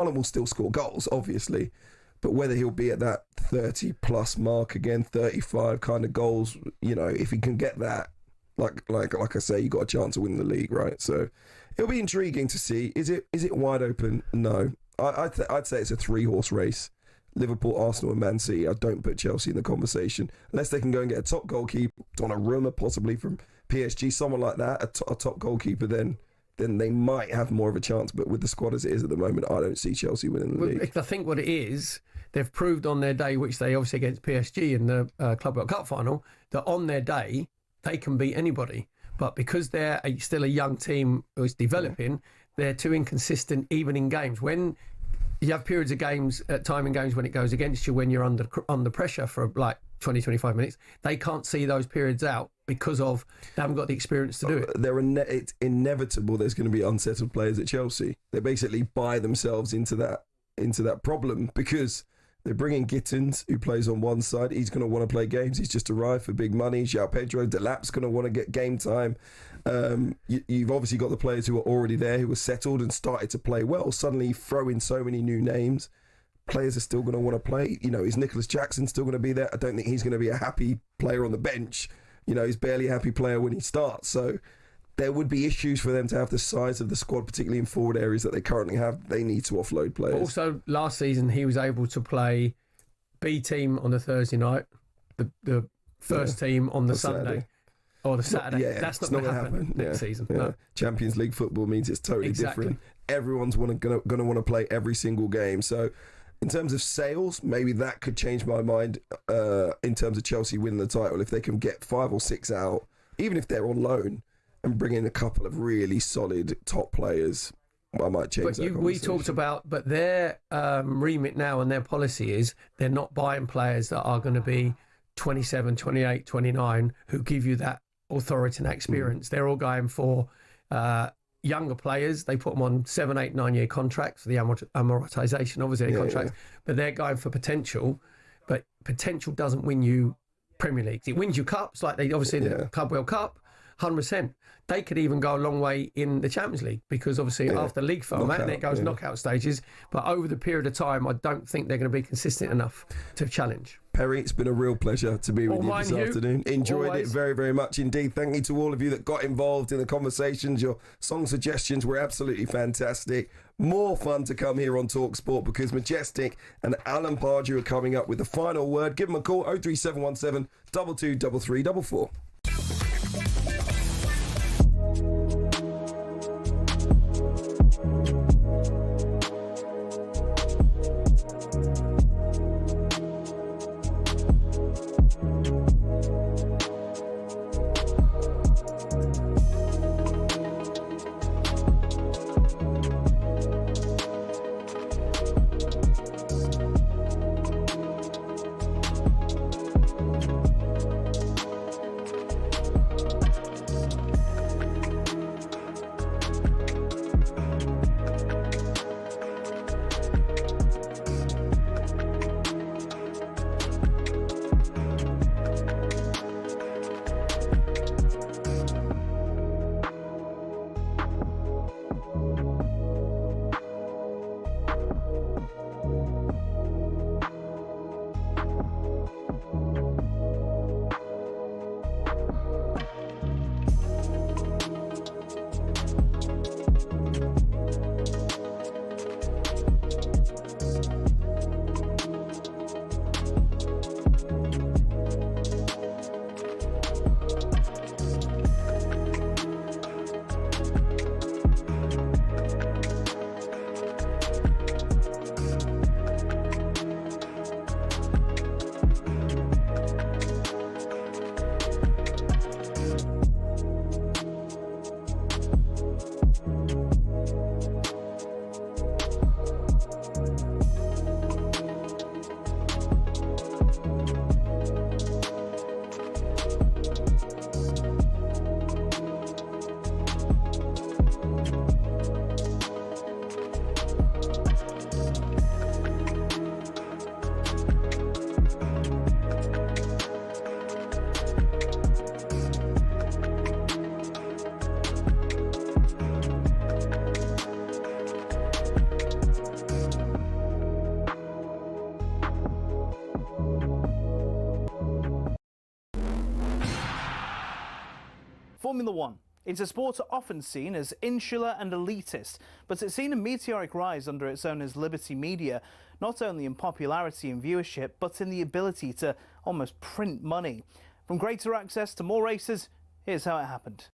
Haaland will still score goals, obviously, but whether he'll be at that 30 plus mark again, 35 kind of goals, you know, if he can get that, like I say, you got a chance of winning the league, right? So it'll be intriguing to see. Is it wide open? No, I'd say it's a 3-horse race. Liverpool, Arsenal, and Man City. I don't put Chelsea in the conversation unless they can go and get a top goalkeeper, Donnarumma possibly from PSG, someone like that, a top goalkeeper. Then they might have more of a chance. But with the squad as it is at the moment, I don't see Chelsea winning the league. I think what it is, they've proved on their day, which they obviously against PSG in the Club World Cup final, that on their day they can beat anybody. But because they're still a young team who's developing, they're too inconsistent even in games. When you have periods of games, time in games when it goes against you, when you're under pressure for like 20, 25 minutes, they can't see those periods out because they haven't got the experience to do it. It's inevitable there's going to be unsettled players at Chelsea. They basically buy themselves into that problem because they're bringing Gittins, who plays on one side. He's going to want to play games. He's just arrived for big money. João Pedro, Delap's going to want to get game time. You've obviously got the players who are already there, who are settled and started to play well. Suddenly you throw in so many new names. Players are still going to want to play. You know, is Nicholas Jackson still going to be there? I don't think he's going to be a happy player on the bench. You know, he's barely a happy player when he starts. So there would be issues for them to have the size of the squad, particularly in forward areas that they currently have. They need to offload players. Also, last season, he was able to play B team on the Thursday night, the first team on the Sunday. Saturday. Or the Saturday. That's not going to happen next season. Yeah. No. Champions League football means it's totally different. Everyone's going to want to play every single game. So in terms of sales, maybe that could change my mind in terms of Chelsea winning the title. If they can get 5 or 6 out, even if they're on loan, and bring in a couple of really solid top players, I might change that conversation. We talked about, but their remit now and their policy is they're not buying players that are going to be 27, 28, 29 who give you that authority and experience. They're all going for younger players. They put them on 7, 8, 9-year contracts for the amortization, obviously, contracts, but they're going for potential. But potential doesn't win you Premier Leagues. It wins you cups, like they obviously the Club World Cup. 100%. They could even go a long way in the Champions League because obviously after league format, it goes knockout stages. But over the period of time, I don't think they're going to be consistent enough to challenge. Perry, it's been a real pleasure to be with you this afternoon. Enjoyed it very, very much indeed. Thank you to all of you that got involved in the conversations. Your song suggestions were absolutely fantastic. More fun to come here on talkSPORT because Majestic and Alan Pardew are coming up with the final word. Give them a call, 03717 223344. Formula One. It's a sport often seen as insular and elitist, but it's seen a meteoric rise under its owners Liberty Media, not only in popularity and viewership, but in the ability to almost print money. From greater access to more races, here's how it happened.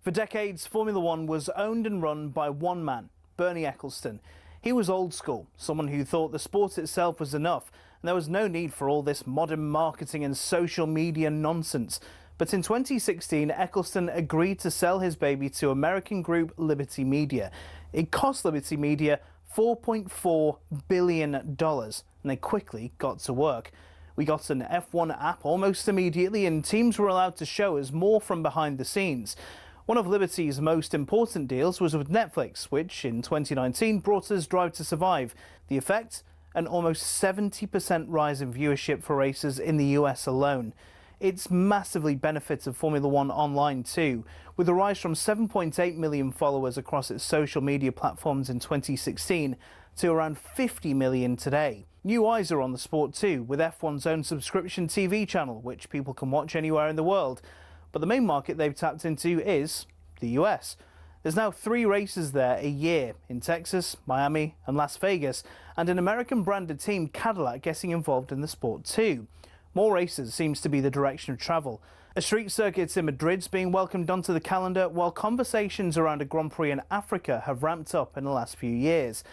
For decades, Formula One was owned and run by one man, Bernie Ecclestone. He was old school, someone who thought the sport itself was enough, and there was no need for all this modern marketing and social media nonsense. But in 2016, Ecclestone agreed to sell his baby to American group Liberty Media. It cost Liberty Media $4.4 billion, and they quickly got to work. We got an F1 app almost immediately, and teams were allowed to show us more from behind the scenes. One of Liberty's most important deals was with Netflix, which in 2019 brought us Drive to Survive. The effect? An almost 70% rise in viewership for races in the US alone. It's massively benefited Formula One online too, with a rise from 7.8 million followers across its social media platforms in 2016 to around 50 million today. New eyes are on the sport too, with F1's own subscription TV channel, which people can watch anywhere in the world. But the main market they've tapped into is the US. There's now 3 races there a year, in Texas, Miami and Las Vegas, and an American-branded team, Cadillac, getting involved in the sport too. More races seems to be the direction of travel. A street circuit in Madrid's being welcomed onto the calendar, while conversations around a Grand Prix in Africa have ramped up in the last few years.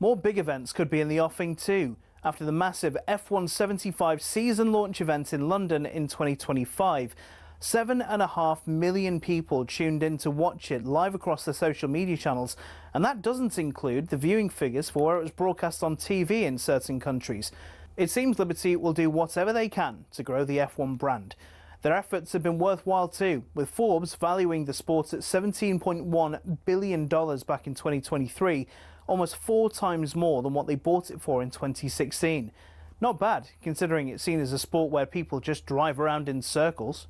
More big events could be in the offing too, after the massive F1 75 season launch event in London in 2025. 7.5 million people tuned in to watch it live across the social media channels, and that doesn't include the viewing figures for where it was broadcast on TV in certain countries. It seems Liberty will do whatever they can to grow the F1 brand. Their efforts have been worthwhile too, with Forbes valuing the sport at $17.1 billion back in 2023, almost 4 times more than what they bought it for in 2016. Not bad, considering it's seen as a sport where people just drive around in circles.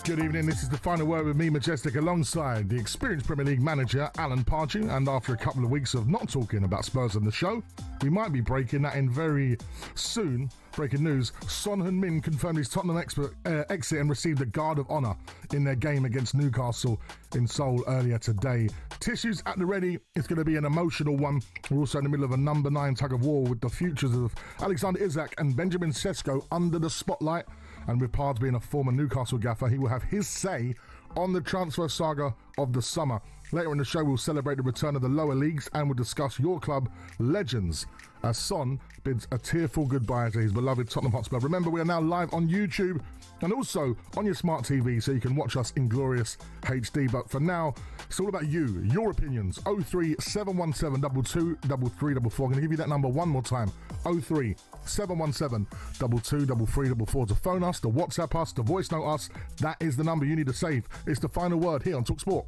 Good evening, this is the final word with me, Majestic, alongside the experienced Premier League manager, Alan Pardew, and after a couple of weeks of not talking about Spurs on the show, we might be breaking that in very soon. Breaking news, Son Heung-min confirmed his Tottenham exit and received a guard of honour in their game against Newcastle in Seoul earlier today. Tissues at the ready, it's going to be an emotional one. We're also in the middle of a number 9 tug of war with the futures of Alexander Isak and Benjamin Sesko under the spotlight. And with Pards being a former Newcastle gaffer, he will have his say on the transfer saga of the summer. Later in the show, we'll celebrate the return of the lower leagues and we'll discuss your club legends as Son bids a tearful goodbye to his beloved Tottenham Hotspur. Remember, we are now live on YouTube and also on your smart TV, so you can watch us in glorious HD. But for now, it's all about you, your opinions. 03717 22 3344. I'm going to give you that number one more time. 03717 22 3344 to phone us, to WhatsApp us, to voice note us. That is the number you need to save. It's the final word here on talkSPORT.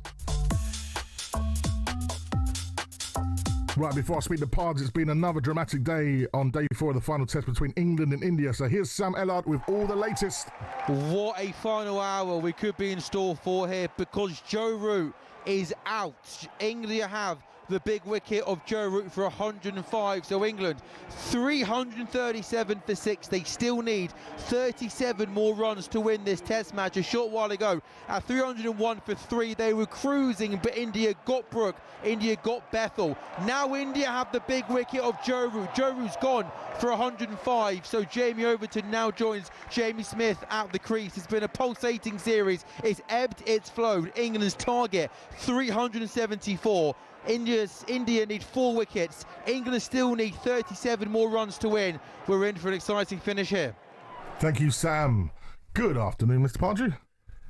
Right, before I speak to Pards, it's been another dramatic day on day 4 of the final test between England and India. So here's Sam Ellard with all the latest. What a final hour we could be in store for here, because Joe Root is out. England have the big wicket of Joe Root for 105. So England 337 for 6. They still need 37 more runs to win this test match. A short while ago at 301 for 3 they were cruising, but India got Brook, India got Bethel. Now India have the big wicket of Joe Root. Joe Root's gone for 105, so Jamie Overton now joins Jamie Smith at the crease. It's been a pulsating series. It's ebbed, it's flowed. England's target 374. India need 4 wickets. England still need 37 more runs to win. We're in for an exciting finish here. Thank you, Sam. Good afternoon, Mr. Pardew.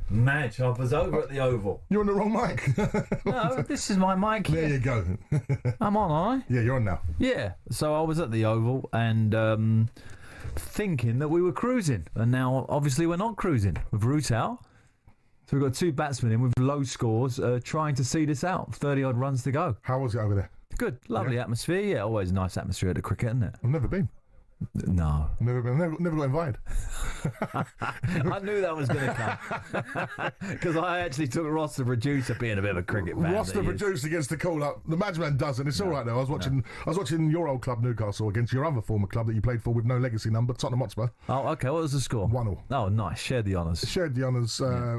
Madge, I was over at the Oval. You're on the wrong mic. No, this is my mic. There you go. I'm on, aren't I? Yeah, you're on now. Yeah, so I was at the Oval and thinking that we were cruising. And now, obviously, we're not cruising. We've root out. So we've got 2 batsmen in with low scores trying to see this out. 30-odd runs to go. How was it over there? Good, lovely atmosphere. Yeah, always a nice atmosphere at the cricket, isn't it? I've never been. No. Never got invited. I knew that was going to come. Because I actually took Ross, the producer, being a bit of a cricket fan. Ross, the producer, gets the call up. The Madman doesn't. It's all right, though. I was watching your old club, Newcastle, against your other former club that you played for with no legacy number, Tottenham Hotspur. Oh, okay. What was the score? 1-1. Oh, nice. Shared the honours.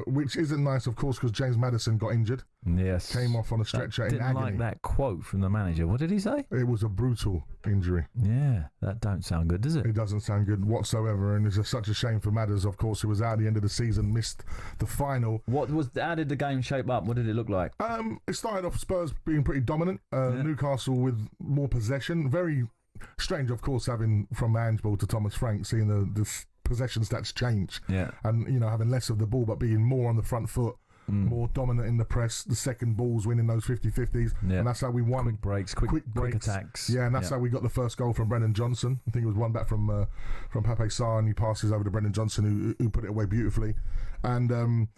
Which isn't nice, of course, because James Maddison got injured. Yes. Came off on a stretcher in agony. Didn't like that quote from the manager. What did he say? It was a brutal injury. Yeah, that don't sound good, does it? It doesn't sound good whatsoever, and it's just such a shame for Madders, of course, who was out at the end of the season, missed the final. How did the game shape up? What did it look like? It started off Spurs being pretty dominant, Newcastle with more possession. Very strange, of course, having from Ange Ball to Thomas Frank, seeing the possession stats change. Yeah. And, having less of the ball, but being more on the front foot. More dominant in the press, the second balls winning those 50-50s, and that's how we won. Quick breaks, quick attacks. Yeah, and that's how we got the first goal from Brendan Johnson. I think it was one back from Pape Sarr, and he passes over to Brendan Johnson, who put it away beautifully. And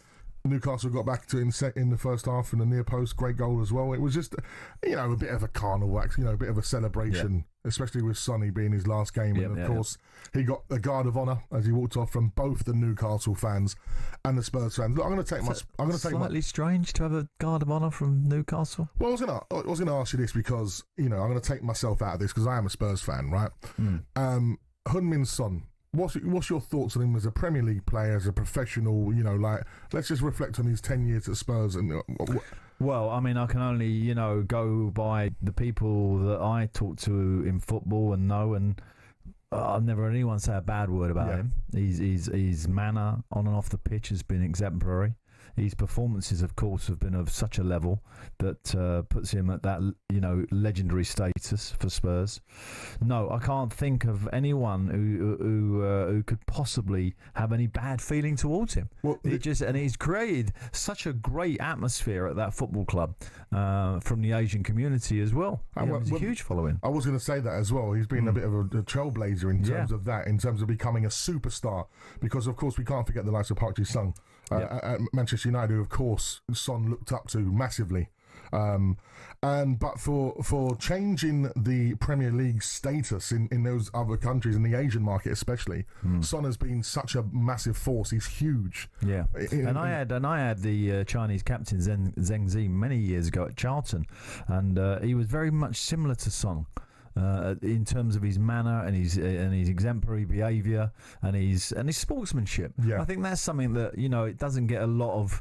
Newcastle got back to it in the first half in the near post. Great goal as well. It was just, a bit of a carnival act, a bit of a celebration, especially with Sonny being his last game. And of course, he got a guard of honour as he walked off from both the Newcastle fans and the Spurs fans. Look, I'm going to take slightly strange to have a guard of honour from Newcastle. Well, I was going to ask you this because I'm going to take myself out of this because I am a Spurs fan, right? Heung-min Son. What's your thoughts on him as a Premier League player, as a professional? Let's just reflect on his 10 years at Spurs. And well, I mean, I can only go by the people that I talk to in football and know, and I've never heard anyone say a bad word about him. His manner on and off the pitch has been exemplary. His performances, of course, have been of such a level that puts him at that, legendary status for Spurs. No, I can't think of anyone who could possibly have any bad feeling towards him. Well, and he's created such a great atmosphere at that football club from the Asian community as well. He's a huge following. I was going to say that as well. He's been a bit of a trailblazer in terms of that, in terms of becoming a superstar. Because, of course, we can't forget the likes of Park Ji-sung. At Manchester United, who of course Son looked up to massively, but for changing the Premier League status in those other countries, in the Asian market especially, Son has been such a massive force. He's huge. Yeah, and I had the Chinese captain Zheng Zi many years ago at Charlton, and he was very much similar to Son. In terms of his manner and his exemplary behaviour and his sportsmanship. Yeah. I think that's something that it doesn't get a lot of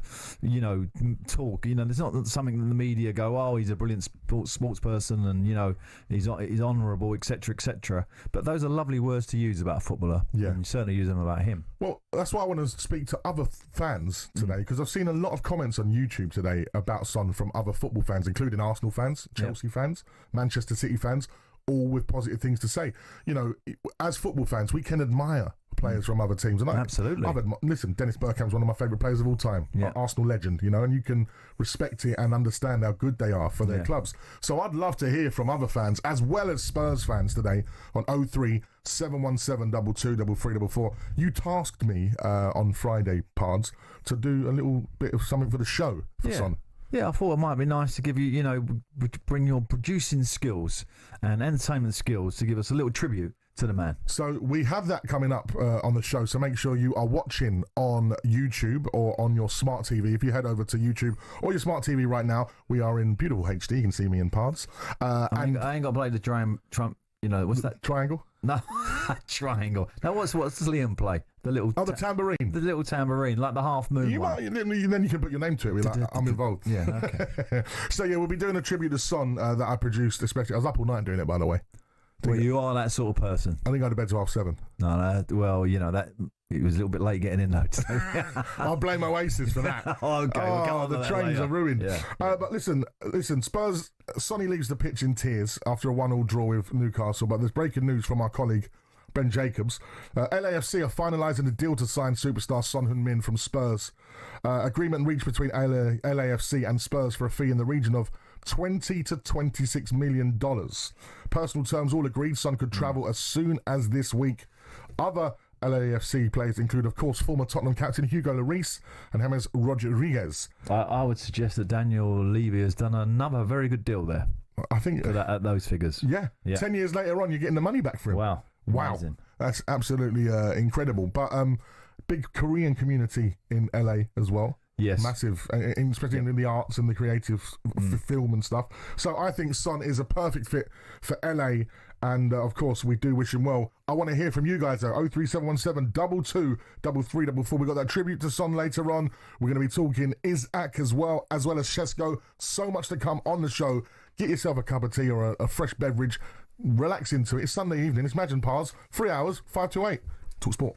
talk. There's not something that the media go, oh, he's a brilliant sports person and he's honourable, etc., etc. But those are lovely words to use about a footballer. Yeah, and you certainly use them about him. Well, that's why I want to speak to other fans today, because I've seen a lot of comments on YouTube today about Son from other football fans, including Arsenal fans, Chelsea fans, Manchester City fans, all with positive things to say. As football fans, we can admire players from other teams. And absolutely. Listen, Dennis Bergkamp's one of my favourite players of all time. Yeah. Arsenal legend, and you can respect it and understand how good they are for their clubs. So I'd love to hear from other fans as well as Spurs fans today on 03 717 22 3344. You tasked me on Friday, Pards, to do a little bit of something for the show for Son. Yeah, I thought it might be nice to give you, bring your producing skills and entertainment skills to give us a little tribute to the man. So we have that coming up on the show, so make sure you are watching on YouTube or on your smart TV. If you head over to YouTube or your smart TV right now, we are in beautiful HD. You can see me in Pards. I ain't got to play the Trump, what's that? Triangle? No, triangle. Now, what's Liam play? The little the tambourine. The little tambourine, like the half moon then you can put your name to it. I'm involved. Yeah, okay. So we'll be doing a tribute to Son that I produced. Especially, I was up all night doing it, by the way. Well, you are that sort of person. I think I go to bed till 7:30. No, well, that He was a little bit late getting in though. I'll blame Oasis for that. Okay, we'll come on to the that trains later. are ruined. Yeah. But listen, Spurs, Sonny leaves the pitch in tears after a 1-1 draw with Newcastle, but there's breaking news from our colleague Ben Jacobs. LAFC are finalising a deal to sign superstar Son Heung-min from Spurs. Agreement reached between LAFC and Spurs for a fee in the region of $20 to $26 million. Personal terms all agreed. Son could travel as soon as this week. Other LAFC players include, of course, former Tottenham captain Hugo Lloris and James Rodriguez. I would suggest that Daniel Levy has done another very good deal there. I think At those figures. Yeah. 10 years later on, you're getting the money back for him. Wow. Amazing. That's absolutely incredible. But big Korean community in LA as well. Yes. Massive, especially in the arts and the creative film and stuff. So I think Son is a perfect fit for LA. And of course, we do wish him well. I want to hear from you guys though. 03717 22 3344. We've got that tribute to Son later on. We're going to be talking Isaac as well as Shesko. So much to come on the show. Get yourself a cup of tea or a fresh beverage. Relax into it. It's Sunday evening. It's Imagine Pars. 3 hours, 5 to 8. Talk Sport.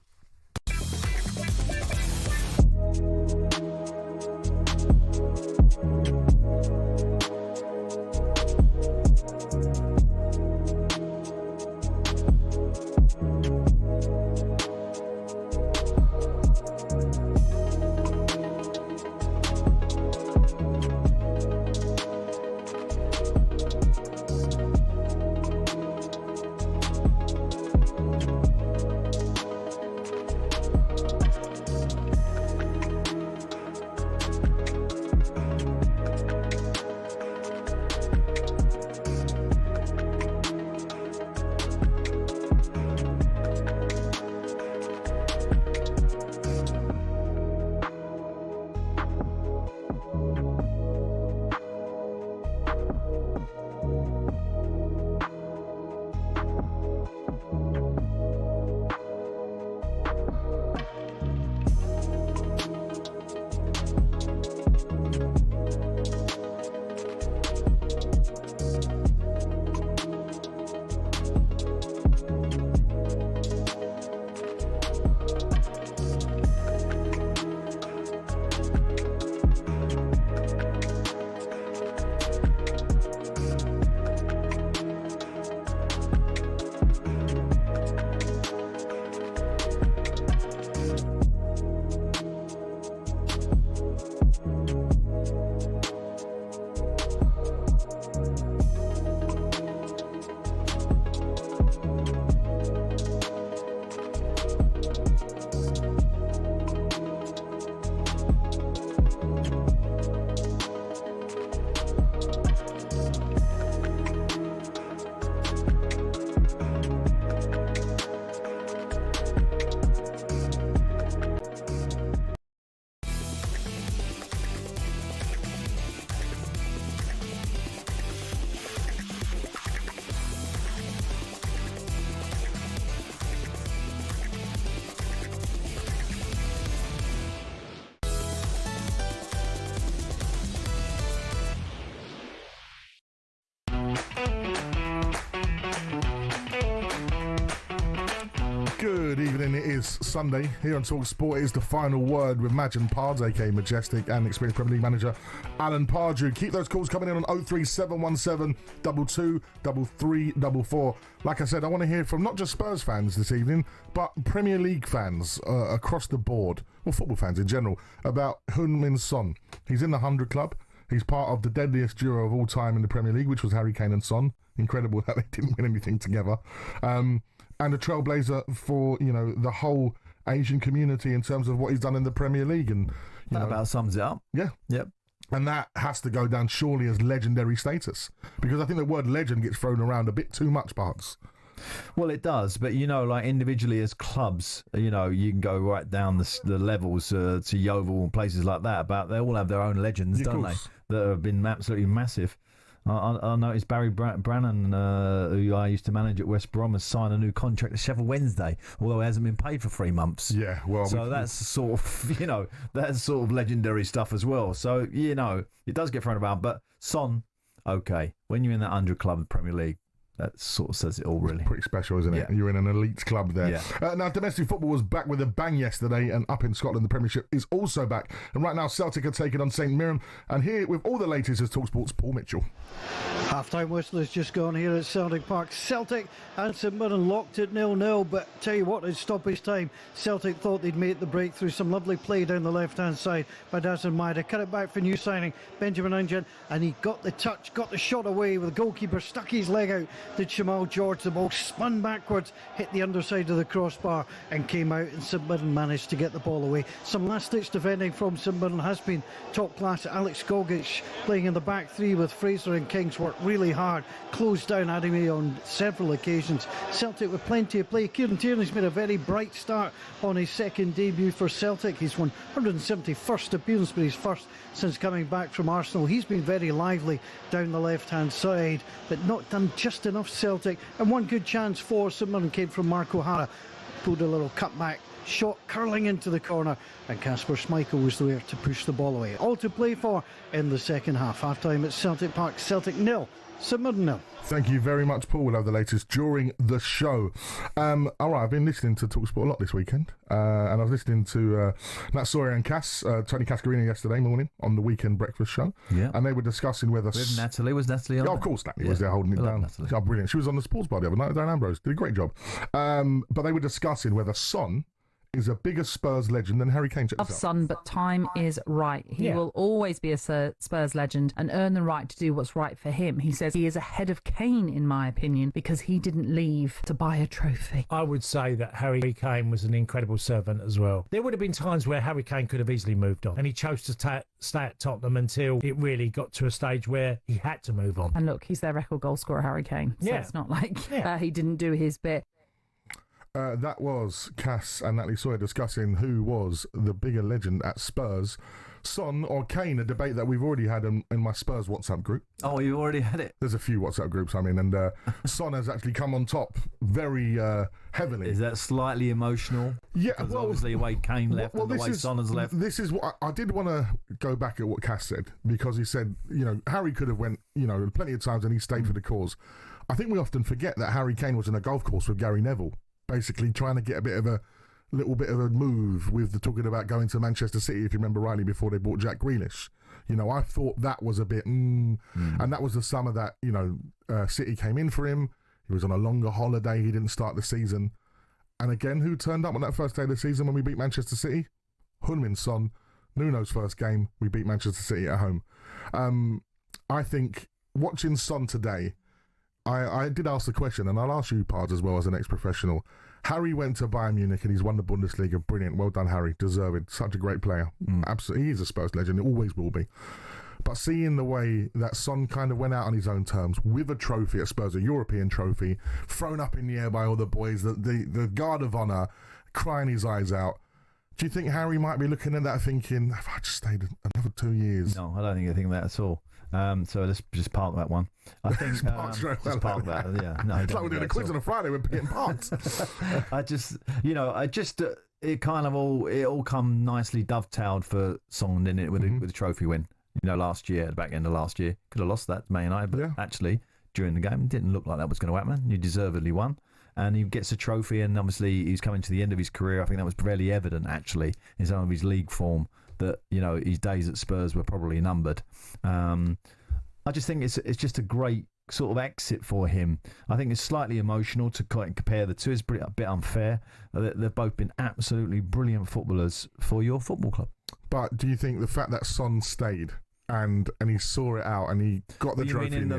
Good evening, it is Sunday. Here on talkSPORT is the final word with Imagine Pars, aka Majestic, and experienced Premier League manager Alan Pardew. Keep those calls coming in on 03717 22 3344. Like I said, I want to hear from not just Spurs fans this evening, but Premier League fans across the board, or football fans in general, about Heung-min Son. He's in the 100 club. He's part of the deadliest duo of all time in the Premier League, which was Harry Kane and Son. Incredible that they didn't win anything together. And a trailblazer for, the whole Asian community in terms of what he's done in the Premier League. And That about sums it up. Yeah. Yep. And that has to go down surely as legendary status. Because I think the word legend gets thrown around a bit too much, Parks. Well, it does, but like individually as clubs, you can go right down the levels to Yeovil and places like that. But they all have their own legends, don't they? That have been absolutely massive. I noticed Barry Brannan, who I used to manage at West Brom, has signed a new contract at Sheffield Wednesday, although he hasn't been paid for 3 months. Yeah, well, so that's sort of that's sort of legendary stuff as well. So it does get thrown around. But Son, okay, when you're in that 100 club Premier League, that sort of says it all, really. Pretty special, isn't it? Yeah. You're in an elite club there. Yeah. Now, domestic football was back with a bang yesterday, and up in Scotland, the Premiership is also back. And right now, Celtic are taking on St Mirren. And here with all the latest is talkSPORT's Paul Mitchell. Half-time whistle has just gone here at Celtic Park. Celtic and St Mirren locked at 0-0, but tell you what, in stoppage time, Celtic thought they'd made the breakthrough. Some lovely play down the left-hand side by Dazan Maeda. Cut it back for new signing Benjamin Injan, and he got the touch, got the shot away with the goalkeeper, stuck his leg out, did Jamal George. The ball spun backwards, hit the underside of the crossbar and came out, and St Mirren managed to get the ball away. Some last-ditch defending from St Mirren has been top class. Alex Gogic playing in the back three with Fraser and Kings worked really hard, closed down Ademy on several occasions. Celtic with plenty of play. Kieran Tierney's made a very bright start on his second debut for Celtic. He's won 171st appearance, but his first since coming back from Arsenal. He's been very lively down the left-hand side, but not done just enough Celtic. And one good chance for St Mirren came from Mark O'Hara. Pulled a little cutback shot curling into the corner, and Kasper Schmeichel was there to push the ball away. All to play for in the second half. Half-time at Celtic Park. Celtic 0, St Mirren 0. Thank you very much, Paul. We'll have the latest during the show. All right, I've been listening to talkSPORT a lot this weekend, and I was listening to Nat Sawyer and Tony Cascarino yesterday morning on the weekend breakfast show, and they were discussing whether... With Natalie, was Natalie on? Yeah, of course Natalie was there holding it down. Oh, brilliant. She was on the sports bar the other night, Dan Ambrose. Did a great job. But they were discussing whether Son is a bigger Spurs legend than Harry Kane. Of Son, but time is right. He will always be a Spurs legend and earn the right to do what's right for him. He says he is ahead of Kane, in my opinion, because he didn't leave to buy a trophy. I would say that Harry Kane was an incredible servant as well. There would have been times where Harry Kane could have easily moved on, and he chose to stay at Tottenham until it really got to a stage where he had to move on. And look, he's their record goal scorer, Harry Kane. So it's not like he didn't do his bit. That was Cass and Natalie Sawyer discussing who was the bigger legend at Spurs, Son or Kane, a debate that we've already had in my Spurs WhatsApp group. Oh, you already had it? There's a few WhatsApp groups I'm in, and Son has actually come on top very heavily. Is that slightly emotional? Yeah, well, obviously the way Kane left and the way Son has left. This is what I did want to go back at what Cass said, because he said, Harry could have went, plenty of times and he stayed for the cause. I think we often forget that Harry Kane was in a golf course with Gary Neville, basically trying to get a little bit of a move with the talking about going to Manchester City, if you remember rightly, before they bought Jack Grealish. I thought that was a bit, and that was the summer that, City came in for him. He was on a longer holiday. He didn't start the season. And again, who turned up on that first day of the season when we beat Manchester City? Heung-min Son. Nuno's first game, we beat Manchester City at home. I think watching Son today, I did ask the question, and I'll ask you, Pards, as well, as an ex-professional. Harry went to Bayern Munich and he's won the Bundesliga. Brilliant. Well done, Harry. Deserved. Such a great player. Absolutely. He is a Spurs legend. He always will be. But seeing the way that Son kind of went out on his own terms with a trophy at Spurs, a European trophy, thrown up in the air by all the boys, the guard of honour, crying his eyes out. Do you think Harry might be looking at that thinking, if I just stayed another 2 years? No, I don't think I think that at all. So let's just park that one. I think just park that. Yeah, no, it's like we're doing a quiz on a Friday. We're getting parked. It kind of all come nicely dovetailed for Son, didn't it, with the trophy win? Last year, at the back end of last year, could have lost that to Man United, but actually during the game, it didn't look like that was going to happen. You deservedly won. And he gets a trophy, and obviously he's coming to the end of his career. I think that was fairly evident, actually, in some of his league form, that his days at Spurs were probably numbered. I just think it's just a great sort of exit for him. I think it's slightly emotional to compare the two. It's a bit unfair. They've both been absolutely brilliant footballers for your football club. But do you think the fact that Son stayed and he saw it out and he got the trophy in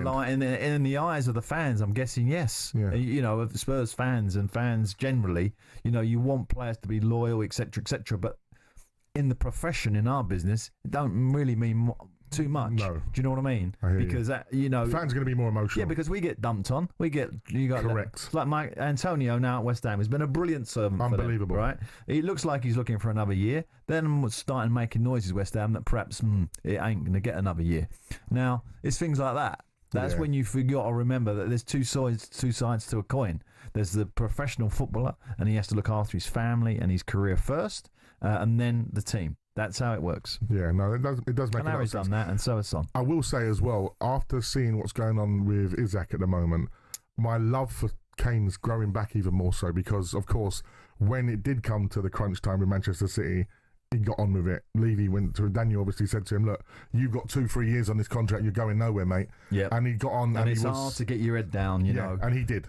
the eyes of the fans? I'm guessing yes. Yeah. Of the Spurs fans and fans generally, you want players to be loyal, etc., etc. But in the profession, in our business, it don't really mean too much. No. Do you know what I mean? Because that, fans are going to be more emotional. Yeah, because we get dumped on. Correct. It's like Mike Antonio now at West Ham has been a brilliant servant. Unbelievable, for them, right? He looks like he's looking for another year. Then was starting making noises West Ham that perhaps it ain't going to get another year. Now it's things like that. That's when you got to remember that there's two sides to a coin. There's the professional footballer, and he has to look after his family and his career first, and then the team. That's how it works. Yeah, no, it does make a lot of sense. Harry's done that, and so has Son. I will say as well, after seeing what's going on with Isak at the moment, my love for Kane's growing back even more so because, of course, when it did come to the crunch time with Manchester City, he got on with it. Levy went to Daniel, obviously said to him, look, you've got 2-3 years on this contract, you're going nowhere, mate. Yeah. And he got on. And it's hard to get your head down, you know. And he did.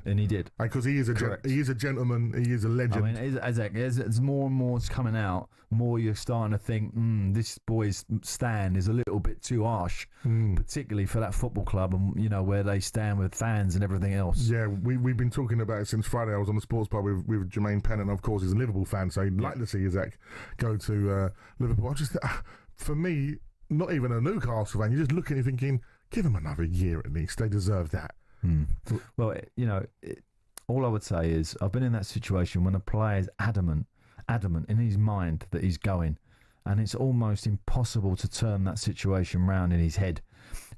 Because he is a gentleman, he is a legend. I mean, as more and more is coming out, more you're starting to think, this boy's stand is a little bit too harsh, particularly for that football club and, you know, where they stand with fans and everything else. Yeah, we've been talking about it since Friday. I was on the sports bar with Jermaine Pennant, of course, he's a Liverpool fan, so he'd like to see Isaac go to Liverpool. For me, not even a Newcastle fan, you're just looking and thinking, give them another year at least. They deserve that. Well, you know, all I would say is I've been in that situation when a player is adamant in his mind that he's going, and it's almost impossible to turn that situation round in his head.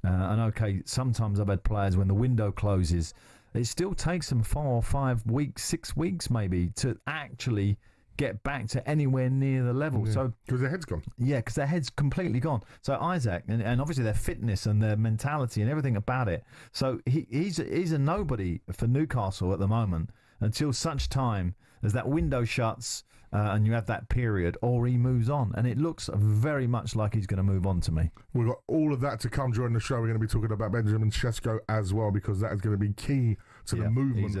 And okay, sometimes I've had players when the window closes, it still takes them 4 or 5 weeks, 6 weeks maybe to actually get back to anywhere near the level. So because their head's gone. Yeah, because their head's completely gone. So Isaac, and obviously their fitness and their mentality and everything about it. So he's a nobody for Newcastle at the moment until such time as that window shuts and you have that period, or he moves on. And it looks very much like he's going to move on to me. We've got all of that to come during the show. We're going to be talking about Benjamin Sesko as well, because that is going to be key to the movement.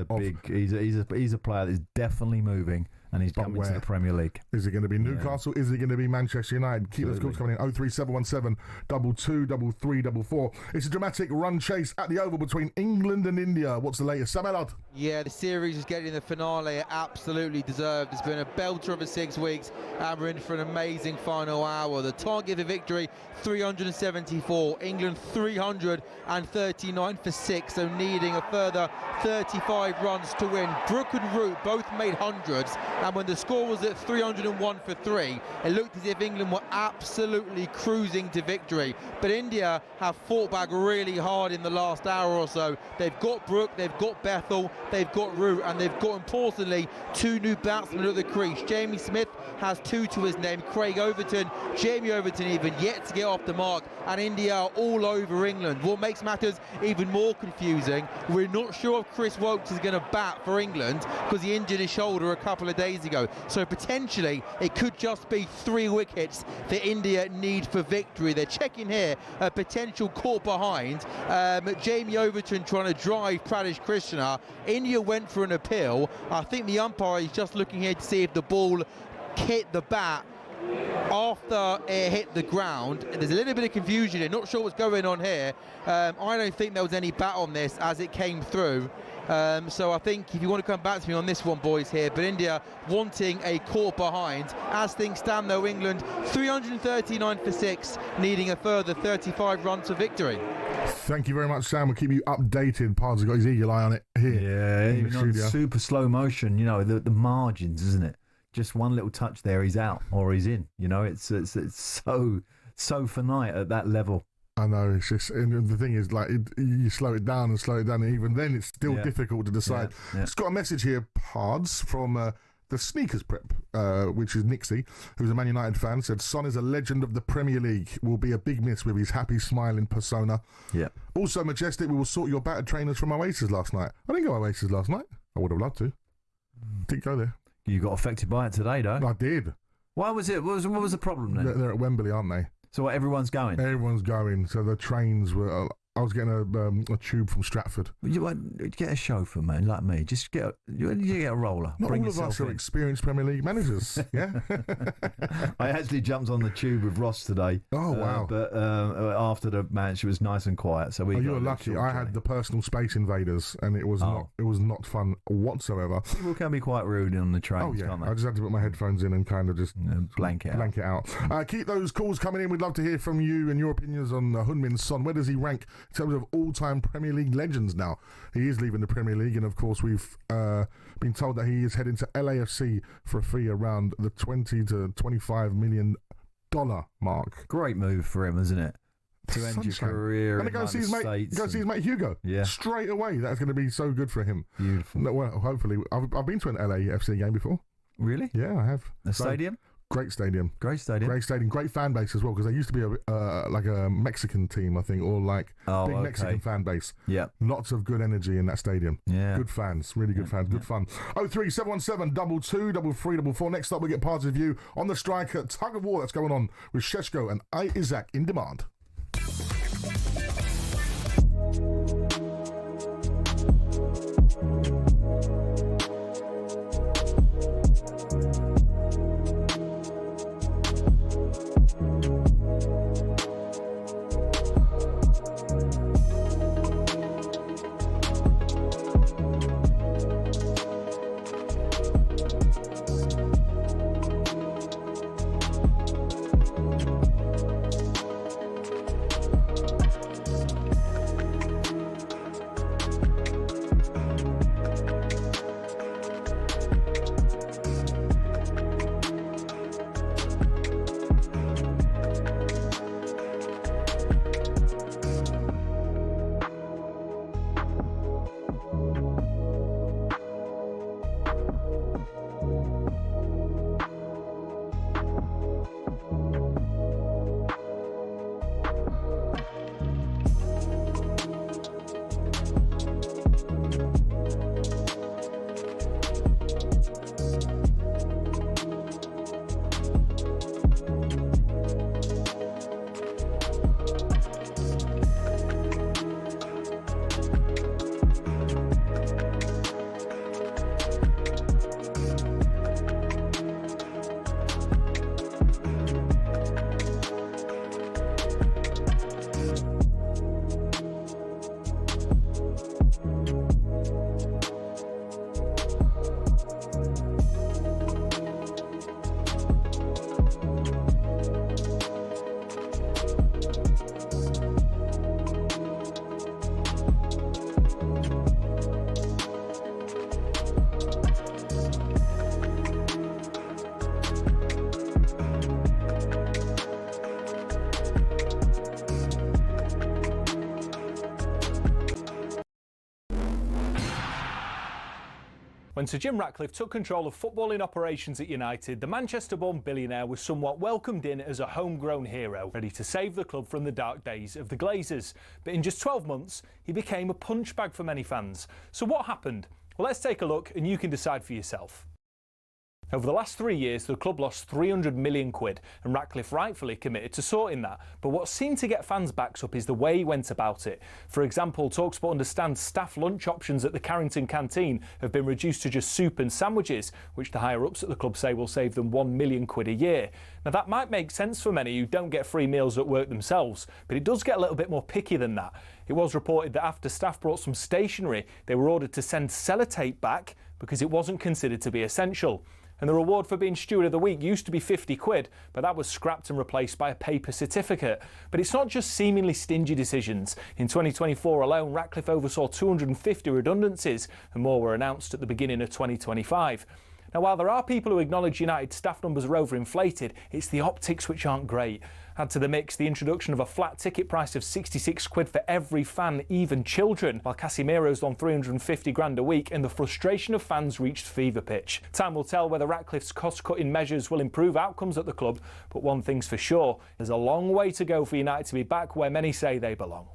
He's a player that's definitely moving. And he's coming to the Premier League. Is it going to be Newcastle? Is it going to be Manchester United? Keep those calls coming in. 03717 223344. It's a dramatic run chase at the Oval between England and India. What's the latest? Sam Ellard. Yeah, the series is getting the finale absolutely deserved. It's been a belter of a 6 weeks, and we're in for an amazing final hour. The target for victory, 374. England 339 for 6, so needing a further 35 runs to win. Brook and Root both made hundreds, and when the score was at 301 for 3, it looked as if England were absolutely cruising to victory. But India have fought back really hard in the last hour or so. They've got Brook, they've got Bethel, they've got Root, and they've got, importantly, 2 new batsmen at the crease. Jamie Smith has 2 to his name. Craig Overton, Jamie Overton even yet to get off the mark, and India are all over England. What makes matters even more confusing, we're not sure if Chris Woakes is going to bat for England because he injured his shoulder a couple of days ago. So potentially it could just be 3 wickets that India need for victory. They're checking here a potential caught behind. Jamie Overton trying to drive Pradesh Krishna. India went for an appeal. I think the umpire is just looking here to see if the ball hit the bat after it hit the ground. There's a little bit of confusion here, not sure what's going on here. I don't think there was any bat on this as it came through. So I think if you want to come back to me on this one, boys, here, but India wanting a caught behind. As things stand, though, England 339 for 6, needing a further 35 runs for victory. Thank you very much, Sam. We'll keep you updated. Pards has got his eagle eye on it here. Yeah, even on super slow motion, you know, the margins, isn't it? Just one little touch there, he's out or he's in. You know, it's so finite at that level. I know, it's just, and the thing is, like, you slow it down, and even then it's still difficult to decide. It's got a message here, Pards, from the Sneakers Prep, which is Nixie, who's a Man United fan, said, Son is a legend of the Premier League, will be a big miss with his happy, smiling persona. Yeah. Also, Majestic, we will sort your battered trainers from Oasis last night. I didn't go Oasis last night. I would have loved to. Didn't go there. You got affected by it today, though. I did. Why was it? What was the problem then? They're at Wembley, aren't they? So what, everyone's going? Everyone's going. So the trains were... I was getting a tube from Stratford. You get a chauffeur, man, like me. Just get a roller. Not all of us are experienced Premier League managers. Yeah. I actually jumped on the tube with Ross today. Oh wow! But after the match, it was nice and quiet. So you were lucky. I had the personal space invaders, and it was not fun whatsoever. People can be quite rude on the trains. Oh yeah. Can't they? I just had to put my headphones in and kind of just blank it out. Keep those calls coming in. We'd love to hear from you and your opinions on Heung-min Son. Where does he rank in terms of all-time Premier League legends now? He is leaving the Premier League, and of course we've been told that he is heading to LAFC for a fee around the $20 to $25 million mark. Great move for him, isn't it? To end your career in go see his mate Hugo. Yeah. Straight away. That's going to be so good for him. Beautiful. Well, hopefully. I've been to an LAFC game before. Really? Yeah, I have. A stadium? Great stadium. Great stadium. Great stadium. Great fan base as well, because they used to be like a Mexican team, I think, or like big Mexican fan base. Yeah. Lots of good energy in that stadium. Yeah. Good fans. Really good fans. Good fun. 03717 22 3344. Next up, we get Pardew's view on the striker tug of war that's going on with Šeško and Isaac in demand. When Sir Jim Ratcliffe took control of footballing operations at United, the Manchester-born billionaire was somewhat welcomed in as a homegrown hero, ready to save the club from the dark days of the Glazers. But in just 12 months, he became a punchbag for many fans. So what happened? Well, let's take a look and you can decide for yourself. Over the last 3 years, the club lost 300 million quid, and Ratcliffe rightfully committed to sorting that. But what seemed to get fans' backs up is the way he went about it. For example, talkSPORT understands staff lunch options at the Carrington canteen have been reduced to just soup and sandwiches, which the higher-ups at the club say will save them 1 million quid a year. Now, that might make sense for many who don't get free meals at work themselves, but it does get a little bit more picky than that. It was reported that after staff brought some stationery, they were ordered to send sellotape back because it wasn't considered to be essential. And the reward for being Steward of the Week used to be 50 quid, but that was scrapped and replaced by a paper certificate. But it's not just seemingly stingy decisions. In 2024 alone, Ratcliffe oversaw 250 redundancies, and more were announced at the beginning of 2025. Now, while there are people who acknowledge United's staff numbers are overinflated, it's the optics which aren't great. Add to the mix the introduction of a flat ticket price of 66 quid for every fan, even children, while Casemiro's on 350 grand a week, and the frustration of fans reached fever pitch. Time will tell whether Ratcliffe's cost-cutting measures will improve outcomes at the club, but one thing's for sure, there's a long way to go for United to be back where many say they belong.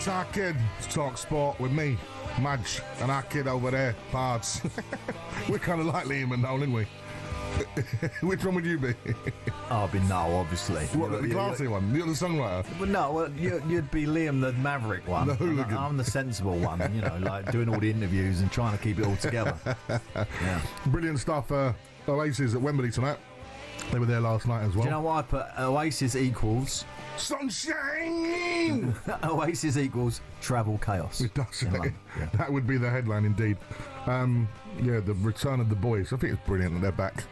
Our kid talk sport with me, Madge, and our kid over there, Pards. We're kind of like Liam and Noel, aren't we? Which one would you be? I'll be Noel, obviously. What, the classy one? You're the songwriter? Well, no, well, you'd be Liam the Maverick one. The hooligan. I'm the sensible one, like doing all the interviews and trying to keep it all together. Yeah. Brilliant stuff. Oasis at Wembley tonight. They were there last night as well. Do you know why I put Oasis equals... Sunshine! Oasis equals travel chaos. It does. That would be the headline indeed. The return of the boys. I think it's brilliant that they're back.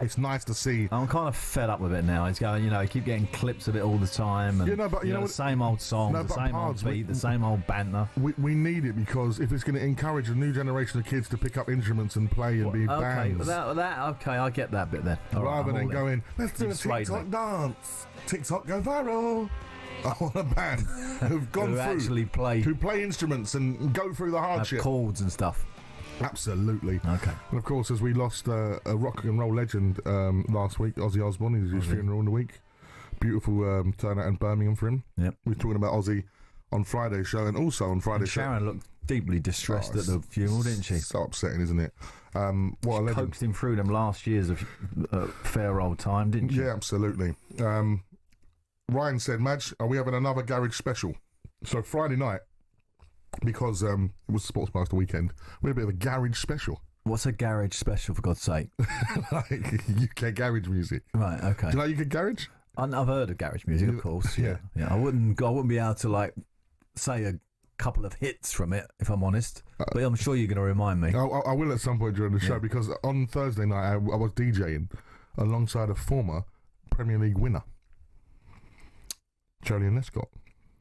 It's nice to see. I'm kind of fed up with it now. It's going, I keep getting clips of it all the time. And, the same old songs, the same old beat, the same old banter. We need it because if it's going to encourage a new generation of kids to pick up instruments and play and be bands. Okay, I get that bit then. Rather than going, let's do a TikTok dance. TikTok go viral. I want a band who've gone through, actually who play instruments and go through the hardship. Have chords and stuff. Absolutely. Okay. And of course, as we lost a rock and roll legend last week, Ozzy Osbourne, his funeral in the week. Beautiful turnout in Birmingham for him. Yep. We were talking about Ozzy on Friday's show, and also on Friday's show. Sharon looked deeply distressed at the funeral, didn't she? So upsetting, isn't it? What a legend. Coaxed him through them last years of fair old time, didn't she? Yeah, absolutely. Ryan said, Madge, are we having another garage special? So Friday night, because it was Sportsmaster weekend, we had a bit of a garage special. What's a garage special, for God's sake? Like UK garage music. Right, okay. Do you like UK garage? I've heard of garage music, of course. Yeah. I wouldn't be able to say a couple of hits from it, if I'm honest. But I'm sure you're going to remind me. I will at some point during the show, because on Thursday night I was DJing alongside a former Premier League winner, Julian Lescott.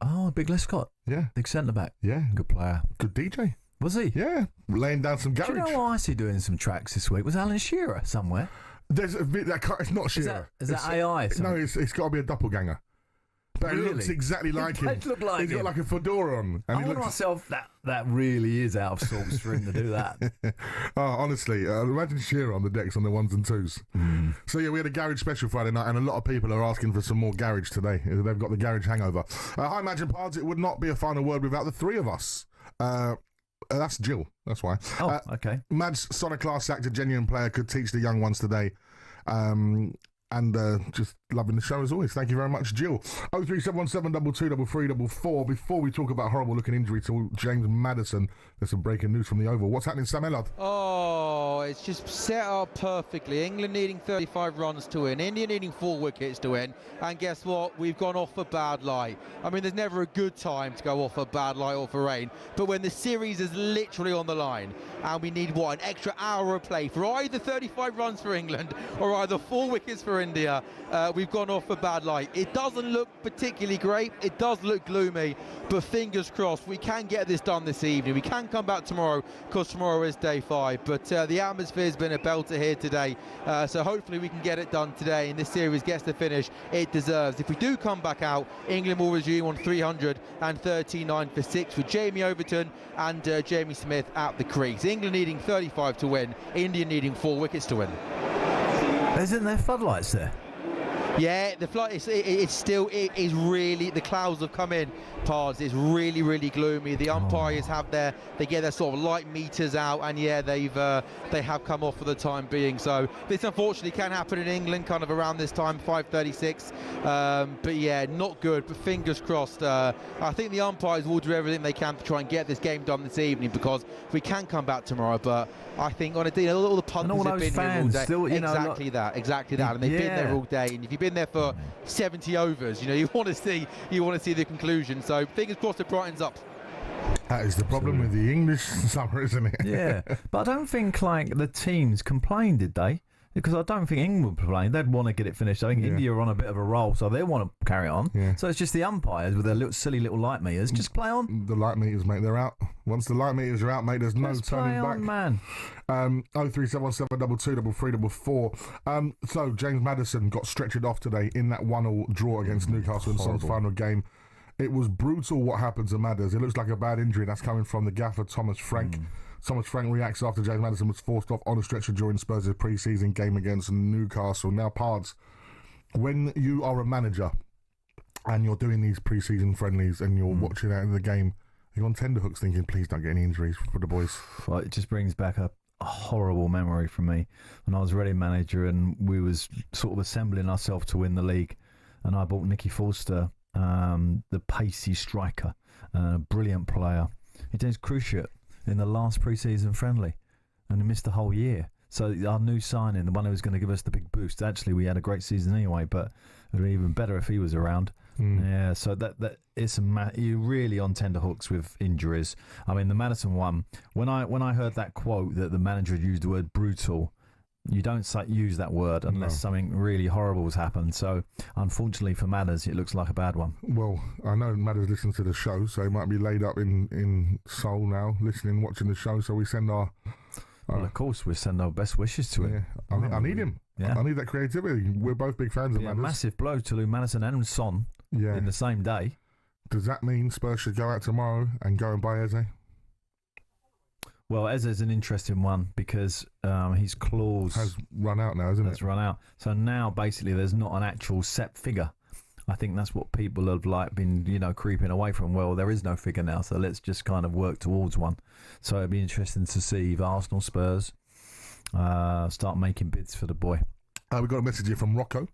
Oh, big Lescott. Yeah. Big centre-back. Yeah. Good player. Good DJ. Was he? Yeah. Laying down some garage. Do you know what I see doing some tracks this week? Was Alan Shearer somewhere? There's a bit it's not Shearer. Is that AI? No, it's got to be a doppelganger. But really? It looks exactly like him. It look like He's got like a fedora on. And I wonder myself that really is out of sorts for him to do that. Honestly, imagine Shearer on the decks on the ones and twos. So yeah, we had a garage special Friday night, and a lot of people are asking for some more garage today. They've got the garage hangover. Hi, Imagine Pards. It would not be a final word without the three of us. That's Jill. That's why. Oh, okay. Mad's Soniclass actor, genuine player, could teach the young ones today. And just loving the show as always. Thank you very much, Jill. 03717223344. Before we talk about horrible looking injury to James Maddison, there's some breaking news from the Oval. What's happening, Sam Ellard? Oh, it's just set up perfectly. England needing 35 runs to win, India needing 4 wickets to win, and guess what? We've gone off a bad light. I mean, there's never a good time to go off a bad light or for rain, but when the series is literally on the line and we need an extra hour of play for either 35 runs for England or either 4 wickets for India, we've gone off a bad light. It doesn't look particularly great, it does look gloomy, but fingers crossed we can get this done this evening. We can come back tomorrow, because tomorrow is day 5, but the atmosphere's been a belter here today, so hopefully we can get it done today and this series gets the finish it deserves. If we do come back out, England will resume on 339 for 6 with Jamie Overton and Jamie Smith at the crease. England needing 35 to win, India needing 4 wickets to win. Isn't there floodlights there? Yeah, the flood. It is really, the clouds have come in. Pards, it's really, really gloomy. The umpires they get their sort of light meters out, and yeah, they have come off for the time being. So this unfortunately can happen in England, kind of around this time, 5:36. But yeah, not good. But fingers crossed. I think the umpires will do everything they can to try and get this game done this evening, because we can come back tomorrow. But I think on a day, all the punters have been here all day. Still, exactly that, and they've been there all day. And if you've been there for 70 overs, you want to see the conclusion. So fingers crossed it brightens up. That is the problem with the English summer, isn't it? Yeah, but I don't think the teams complained, did they? Because I don't think England would complain. They'd want to get it finished. I think India are on a bit of a roll, so they want to carry on. Yeah. So it's just the umpires with their silly little light meters. Just play on. The light meters, mate, they're out. Once the light meters are out, mate, there's no turning back. Man. 03717223344. So James Maddison got stretchered off today in that 1-1 draw against Newcastle in Son's final game. It was brutal what happened to Madders. It looks like a bad injury that's coming from the gaffer, Thomas Frank. Thomas Frank reacts after James Maddison was forced off on a stretcher during Spurs' pre-season game against Newcastle. Now, Pards, when you are a manager and you're doing these pre-season friendlies and you're watching out in the game, you're on tenterhooks thinking, please don't get any injuries for the boys. Well, it just brings back a horrible memory for me when I was Reading manager and we was sort of assembling ourselves to win the league, and I bought Nicky Forster, the pacey striker, brilliant player. He did his cruciate in the last pre-season friendly, and he missed the whole year. So our new signing, the one who was going to give us the big boost, actually we had a great season anyway, but it would be even better if he was around. Yeah, so that it's you're really on tenterhooks with injuries. I mean, the Maddison one, when I heard that quote that the manager had used the word brutal, you don't use that word unless something really horrible has happened. So unfortunately for Madders, it looks like a bad one. Well, I know Madders listens to the show, so he might be laid up in Seoul now, listening, watching the show. So we send our... well, of course, we send our best wishes to him. I need him. I need that creativity. We're both big fans of Madders. A massive blow to Lou Maddison and Son in the same day. Does that mean Spurs should go out tomorrow and go and buy Eze? Well, Eze's an interesting one because his clause has run out now, hasn't it? Has run out. So now basically there's not an actual set figure. I think that's what people have been creeping away from. Well, there is no figure now, so let's just kind of work towards one. So it'd be interesting to see if Arsenal, Spurs start making bids for the boy. We've got a message here from Rocco.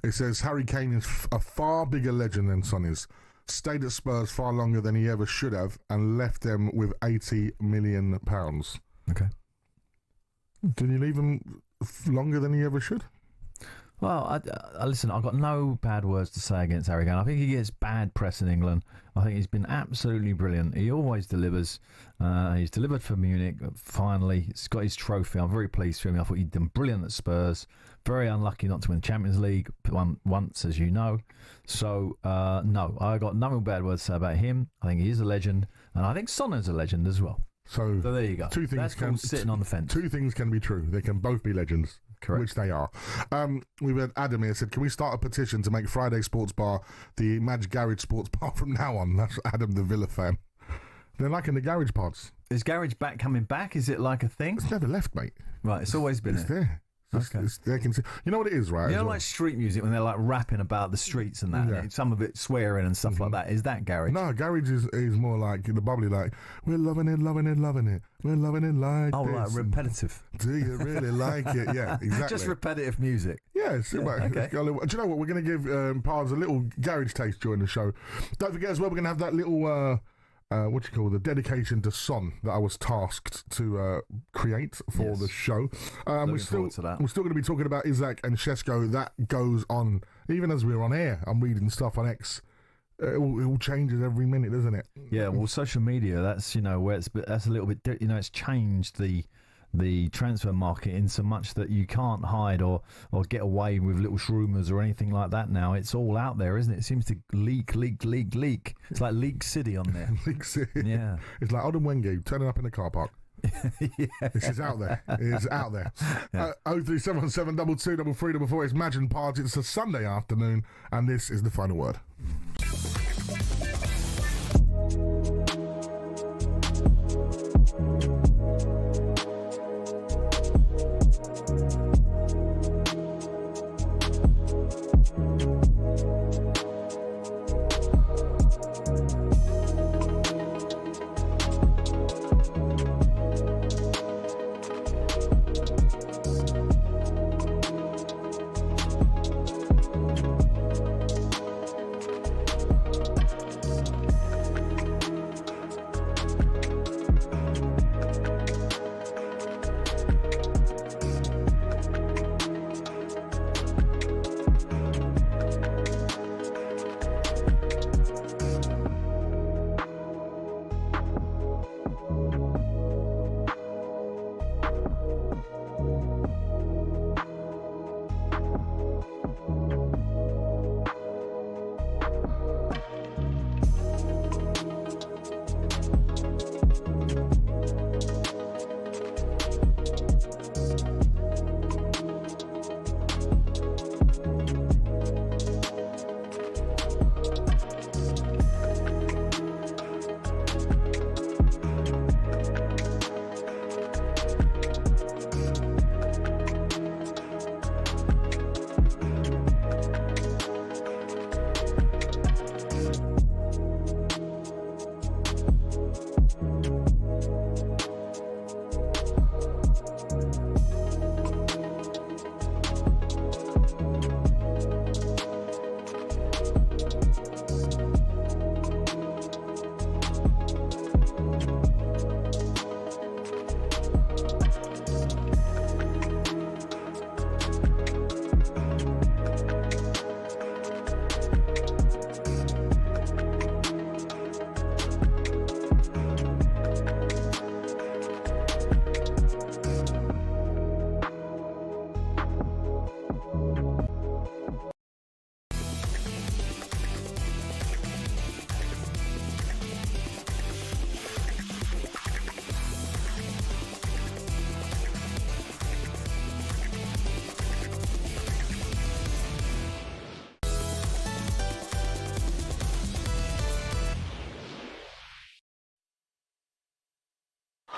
It says Harry Kane is a far bigger legend than Son is. Stayed at Spurs far longer than he ever should have and left them with £80 million. Okay. Did he leave them longer than he ever should? Well, listen, I've got no bad words to say against Harry Kane. I think he gets bad press in England. I think he's been absolutely brilliant. He always delivers. He's delivered for Munich. Finally, he's got his trophy. I'm very pleased for him. I thought he'd done brilliant at Spurs. Very unlucky not to win the Champions League once, as you know. So, no, I got no bad words to say about him. I think he is a legend. And I think Son is a legend as well. So there you go. Two things sitting on the fence. Two things can be true. They can both be legends. Correct. Which they are. We've had Adam here said, can we start a petition to make Friday Sports Bar the Madge Garage Sports Bar from now on? That's Adam, the Villa fan. They're liking the garage pods. Is garage coming back? Is it like a thing? It's never left, mate. Right, it's always been there. They can see. You know what it is, right? You know, like street music when they're like rapping about the streets and that. Yeah. Some of it swearing and stuff like that. Is that garage? No, garage is more like the bubbly, like we're loving it, loving it, loving it. We're loving it like this. Like repetitive. Do you really like it? Yeah, exactly. Just repetitive music. Yeah, okay. Do you know what? We're going to give Pards a little garage taste during the show. Don't forget as well, we're going to have that little. The dedication to Son that I was tasked to create for the show. We're still going to be talking about Isak and Šeško. That goes on even as we're on air. I'm reading stuff on X. It all changes every minute, doesn't it? Yeah. Well, social media. That's where that's a little bit. It's changed the transfer market in so much that you can't hide or get away with little rumours or anything like that now. It's all out there, isn't it? It seems to leak. It's like Leak City on there. Leak City. Yeah. It's like Odin Wenge turning up in the car park. Yeah. This is out there. It is out there. 03717 22 33 It's Madge and Pards. It's a Sunday afternoon, and this is the final word.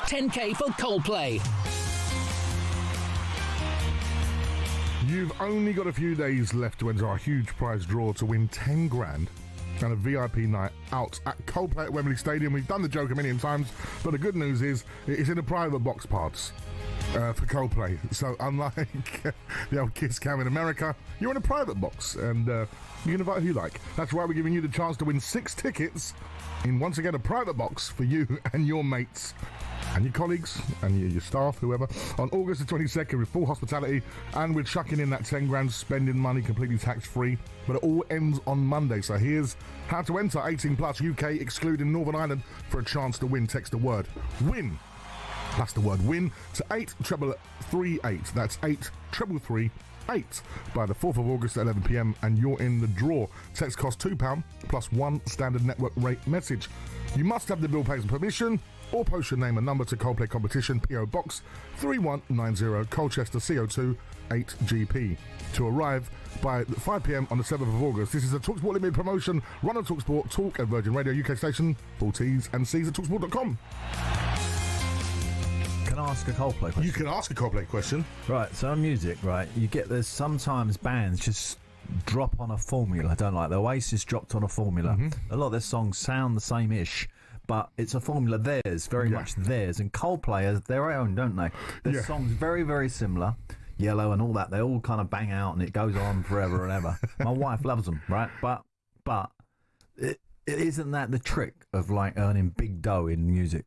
10k for Coldplay. You've only got a few days left to enter our huge prize draw to win 10 grand and a VIP night out at Coldplay at Wembley Stadium. We've done the joke a million times, but the good news is it's in a private box parts for Coldplay. So unlike the old Kiss Cam in America, you're in a private box and you can invite who you like. That's why we're giving you the chance to win 6 tickets in, once again, a private box for you and your mates and your colleagues and your staff, whoever, on August the 22nd with full hospitality, and we're chucking in that 10 grand spending money completely tax-free, but it all ends on Monday. So here's how to enter: 18 plus, UK excluding Northern Ireland, for a chance to win. Text the word WIN, that's the word WIN, to 83338. That's 83338 by the 4th of August at 11 p.m, and you're in the draw. Text costs £2 plus 1 standard network rate message. You must have the bill pays and permission, or post your name and number to Coldplay Competition, PO Box 3190, Colchester, CO2 8GP, to arrive by 5 p.m. on the 7th of August. This is a TalkSPORT Limited promotion run on TalkSPORT, Talk and Virgin Radio UK station. Full T's and C's at talksport.com. Can I ask a Coldplay question? You can ask a Coldplay question. Right, so on music, right, you get there's sometimes bands just drop on a formula. I don't like the Oasis dropped on a formula. Mm-hmm. A lot of their songs sound the same-ish, but it's a formula theirs, very much theirs. And Coldplay are their own, don't they? Their songs very, very similar. Yellow and all that, they all kind of bang out and it goes on forever and ever. My wife loves them, right? But it isn't that the trick of like earning big dough in music?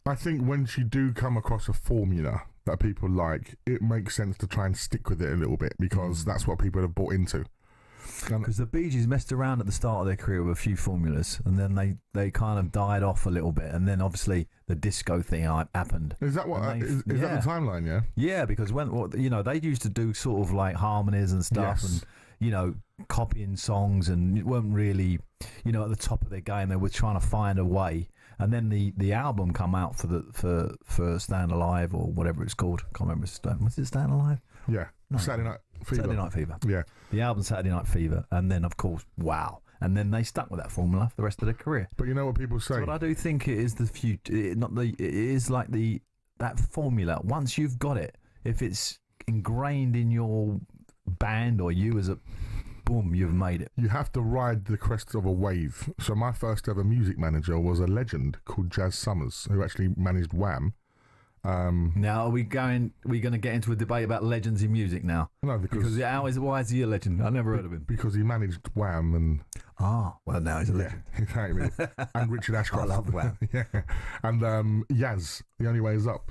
I think once you do come across a formula that people like, it makes sense to try and stick with it a little bit, because that's what people have bought into. Because the Bee Gees messed around at the start of their career with a few formulas, and then they kind of died off a little bit, and then obviously the disco thing happened. Is that what is that the timeline? Yeah, yeah. Because when they used to do sort of like harmonies and stuff, and copying songs, and it weren't really at the top of their game. They were trying to find a way, and then the album come out for Stand Alive or whatever it's called. Can't remember. Was it Stand Alive? Yeah, no. Saturday Night Fever. Yeah. The album Saturday Night Fever, and then of course, wow. And then they stuck with that formula for the rest of their career. But you know what people say? But I do think it is the future. It is like that formula. Once you've got it, if it's ingrained in your band or you as a boom, you've made it. You have to ride the crest of a wave. So my first ever music manager was a legend called Jazz Summers, who actually managed Wham. Now, are we going to get into a debate about legends in music now? No, because why is he a legend? I never heard of him. Because he managed Wham and... well, now he's a legend. Exactly. And Richard Ashcroft. I love Wham. Yeah. And Yaz, The Only Way Is Up.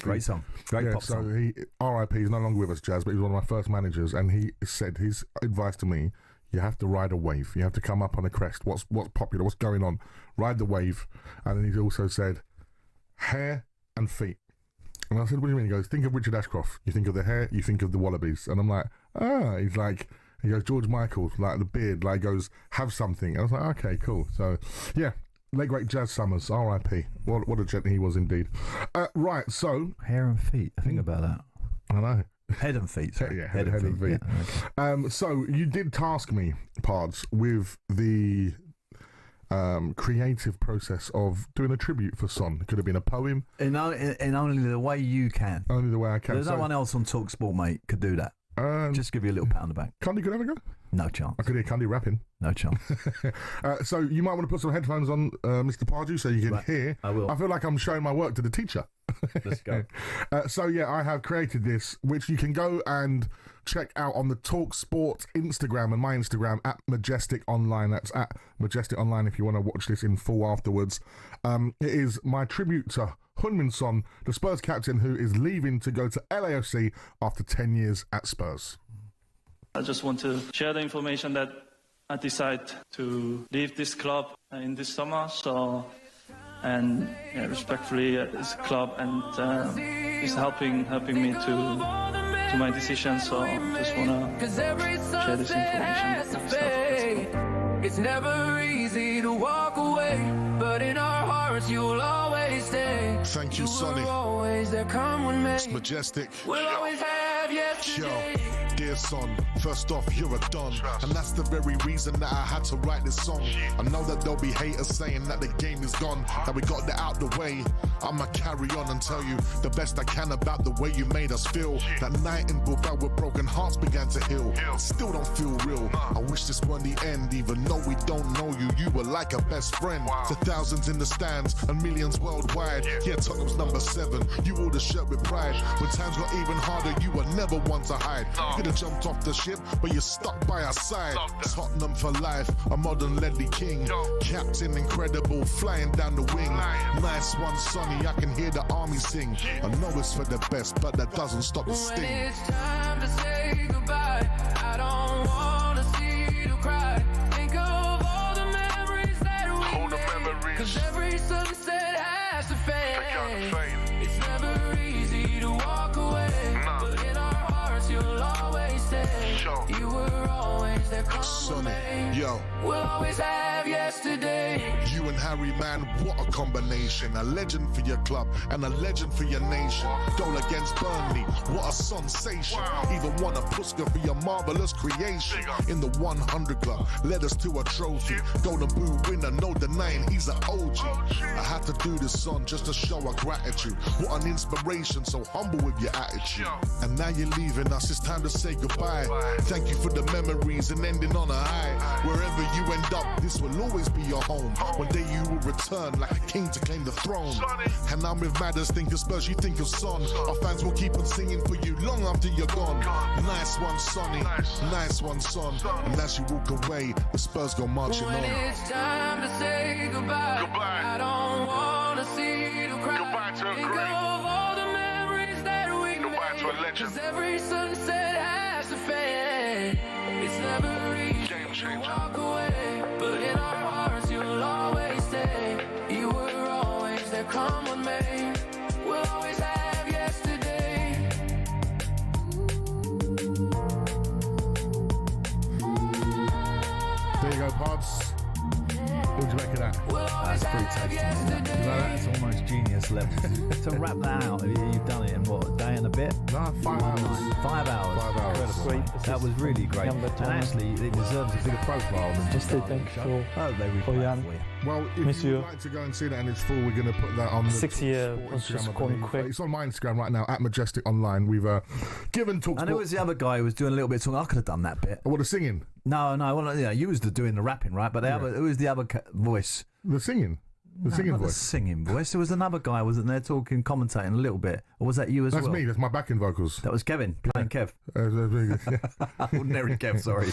Great song. Great pop song. So he, R.I.P., he's no longer with us, Jazz, but he was one of my first managers, and he said his advice to me, you have to ride a wave. You have to come up on a crest. What's popular? What's going on? Ride the wave. And then he also said, hair and feet. And I said, what do you mean? He goes, think of Richard Ashcroft. You think of the hair, you think of the Wallabies. And I'm like, he goes, George Michael, like the beard, like goes, have something. And I was like, okay, cool. So, yeah, late great Jazz Summers, R.I.P. What a gent he was indeed. Right, so. Hair and feet, think about that. I know. Head and feet, sorry. Yeah, head and feet. Yeah, okay. So you did task me, Pards, with the creative process of doing a tribute for Son. It could have been a poem. In only the way you can. Only the way I can. There's no one else on TalkSPORT, mate, could do that. Just give you a little pat on the back. Candy could ever go? No chance. I could hear Candy rapping. No chance. So you might want to put some headphones on, Mr. Pardew, so you can hear. I will. I feel like I'm showing my work to the teacher. Let's go. So yeah, I have created this, which you can go and check out on the TalkSPORT Instagram and my Instagram at Majestic Online. That's at Majestic Online if you want to watch this in full afterwards. It is my tribute to Heung-min Son, the Spurs captain who is leaving to go to LAFC after 10 years at Spurs. I just want to share the information that I decided to leave this club in this summer. And respectfully, it's a club and it's helping me to my decision. So I just want to share this information. It's never easy to walk away, but in our hearts you'll always stay. Thank you, Sonny. Always there, come with me. It's Majestic. We'll always have yesterday. Dear son, first off, you're a don. And that's the very reason that I had to write this song. I know that there'll be haters saying that the game is gone, that we got that out the way. I'ma carry on and tell you the best I can about the way you made us feel. That night in Bilbao where broken hearts began to heal. Still don't feel real. I wish this weren't the end, even though we don't know you. You were like a best friend. To thousands in the stands and millions worldwide. Yeah, Tottenham's number 7. You wore the shirt with pride. When times got even harder, you were never one to hide. You could have jumped off the ship, but you're stuck by our side. Tottenham for life, a modern Ledley King. Captain incredible, flying down the wing. Nice one, Sonny, I can hear the army sing. I know it's for the best, but that doesn't stop the sting. When it's time to say goodbye, I don't wanna see you cry. Think of all the memories that we made. Cause every sunset has to fade. It's never easy to walk away, but in our hearts you'll always stay. You were always there, Sonny, yo. we'll always have yesterday. You and Harry, man, what a combination. A legend for your club and a legend for your nation. Goal against Burnley, what a sensation. Even won a Puska for your marvellous creation. In the 100 club, led us to a trophy. Golden Boot winner, no denying he's an OG. I had to do this song just to show our gratitude. What an inspiration, so humble with your attitude. And now you're leaving us, it's time to say goodbye. Thank you for the memories and ending on a high. Wherever you end up, this will always be your home. One day you will return like a king to claim the throne. And I'm with Madders, think of Spurs, you think of Son. Our fans will keep on singing for you long after you're gone. Nice one, Sonny, nice one, son. And as you walk away, the Spurs go marching When on. it's time to say goodbye, I don't wanna see you cry. Goodbye to a Think great. of all the memories that we Goodbye to a made. legend. Cause every sunset has to fade. It's never easy Game to changer. walk away, but in our hearts you'll always stay. You were always there, come with me. We'll always have yesterday. There you go, Pods. What do you make of that? We'll always That's pretty have tasty. Isn't it? That's almost genius level. To wrap that out, you've done it in what, a day and a bit? No, 5 hours. 5 hours. 5 hours. Incredible. That was really great. And actually, it deserves a bigger profile than just Say thank you Oh, they for replay Jan. it for you. Well, if Miss you'd you. like to go and see that and it's full, we're going to put that on the 6 year talkSPORT was just Instagram, I going believe. quick. It's on my Instagram right now, at Majestic Online. We've given talkSPORT. And who was the other guy who was doing a little bit of talking? I could have done that bit. What, the singing? No, well, yeah, you was doing the rapping, right? But the other, who was the other voice? The singing. The singing not voice. The singing voice. There was another guy, wasn't there, talking, commentating a little bit? Or was that you as That's well? me. That's my backing vocals. That was Kevin, playing Kev. Ordinary Kev, sorry.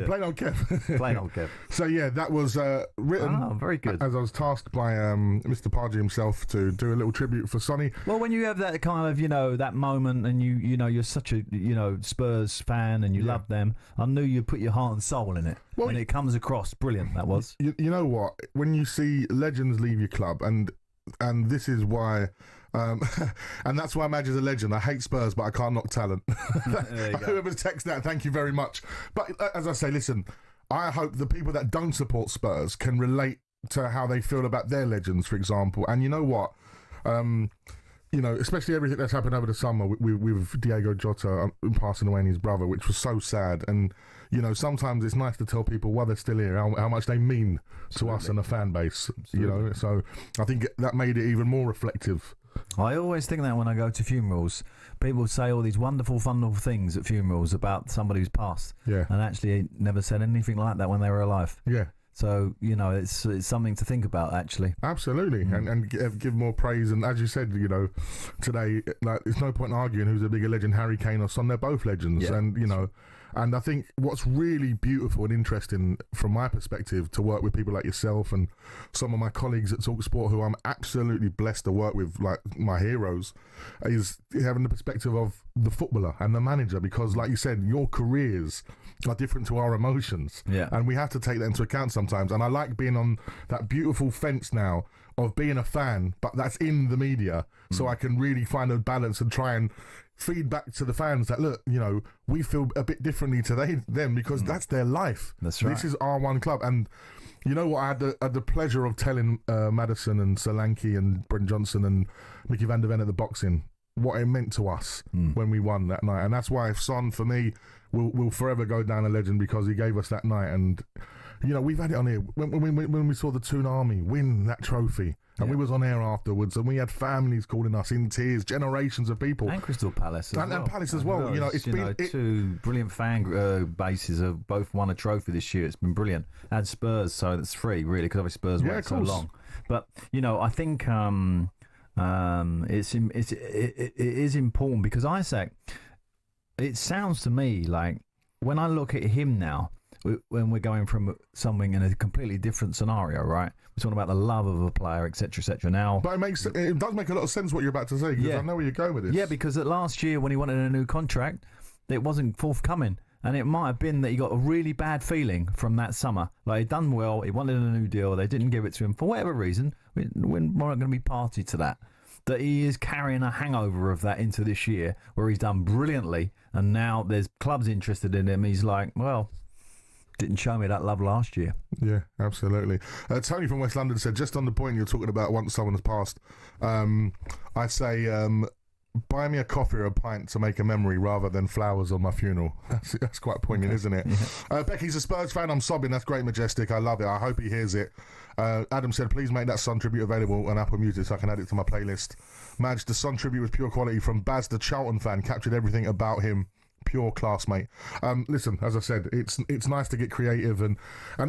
Plain old Kev. Plain old Kev. So yeah, that was written. Oh, very good. As I was tasked by Mr. Pardew himself to do a little tribute for Sonny. Well, when you have that kind of, that moment, and you're such a Spurs fan, and you love them, I knew you put your heart and soul in it, and it comes across brilliant. That was. You know what? When you see legends leave your club, and this is why. And that's why Madge is a legend. I hate Spurs, but I can't knock talent. Whoever's texted that, thank you very much. But as I say, listen, I hope the people that don't support Spurs can relate to how they feel about their legends, for example. And you know what? Especially everything that's happened over the summer with Diego Jota passing away and his brother, which was so sad. And, sometimes it's nice to tell people while they're still here how much they mean to us and the fan base, So I think that made it even more reflective. I always think that when I go to funerals, people say all these wonderful things at funerals about somebody who's passed. Yeah. And actually never said anything like that when they were alive. Yeah. So, it's something to think about, actually. Absolutely. And give more praise. And as you said, today, there's no point arguing who's a bigger legend, Harry Kane or Son. They're both legends. Yeah. And, and I think what's really beautiful and interesting from my perspective to work with people like yourself and some of my colleagues at talkSPORT who I'm absolutely blessed to work with, like my heroes, is having the perspective of the footballer and the manager, because like you said, your careers are different to our emotions. Yeah. And we have to take that into account sometimes. And I like being on that beautiful fence now of being a fan, but that's in the media. So I can really find a balance and try and feed back to the fans that, look, we feel a bit differently to them because that's their life. That's right. This is our one club. And you know what? I had the pleasure of telling Maddison and Solanke and Brent Johnson and Mickey van der Ven at the boxing what it meant to us when we won that night. And that's why Son, for me, will forever go down a legend, because he gave us that night. And, you know, we've had it on here. When we saw the Toon Army win that trophy, and we was on air afterwards, and we had families calling us in tears, generations of people. And Crystal Palace as well. And Palace as well. You know, it's been... two brilliant fan bases have both won a trophy this year. It's been brilliant. And Spurs, so that's 3, really, because obviously Spurs waited so long. But, you know, I think it is important, because Isaac, it sounds to me like, when I look at him now, when we're going from something in a completely different scenario, right? We're talking about the love of a player, etc., etc. Now, but it does make a lot of sense what you're about to say, because I know where you're going with this. Yeah, because last year when he wanted a new contract, it wasn't forthcoming, and it might have been that he got a really bad feeling from that summer. Like, he'd done well, he wanted a new deal, they didn't give it to him for whatever reason. We're not going to be party to that. That he is carrying a hangover of that into this year, where he's done brilliantly, and now there's clubs interested in him. He's like, well, didn't show me that love last year. Yeah, absolutely. Tony from West London said, just on the point you're talking about once someone has passed, I say, buy me a coffee or a pint to make a memory rather than flowers on my funeral. That's quite poignant, isn't it? Yeah. Becky's a Spurs fan. I'm sobbing. That's great, Majestic. I love it. I hope he hears it. Adam said, please make that Son tribute available on Apple Music so I can add it to my playlist. Madge, the Son tribute was pure quality from Baz, the Charlton fan. Captured everything about him. Pure class, mate. Listen, as I said, it's nice to get creative, and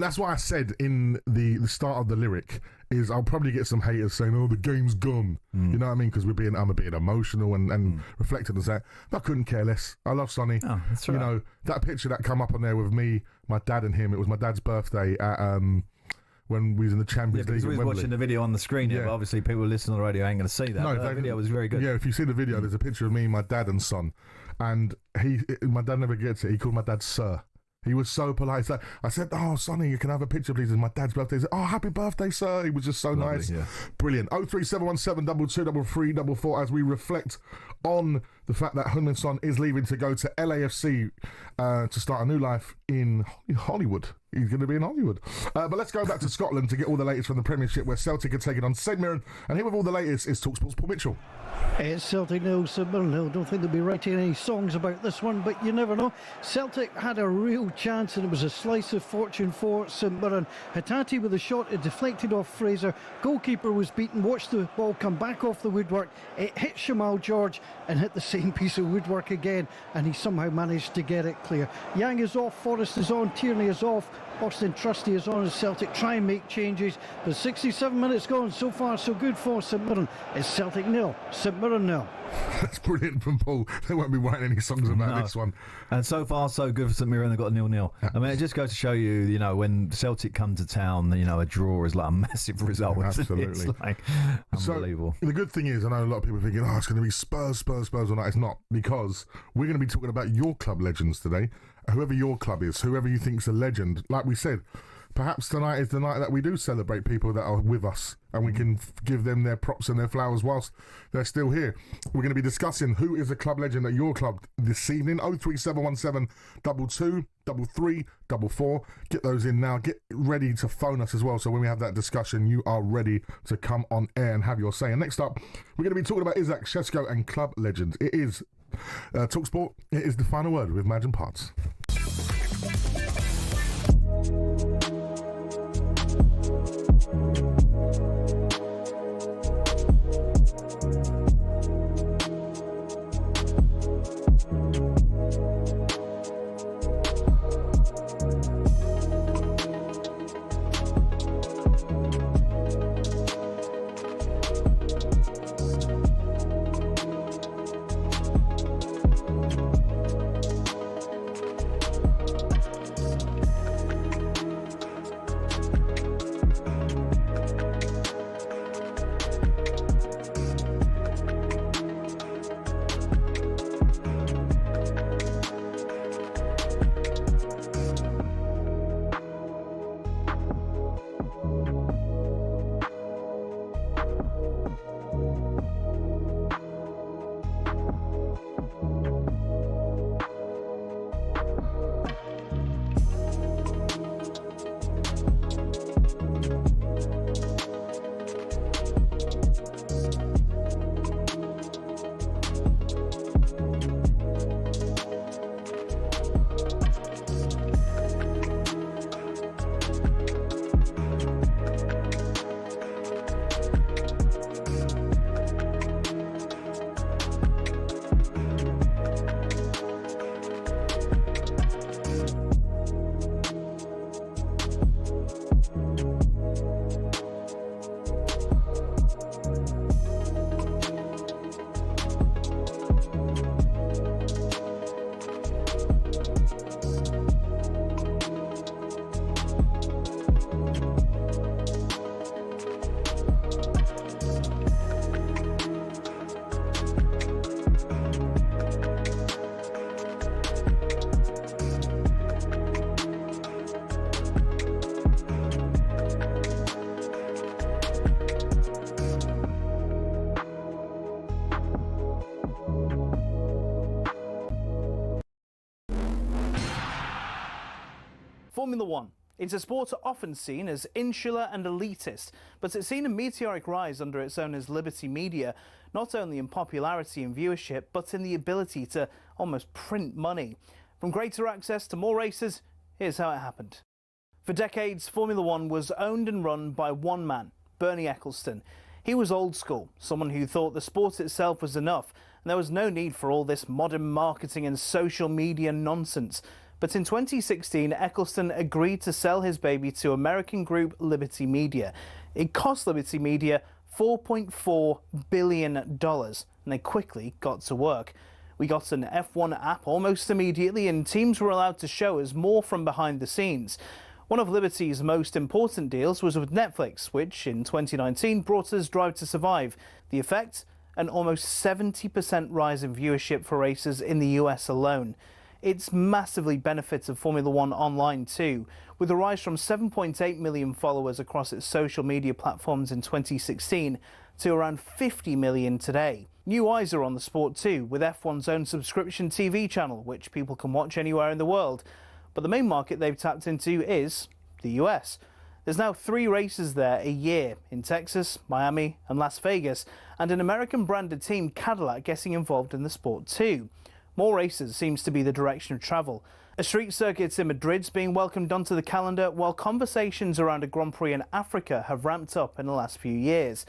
that's why I said in the start of the lyric is I'll probably get some haters saying, "Oh, the game's gone." You know what I mean? Because I'm being emotional and reflective and saying, I couldn't care less. I love Sonny. Oh, that's right. You know, that picture that come up on there with me, my dad, and him. It was my dad's birthday at when we was in the Champions League. We was watching the video on the screen here, but obviously people listening on the radio ain't going to see that. No, that video was very good. Yeah, if you see the video, there's a picture of me, my dad, and Son. And my dad never gets it. He called my dad Sir. He was so polite. So I said, "Oh, Sonny, you can have a picture, please." It's my dad's birthday. He said, "Oh, happy birthday, sir." He was just so nice. Yeah. Brilliant. 03717 22 3 as we reflect on the fact that Heung-min Son is leaving to go to LAFC to start a new life in Hollywood. He's going to be in Hollywood. But let's go back to Scotland to get all the latest from the Premiership, where Celtic are taking on St Mirren. And here with all the latest is talkSPORT's Paul Mitchell. It's Celtic 0, St Mirren 0. Don't think they'll be writing any songs about this one, but you never know. Celtic had a real chance, and it was a slice of fortune for St Mirren. Hatate with a shot, it deflected off Fraser. Goalkeeper was beaten. Watched the ball come back off the woodwork. It hit Shamal George and hit the same piece of woodwork again, and he somehow managed to get it clear. Yang is off, Forrest is on, Tierney is off, Austin Trusty is on as Celtic try and make changes, but 67 minutes gone. So far so good for St Mirren. It's Celtic 0, St Mirren 0. That's brilliant from Paul. They won't be writing any songs about this one. And so far so good for St Mirren. They've got a 0-0. I mean, it just goes to show you, you know, when Celtic come to town, you know, a draw is like a massive result. Absolutely. It's like unbelievable. So, the good thing is, I know a lot of people are thinking, it's going to be Spurs or not. It's not, because we're going to be talking about your club legends today. Whoever your club is, whoever you think's a legend. Like we said, perhaps tonight is the night that we do celebrate people that are with us, and we can give them their props and their flowers whilst they're still here. We're going to be discussing who is a club legend at your club this evening. 03717 22 33 44. Get those in now. Get ready to phone us as well, so when we have that discussion, you are ready to come on air and have your say. And next up, we're going to be talking about Isaac Shesko and club legends. It is talkSPORT. It is the final word with Madge and Parts. One. It's a sport often seen as insular and elitist, but it's seen a meteoric rise under its owners Liberty Media, not only in popularity and viewership, but in the ability to almost print money. From greater access to more races, here's how it happened. For decades, Formula One was owned and run by one man, Bernie Ecclestone. He was old school, someone who thought the sport itself was enough, and there was no need for all this modern marketing and social media nonsense. But in 2016, Ecclestone agreed to sell his baby to American group Liberty Media. It cost Liberty Media $4.4 billion, and they quickly got to work. We got an F1 app almost immediately, and teams were allowed to show us more from behind the scenes. One of Liberty's most important deals was with Netflix, which in 2019 brought us Drive to Survive. The effect? An almost 70% rise in viewership for races in the US alone. It's massively benefited Formula One online too, with a rise from 7.8 million followers across its social media platforms in 2016 to around 50 million today. New eyes are on the sport too, with F1's own subscription TV channel, which people can watch anywhere in the world. But the main market they've tapped into is the US. There's now 3 races there a year, in Texas, Miami and Las Vegas, and an American-branded team, Cadillac, getting involved in the sport too. More races seems to be the direction of travel. A street circuit in Madrid's being welcomed onto the calendar, while conversations around a Grand Prix in Africa have ramped up in the last few years.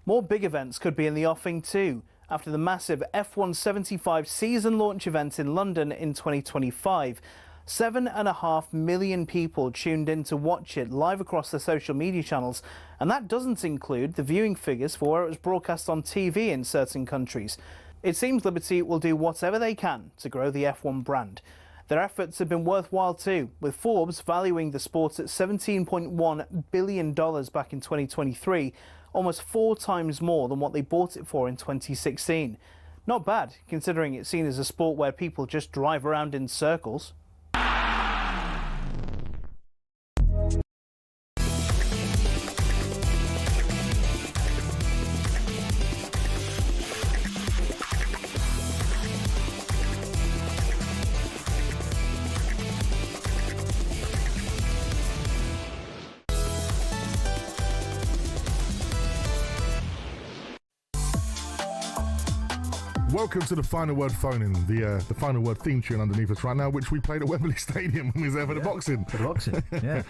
More big events could be in the offing too, after the massive F1 75 season launch event in London in 2025. 7.5 million people tuned in to watch it live across the social media channels, and that doesn't include the viewing figures for where it was broadcast on TV in certain countries. It seems Liberty will do whatever they can to grow the F1 brand. Their efforts have been worthwhile too, with Forbes valuing the sport at $17.1 billion back in 2023, almost 4 times more than what they bought it for in 2016. Not bad, considering it's seen as a sport where people just drive around in circles. Welcome to the Final Word phone-in, the Final Word theme tune underneath us right now, which we played at Wembley Stadium when we was there for the boxing. For the boxing, yeah.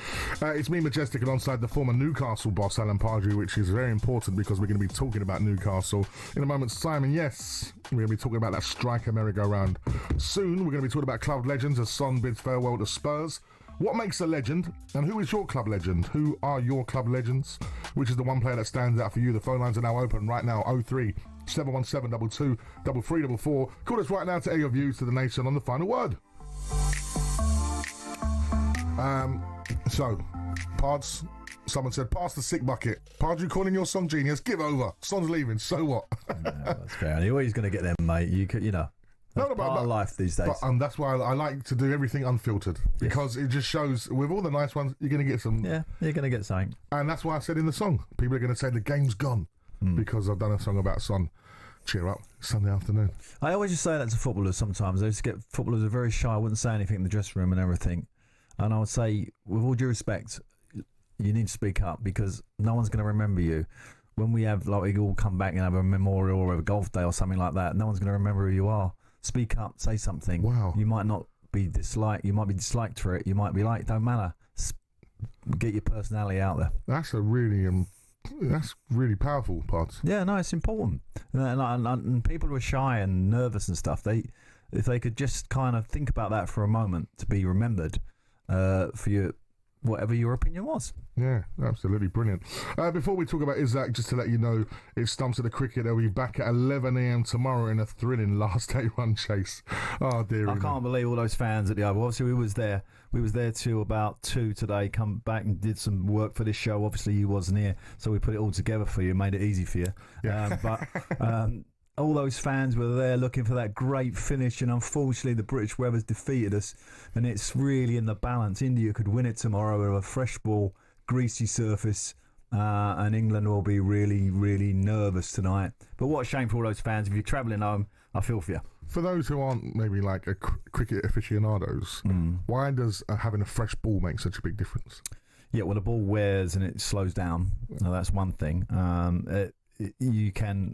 It's me, Majestic, alongside the former Newcastle boss, Alan Pardew, which is very important because we're going to be talking about Newcastle in a moment's time. And yes, we're going to be talking about that striker merry-go-round. Soon, we're going to be talking about club legends as Son bids farewell to Spurs. What makes a legend, and who is your club legend? Who are your club legends? Which is the one player that stands out for you? The phone lines are now open right now, 03 717 22 3344. Call us right now to air your views to the nation on the Final Word. So, Pards, someone said, pass the sick bucket. Pards, you calling your Son genius? Give over. Son's leaving, so what? No, that's fair. You're always going to get them, mate. You know. That's part of life these days. But, that's why I like to do everything unfiltered, because it just shows, with all the nice ones, you're going to get some. Yeah, you're going to get something. And that's why I said in the song, people are going to say the game's gone because I've done a song about Son. Cheer up, Sunday afternoon. I always just say that to footballers sometimes. I used to get footballers who are very shy, wouldn't say anything in the dressing room and everything. And I would say, with all due respect, you need to speak up because no one's going to remember you. When we have, like, we all come back and have a memorial or a golf day or something like that, no one's going to remember who you are. Speak up, say something. Wow. You might not be disliked. You might be disliked for it. You might be liked. Don't matter. Get your personality out there. That's really powerful, Pards. Yeah, no, it's important. And people who are shy and nervous and stuff, if they could just kind of think about that for a moment to be remembered for whatever your opinion was. Yeah, absolutely brilliant. Before we talk about Isaac, just to let you know, it's Stumps of the Cricket. They'll be back at 11 a.m. tomorrow in a thrilling last day run chase. Oh, dear. I can't believe all those fans at the Oval. Obviously, we was there. We was there till about 2 today. Come back and did some work for this show. Obviously, you wasn't here, so we put it all together for you, made it easy for you. Yeah. But all those fans were there looking for that great finish, and unfortunately, the British weather's defeated us, and it's really in the balance. India could win it tomorrow with a fresh ball, greasy surface, and England will be really, really nervous tonight. But what a shame for all those fans. If you're travelling home, I feel for you. For those who aren't maybe like a cricket aficionados, why does having a fresh ball make such a big difference? Yeah, well, the ball wears and it slows down. Now, that's one thing. You can,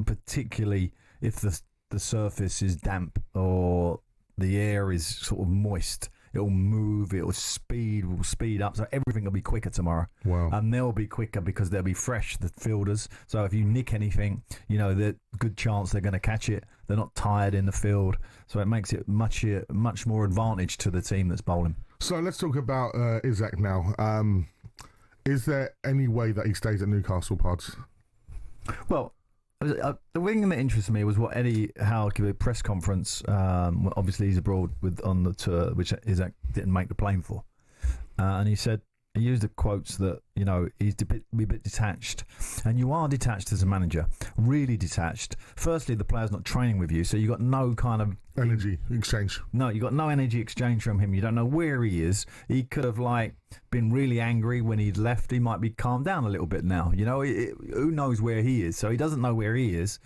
particularly if the surface is damp or the air is sort of moist, it'll move, will speed up, so everything will be quicker tomorrow. Wow. And they'll be quicker because they'll be fresh, the fielders. So if you nick anything, there's a good chance they're going to catch it. They're not tired in the field. So it makes it much more advantage to the team that's bowling. So let's talk about Isaac now. Is there any way that he stays at Newcastle, Pods? Well, the thing that interested me was what Eddie Howe gave a press conference. Obviously, he's abroad on the tour, which Isaac didn't make the plane for. And he said, he used the quotes that, he's a bit detached. And you are detached as a manager, really detached. Firstly, the player's not training with you, so you got no kind of energy exchange. No, you got no energy exchange from him. You don't know where he is. He could have been really angry when he'd left. He might be calmed down a little bit now. Who knows where he is? So he doesn't know where he is.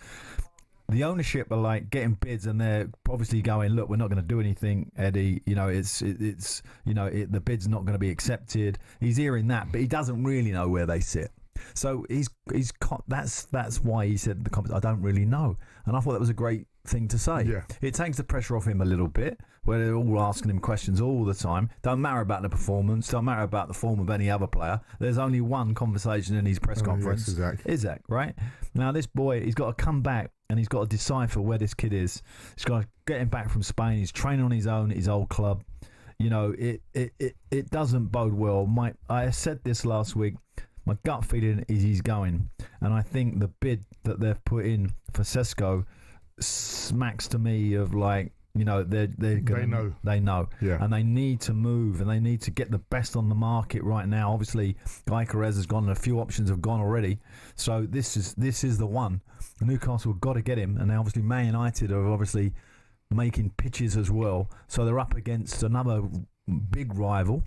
The ownership are getting bids, and they're obviously going, look, we're not going to do anything, Eddie. The bid's not going to be accepted. He's hearing that, but he doesn't really know where they sit. So that's why he said I don't really know. And I thought that was a great thing to say. Yeah. It takes the pressure off him a little bit, where they're all asking him questions all the time. Don't matter about the performance, don't matter about the form of any other player. There's only one conversation in his press conference. Yes, Isaac, right? Now this boy, he's got to come back and he's got to decipher where this kid is. He's got to get him back from Spain. He's training on his own at his old club. It doesn't bode well. I said this last week. My gut feeling is he's going, and I think the bid that they've put in for Sesko smacks to me of they know, yeah, and they need to move, and they need to get the best on the market right now. Obviously, Guy Carrez has gone, and a few options have gone already. So this is the one. Newcastle have got to get him, and obviously Man United are obviously making pitches as well. So they're up against another big rival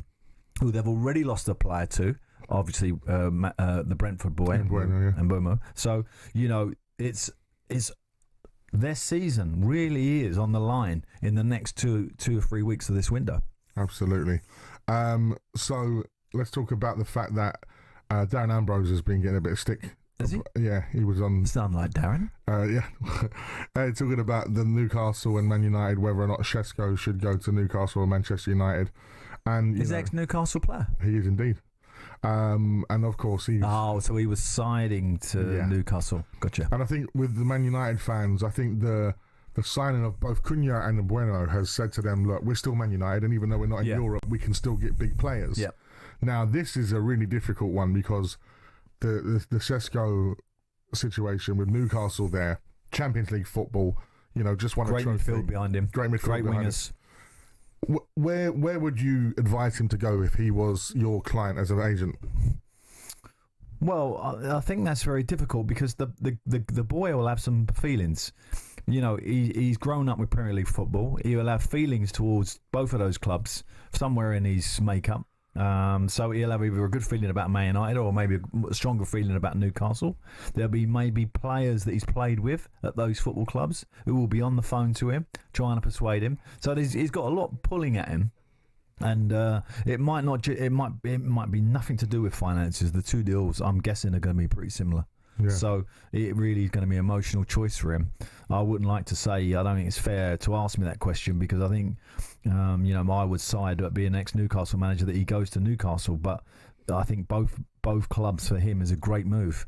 who they've already lost a player to. Obviously, the Brentford boy, and Bomo. So it's their season really is on the line in the next two or 3 weeks of this window. Absolutely. So let's talk about the fact that Darren Ambrose has been getting a bit of stick. Is he? Yeah, he was on. Sound like Darren? Yeah. Talking about the Newcastle and Man United, whether or not Sesko should go to Newcastle or Manchester United. And He's ex-Newcastle player? He is indeed. And of course he's... Oh, so he was siding to Newcastle. Gotcha. And I think with the Man United fans, I think the signing of both Cunha and Bueno has said to them, look, we're still Man United, and even though we're not in Europe, we can still get big players. Yep. Now, this is a really difficult one because the Sesko situation with Newcastle there, Champions League football, just won a trophy. Great midfield behind him. Great wingers. Where would you advise him to go if he was your client as an agent? Well, I think that's very difficult because the boy will have some feelings. He's grown up with Premier League football. He will have feelings towards both of those clubs somewhere in his makeup. So he'll have either a good feeling about Man United or maybe a stronger feeling about Newcastle. There'll be maybe players that he's played with at those football clubs who will be on the phone to him, trying to persuade him. So he's got a lot pulling at him, and it might be nothing to do with finances. The two deals, I'm guessing, are going to be pretty similar. Yeah. So it really is going to be an emotional choice for him. I wouldn't like to say, I don't think it's fair to ask me that question because I think, I would side at being an ex-Newcastle manager that he goes to Newcastle, but I think both clubs for him is a great move.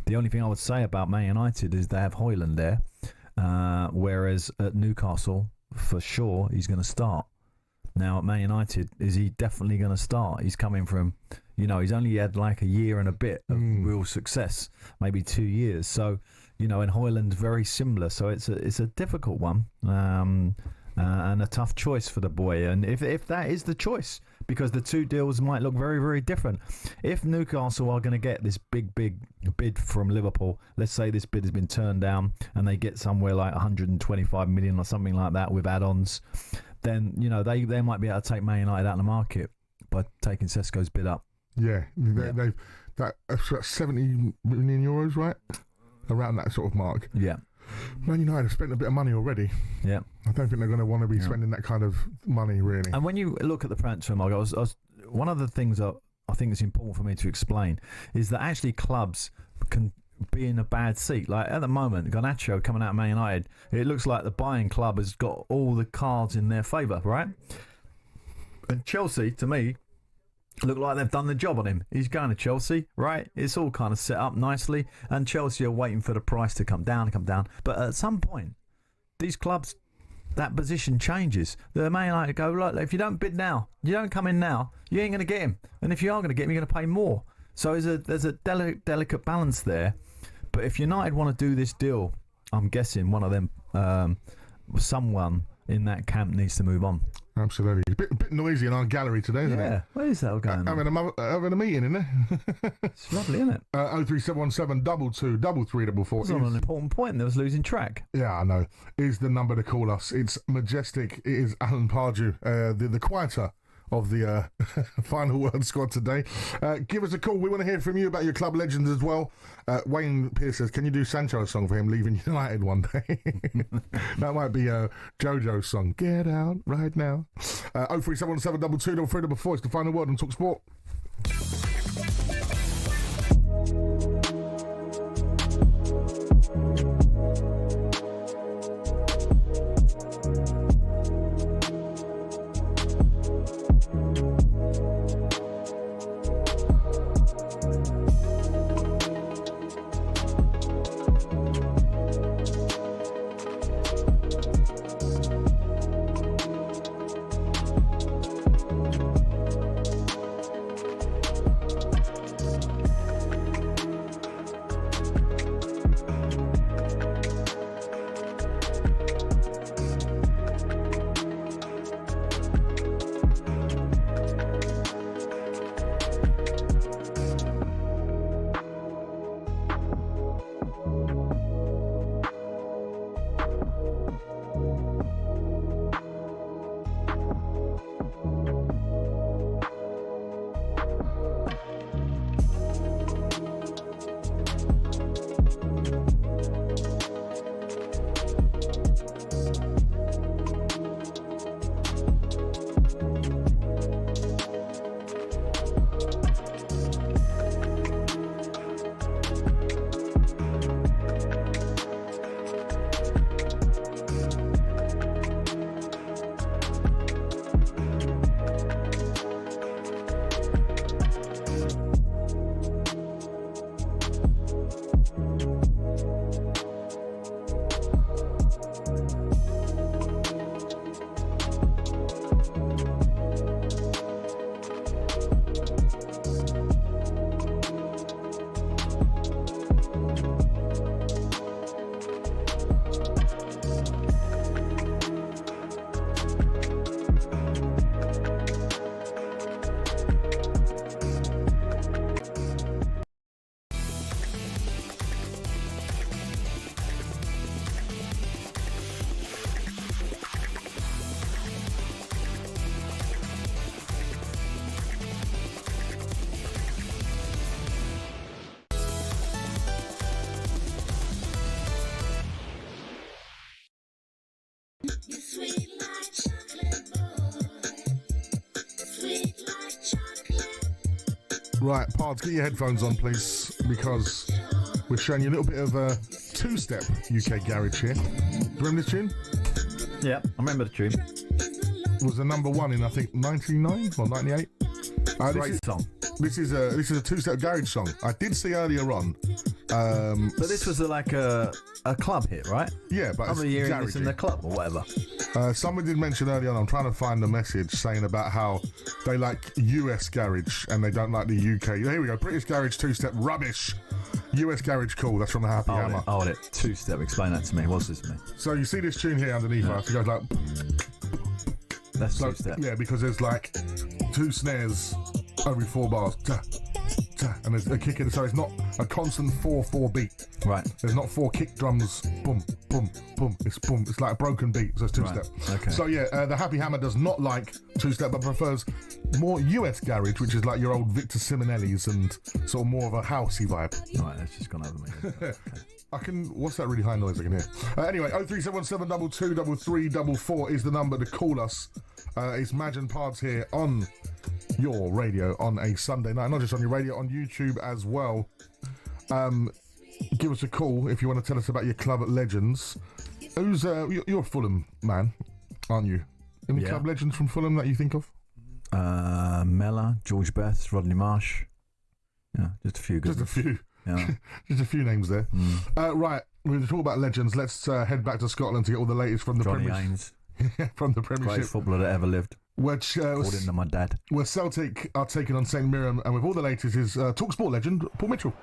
The only thing I would say about Man United is they have Højlund there, whereas at Newcastle, for sure, he's going to start. Now at Man United, is he definitely going to start? He's coming from... he's only had a year and a bit of real success, maybe 2 years. So, and Højlund's very similar. So it's a difficult one and a tough choice for the boy. And if that is the choice, because the two deals might look very, very different. If Newcastle are going to get this big bid from Liverpool, let's say this bid has been turned down and they get somewhere like 125 million or something like that with add-ons, then, they might be able to take Man United out of the market by taking Sesko's bid up. Yeah, that's 70 million euros, right? Around that sort of mark. Yeah. Man United have spent a bit of money already. Yeah. I don't think they're going to want to be spending that kind of money, really. And when you look at the transfer market, one of the things that I think is important for me to explain is that actually clubs can be in a bad seat. Like at the moment, Garnacho coming out of Man United, it looks like the buying club has got all the cards in their favour, right? And Chelsea, to me, look like they've done the job on him. He's going to Chelsea, right? It's all kind of set up nicely, and Chelsea are waiting for the price to come down. But at some point, these clubs, that position changes. The Man United go, look, if you don't bid now, you don't come in now, you ain't going to get him. And if you are going to get him, you're going to pay more. So there's a delicate balance there. But if United want to do this deal, I'm guessing one of them, someone in that camp needs to move on. Absolutely. A bit noisy in our gallery today, isn't it? Yeah, where is that going on? Having a meeting, isn't it? It's lovely, isn't it? 03717 22 344. It's on an important point. There was losing track. Yeah, I know. Is the number to call us. It's Majestic. It is Alan Pardew, the quieter of the final word squad today. Give us a call. We want to hear from you about your club legends as well. Wayne Pierce says, can you do Sancho's song for him leaving United one day? That might be Jojo's song. Get out right now. 03717 22 344. It's the final word on talkSPORT. Right, Pards, get your headphones on, please, because we're showing you a little bit of a two-step UK garage here. Do you remember this tune? Yeah, I remember the tune. It was the number one in, I think, 99 or 98. Great song. This is a two-step garage song. I did see earlier on. But this was like a club hit, right? Yeah, but I'm hearing this in the club or whatever. Someone did mention earlier on, I'm trying to find the message saying about how they like US garage and they don't like the UK. Here we go. British garage two-step rubbish. US garage cool. That's from the Happy Hammer. Hold it. Two-step. Explain that to me. What's this mean? So you see this tune here underneath us. It goes like. That's two-step. Yeah, because there's like two snares every 4 bars. Ta, ta, and there's a kick in, so it's not a constant 4/4 beat. Right. There's not 4 kick drums, boom, boom, boom. It's boom. It's like a broken beat, so it's two-step. Right. Okay. So yeah, the Happy Hammer does not like two-step, but prefers more US garage, which is like your old Victor Simonelli's and sort of more of a housey vibe. Right, that's just gone over me. Okay. What's that really high noise I can hear? Anyway, 03717 22 3344 is the number to call us. It's Madge and Pards here on your radio on a Sunday night. Not just on your radio, on YouTube as well. Give us a call if you want to tell us about your club legends. Who's you're a Fulham man, aren't you? Any club legends from Fulham that you think of? Mellor, George Best, Rodney Marsh. Yeah, just a few good ones. Just a few. Yeah. Just a few names there. Right, we're going to talk about legends. Let's head back to Scotland to get all the latest from the Johnny Premiership. Haynes. From the Premiership. Greatest footballer that ever lived. Which according to my dad. Where Celtic are taking on St Mirren, and with all the latest is talkSPORT legend Paul Mitchell.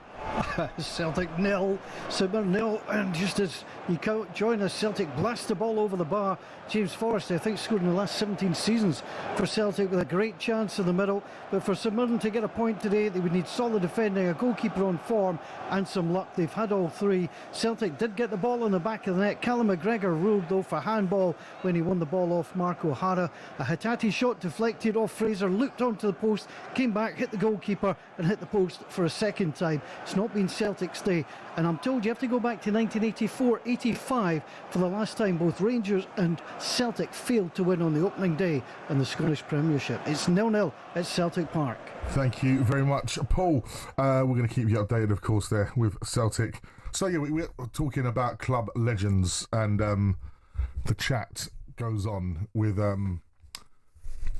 Celtic 0, St Mirren 0, and just as you join us, Celtic blast the ball over the bar. James Forrest, I think, scored in the last 17 seasons for Celtic with a great chance in the middle. But for St Mirren to get a point today, they would need solid defending, a goalkeeper on form, and some luck. They've had all three. Celtic did get the ball in the back of the net. Callum McGregor ruled though for handball when he won the ball off Mark O'Hara. A Hattati shot deflected off Fraser, looked onto the post, came back, hit the goalkeeper, and hit the post for a second time. It's not been Celtic's day, and I'm told you have to go back to 1984-85 for the last time both Rangers and Celtic failed to win on the opening day in the Scottish Premiership. It's 0-0 at Celtic Park. Thank you very much, Paul. We're going to keep you updated, of course, there with Celtic. So yeah, we're talking about club legends, and the chat goes on with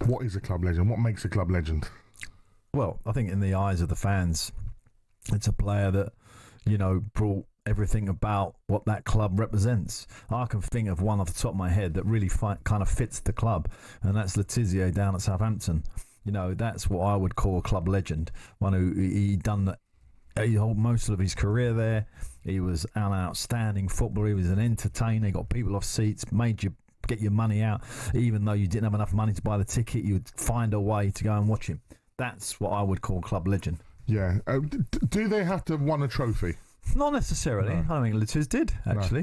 what is a club legend? What makes a club legend? Well, I think in the eyes of the fans, it's a player that, you know, brought everything about what that club represents. I can think of one off the top of my head that really kind of fits the club, and that's Letizia down at Southampton. You know, that's what I would call a club legend. One who he done most of his career there. He was an outstanding footballer. He was an entertainer. He got people off seats, made you get your money out. Even though you didn't have enough money to buy the ticket, you would find a way to go and watch him. That's what I would call club legend. Yeah. Do they have to have won a trophy? Not necessarily. No. I think Letiz did, actually.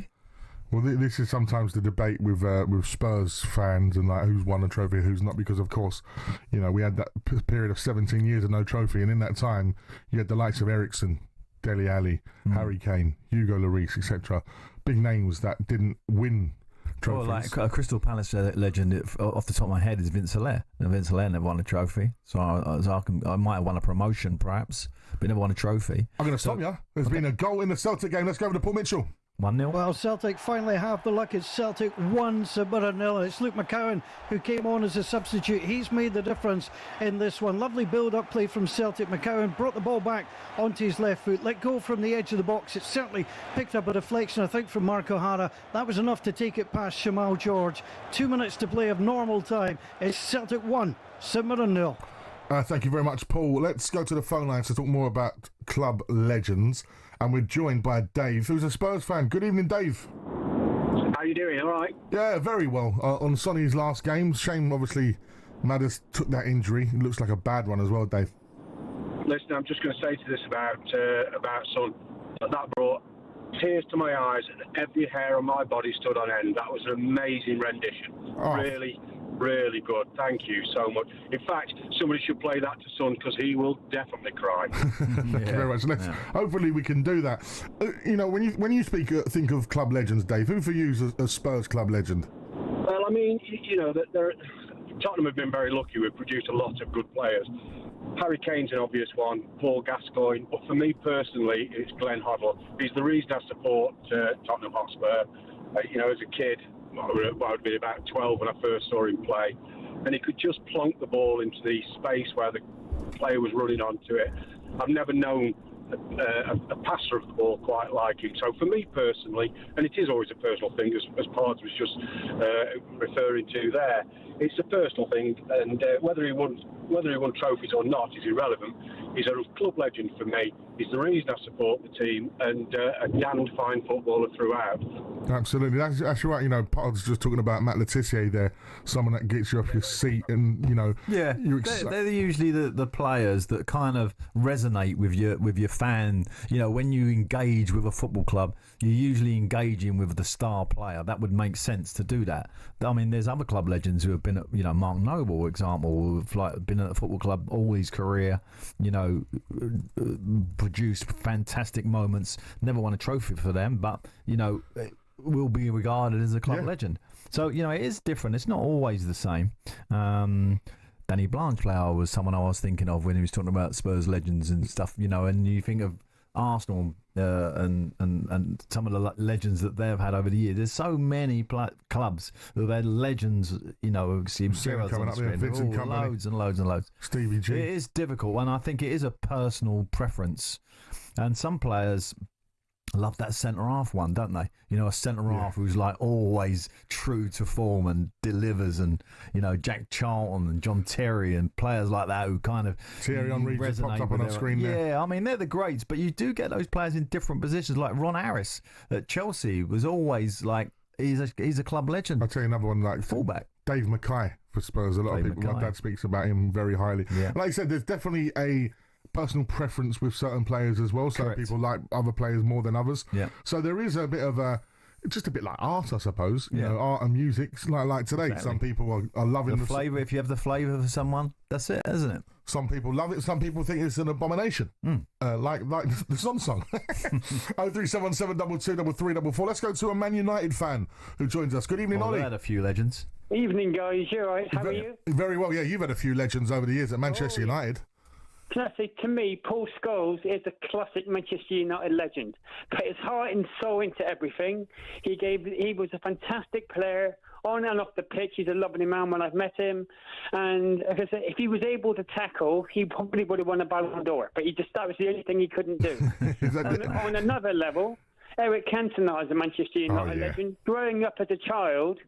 No. Well, this is sometimes the debate with Spurs fans and like who's won a trophy, who's not, because of course, you know, we had that period of 17 years of no trophy, and in that time you had the likes of Ericsson, Dele Alli, Harry Kane, Hugo Lloris, etc. Big names that didn't win trophies. Well, like a Crystal Palace legend off the top of my head is Vince Hilaire. And Vince Hilaire never won a trophy, so I might have won a promotion perhaps, but never won a trophy. I'm going to stop you. There's been a goal in the Celtic game. Let's go over to Paul Mitchell. 1-0. Well, Celtic finally have the luck. It's Celtic 1, St Mirren 0. It's Luke McCowan who came on as a substitute. He's made the difference in this one. Lovely build-up play from Celtic. McCowan brought the ball back onto his left foot, let go from the edge of the box. It certainly picked up a deflection, I think, from Mark O'Hara. That was enough to take it past Shamal George. 2 minutes to play of normal time. It's Celtic 1, St Mirren 0. Thank you very much, Paul. Let's go to the phone lines to talk more about club legends. And we're joined by Dave, who's a Spurs fan. Good evening, Dave. How you doing? All right? Yeah, very well. On Sonny's last game, shame, obviously, Madders took that injury. It looks like a bad one as well, Dave. Listen, I'm just going to say to this about Son. That brought tears to my eyes and every hair on my body stood on end. That was an amazing rendition. Oh. Really good. Thank you so much. In fact, somebody should play that to Son because he will definitely cry. Thank you very much. Hopefully we can do that. You know, when you think of club legends, Dave, who for you is a Spurs club legend? Well, I mean, you know, Tottenham have been very lucky. We've produced a lot of good players. Harry Kane's an obvious one, Paul Gascoigne, but for me personally, it's Glenn Hoddle. He's the reason I support Tottenham Hotspur. You know, as a kid, I would have been about 12 when I first saw him play, and he could just plonk the ball into the space where the player was running onto it. I've never known a passer of the ball quite like him. So for me personally, and it is always a personal thing, as Pards was just referring to there, it's a personal thing, and whether he won whether he won trophies or not is irrelevant. He's a club legend for me. He's the reason I support the team, and a damned fine footballer throughout. Absolutely, that's right. You know, I was just talking about Matt Letizia there, someone that gets you off your seat, and you know, they're usually the players that kind of resonate with your fan. You know, when you engage with a football club, you're usually engaging with the star player. That would make sense to do that. I mean, there's other club legends who have been at, you know, Mark Noble, for example, who've been at a football club all his career. You know, produced fantastic moments. Never won a trophy for them, but you know, will be regarded as a club legend. So you know, it is different. It's not always the same. Danny Blanchflower was someone I was thinking of when he was talking about Spurs legends and stuff. You know, and you think of Arsenal and some of the legends that they've had over the years. There's so many clubs who've had legends. You know, see Vincent coming up there, Vincent Company, loads and loads and loads. Stevie G. It is difficult, and I think it is a personal preference. And some players love that centre-half one, don't they? You know, a centre-half who's like always true to form and delivers, and, you know, Jack Charlton and John Terry and players like that who kind of Thierry Henry just popped up on our screen there. Yeah, I mean, they're the greats, but you do get those players in different positions, like Ron Harris at Chelsea was always like, he's a club legend. I'll tell you another one, like fullback. Dave Mackay for Spurs. A lot of people, my dad speaks about him very highly. Yeah. Like I said, there's definitely a personal preference with certain players as well. Some people like other players more than others. Yeah. So there is a bit of just a bit like art, I suppose. You know, art and music, like today. Exactly. Some people are loving the flavour. If you have the flavour for someone, that's it, isn't it? Some people love it. Some people think it's an abomination. Like the song. 0377 22 3344. Let's go to a Man United fan who joins us. Good evening, Ollie. We had a few legends. Evening, guys. You all right? How are you? Very well. Yeah, you've had a few legends over the years at Manchester United. Can I say, to me, Paul Scholes is a classic Manchester United legend. Put his heart and soul into everything. He was a fantastic player on and off the pitch. He's a lovely man when I've met him. And like I said, if he was able to tackle, he probably would have won a Ballon d'Or. But that was the only thing he couldn't do. on another level, Eric Cantona is a Manchester United legend. Growing up as a child,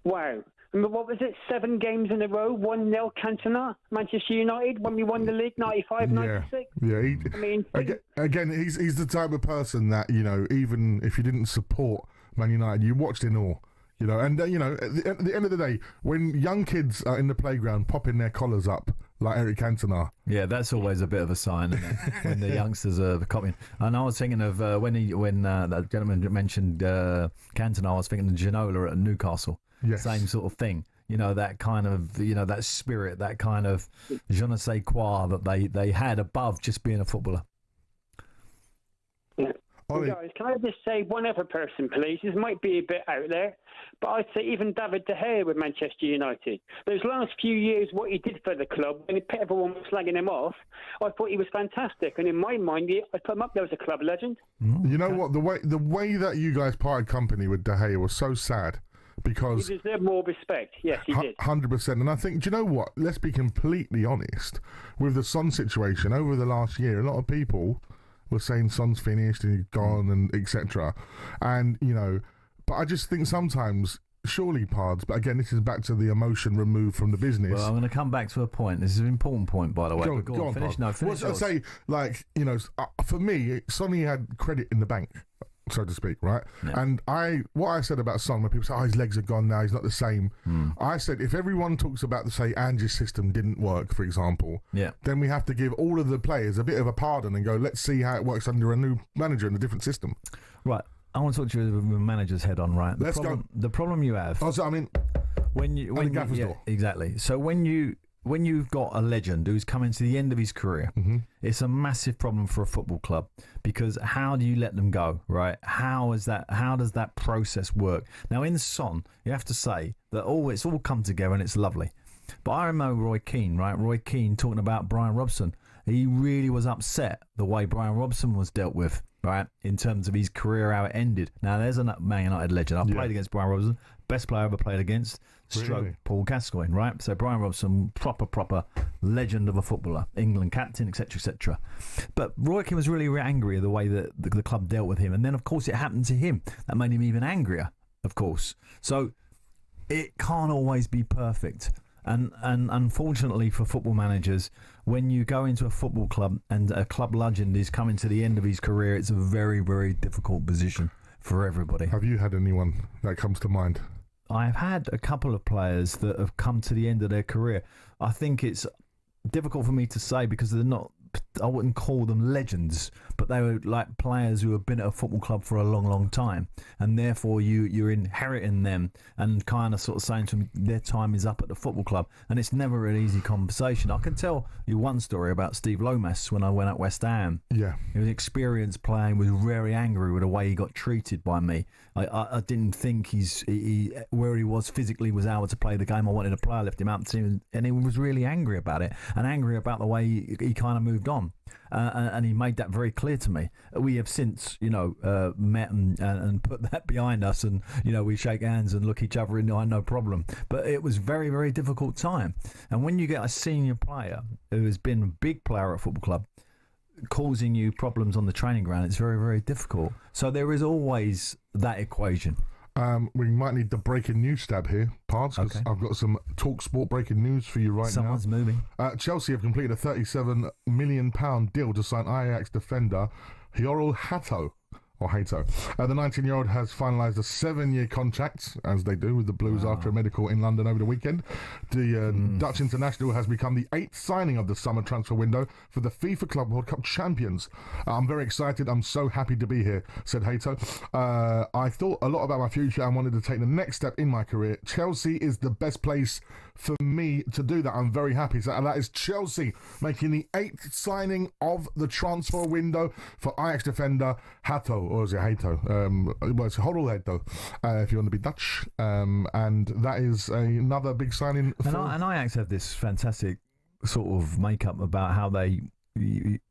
wow. What was it? 7 games in a row, 1-0 Cantona, Manchester United, when we won the league, 95, 96. Yeah. I mean, again, he's the type of person that, you know, even if you didn't support Man United, you watched in awe. You know, and you know, at the end of the day, when young kids are in the playground popping their collars up like Eric Cantona, that's always a bit of a sign, isn't it? When the youngsters are copying. And I was thinking of when that gentleman mentioned Cantona, I was thinking of Ginola at Newcastle. Yes. Same sort of thing. You know, that kind of, you know, that spirit, that kind of je ne sais quoi that they had above just being a footballer. Yeah. Guys, can I just say one other person, please? This might be a bit out there, but I'd say even David De Gea with Manchester United. Those last few years, what he did for the club, when everyone was slagging him off, I thought he was fantastic. And in my mind, I put him up there as a club legend. You know what? The way that you guys parted company with De Gea was so sad. Because he deserved more respect. Yes, he did. 100%. And I think, do you know what? Let's be completely honest. With the Son situation over the last year, a lot of people were saying Son's finished and he's gone and etc. And, you know, but I just think sometimes, surely, Pards, but again, this is back to the emotion removed from the business. Well, I'm going to come back to a point. This is an important point, by the way. Go on, finish. No, finish. Well, I'd say, like, you know, for me, Sonny had credit in the bank, so to speak, right? Yeah. And what I said about Son, when people say, his legs are gone now, he's not the same. I said, if everyone talks about, say, Ange's system didn't work, for example, then we have to give all of the players a bit of a pardon and go, let's see how it works under a new manager in a different system. Right. I want to talk to you with the manager's head on, right? Let's go. The problem you have... Also, I mean... Exactly. So when you've got a legend who's coming to the end of his career, it's a massive problem for a football club, because how do you let them go, right? How does that process work? Now, in Son, you have to say that it's all come together and it's lovely. But I remember Roy Keane, right? Roy Keane talking about Brian Robson. He really was upset the way Brian Robson was dealt with, right, in terms of his career, how it ended. Now, there's a Man United legend. I've played against Brian Robson, best player I ever played against. Stroke Paul Gascoigne, right? So Brian Robson, proper legend of a footballer, England captain, etc., etc. But Roy Keane was really angry at the way that the club dealt with him, and then of course it happened to him. That made him even angrier, of course. So it can't always be perfect. And unfortunately for football managers, when you go into a football club and a club legend is coming to the end of his career, it's a very, very difficult position for everybody. Have you had anyone that comes to mind? I've had a couple of players that have come to the end of their career. I think it's difficult for me to say because they're not, I wouldn't call them legends, but they were like players who have been at a football club for a long, long time, and therefore you're inheriting them and kind of sort of saying to them their time is up at the football club, and it's never an easy conversation. I can tell you one story about Steve Lomas when I went at West Ham. Yeah, he was experienced playing, was very angry with the way he got treated by me. I didn't think he where he was physically was able to play the game I wanted to play. I left him up to him, and he was really angry about it, and angry about the way he kind of moved on. And he made that very clear to me. We have since, met and put that behind us, and we shake hands and look each other in the eye, no problem. But it was very, very difficult time. And when you get a senior player who has been a big player at a football club causing you problems on the training ground, it's very, very difficult. So there is always that equation. We might need the breaking news stab here, Pards, because I've got some talkSPORT breaking news for you right Someone's moving. Chelsea have completed a £37 million deal to sign Ajax defender Hyorel Hato. The 19-year-old has finalised a 7-year contract, as they do with the Blues after a medical in London over the weekend. The Dutch international has become the 8th signing of the summer transfer window for the FIFA Club World Cup champions. I'm very excited. I'm so happy to be here, said Hato. I thought a lot about my future and wanted to take the next step in my career. Chelsea is the best place for me to do that. I'm very happy. So that is Chelsea making the 8th signing of the transfer window for Ajax defender Hato, or is it Hato? Well, it's Hyorel Hato, if you want to be Dutch. And that is another big signing. And Ajax have this fantastic sort of makeup about how they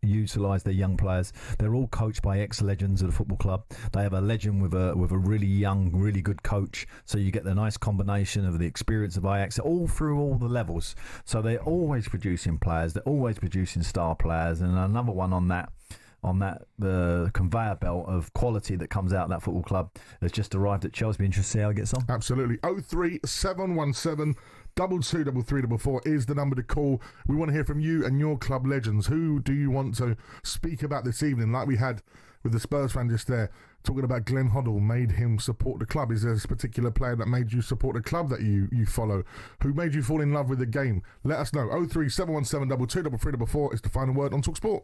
utilise their young players. They're all coached by ex-legends of the football club. They have a legend with a really young, really good coach. So you get the nice combination of the experience of Ajax all through all the levels. So they're always producing players. They're always producing star players. And another one on that conveyor belt of quality that comes out of that football club has just arrived at Chelsea. Be interested to see how it gets on. Absolutely. 03717 223344 is the number to call. We want to hear from you and your club legends. Who do you want to speak about this evening, like we had with the Spurs fan just there, talking about Glenn Hoddle made him support the club? Is there a particular player that made you support the club that you follow? Who made you fall in love with the game? Let us know. 03717 223344 is the final word on talkSPORT.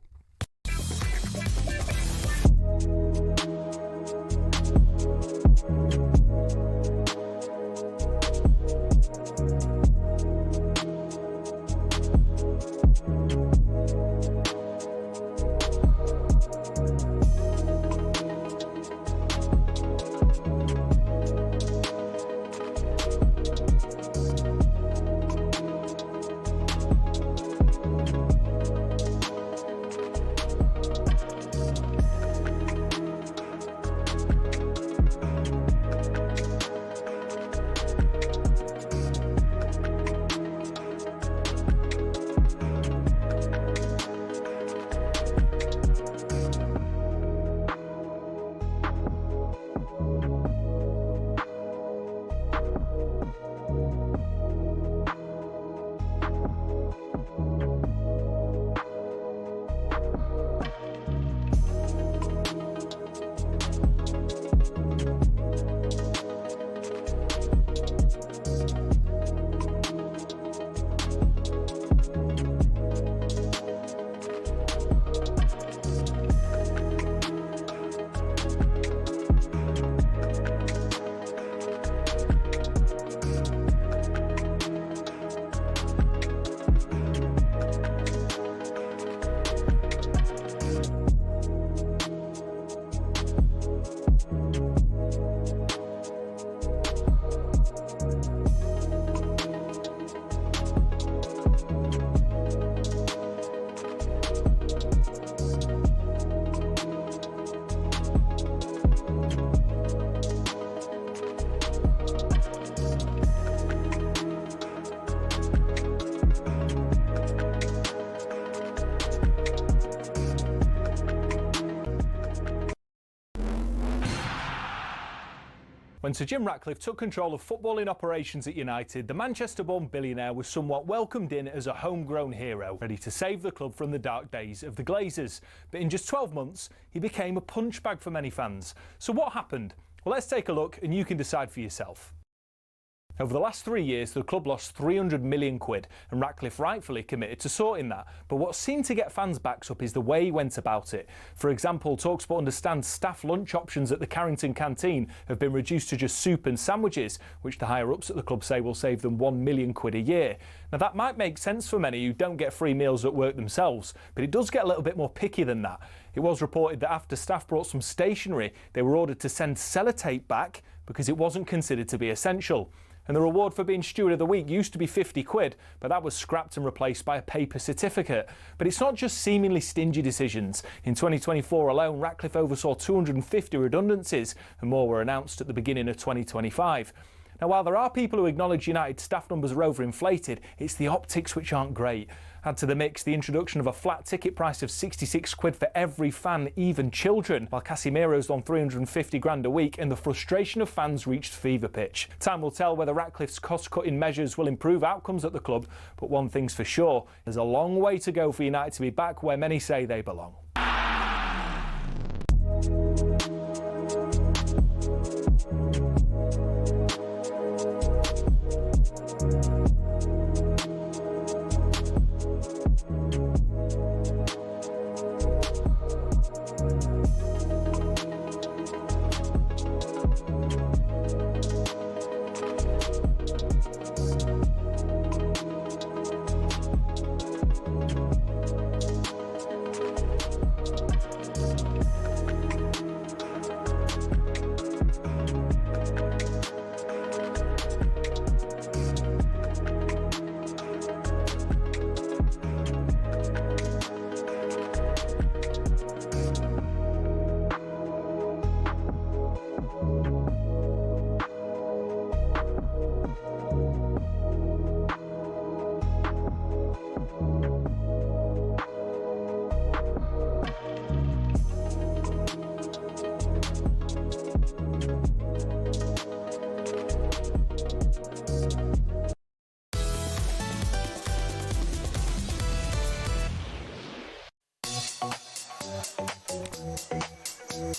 When Sir Jim Ratcliffe took control of footballing operations at United, the Manchester-born billionaire was somewhat welcomed in as a homegrown hero, ready to save the club from the dark days of the Glazers. But in just 12 months, he became a punchbag for many fans. So what happened? Well, let's take a look and you can decide for yourself. Over the last 3 years, the club lost 300 million quid, and Ratcliffe rightfully committed to sorting that. But what seemed to get fans' backs up is the way he went about it. For example, talkSPORT understands staff lunch options at the Carrington canteen have been reduced to just soup and sandwiches, which the higher-ups at the club say will save them 1 million quid a year. Now, that might make sense for many who don't get free meals at work themselves, but it does get a little bit more picky than that. It was reported that after staff brought some stationery, they were ordered to send sellotape back because it wasn't considered to be essential. And the reward for being Steward of the Week used to be 50 quid, but that was scrapped and replaced by a paper certificate. But it's not just seemingly stingy decisions. In 2024 alone, Ratcliffe oversaw 250 redundancies, and more were announced at the beginning of 2025. Now, while there are people who acknowledge United's staff numbers are overinflated, it's the optics which aren't great. Add to the mix the introduction of a flat ticket price of 66 quid for every fan, even children, while Casemiro's on 350 grand a week, and the frustration of fans reached fever pitch. Time will tell whether Ratcliffe's cost-cutting measures will improve outcomes at the club, but one thing's for sure, there's a long way to go for United to be back where many say they belong.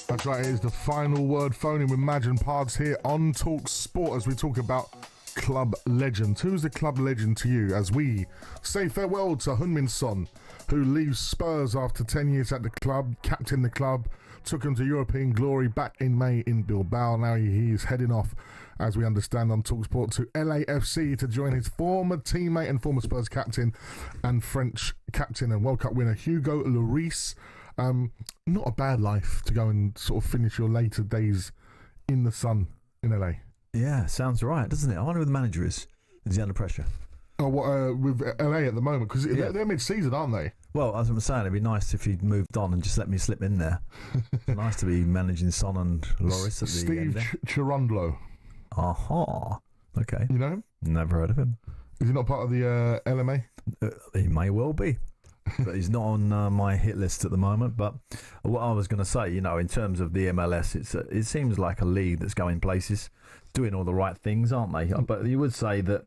That's right, it is the final word phone in with Madge and Pards here on talkSPORT as we talk about club legends. Who's the club legend to you as we say farewell to Heung-min Son, who leaves Spurs after 10 years at the club, captained the club, took him to European glory back in May in Bilbao. Now he is heading off, as we understand on talkSPORT, to LAFC to join his former teammate and former Spurs captain and French captain and World Cup winner Hugo Lloris. Not a bad life to go and sort of finish your later days in the sun in LA. Yeah, sounds right, doesn't it? I wonder who the manager is. Is he under pressure? Oh, what, with LA at the moment? Because they're mid-season, aren't they? Well, as I'm saying, it'd be nice if he'd moved on and just let me slip in there. It's nice to be managing Son and Lloris at the end there. Steve Cherundolo. Aha. Okay. You know him? Never heard of him. Is he not part of the LMA? He may well be. But he's not on my hit list at the moment. But what I was going to say, you know, in terms of the MLS, it seems like a league that's going places, doing all the right things, aren't they? But you would say that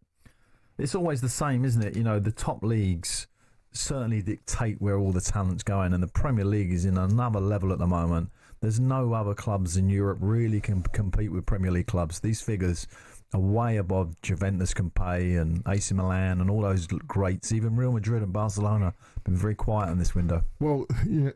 it's always the same, isn't it? You know, the top leagues certainly dictate where all the talent's going, and the Premier League is in another level at the moment. There's no other clubs in Europe really can compete with Premier League clubs. These figures are way above Juventus can pay, and AC Milan and all those greats. Even Real Madrid and Barcelona have been very quiet in this window. Well, yeah,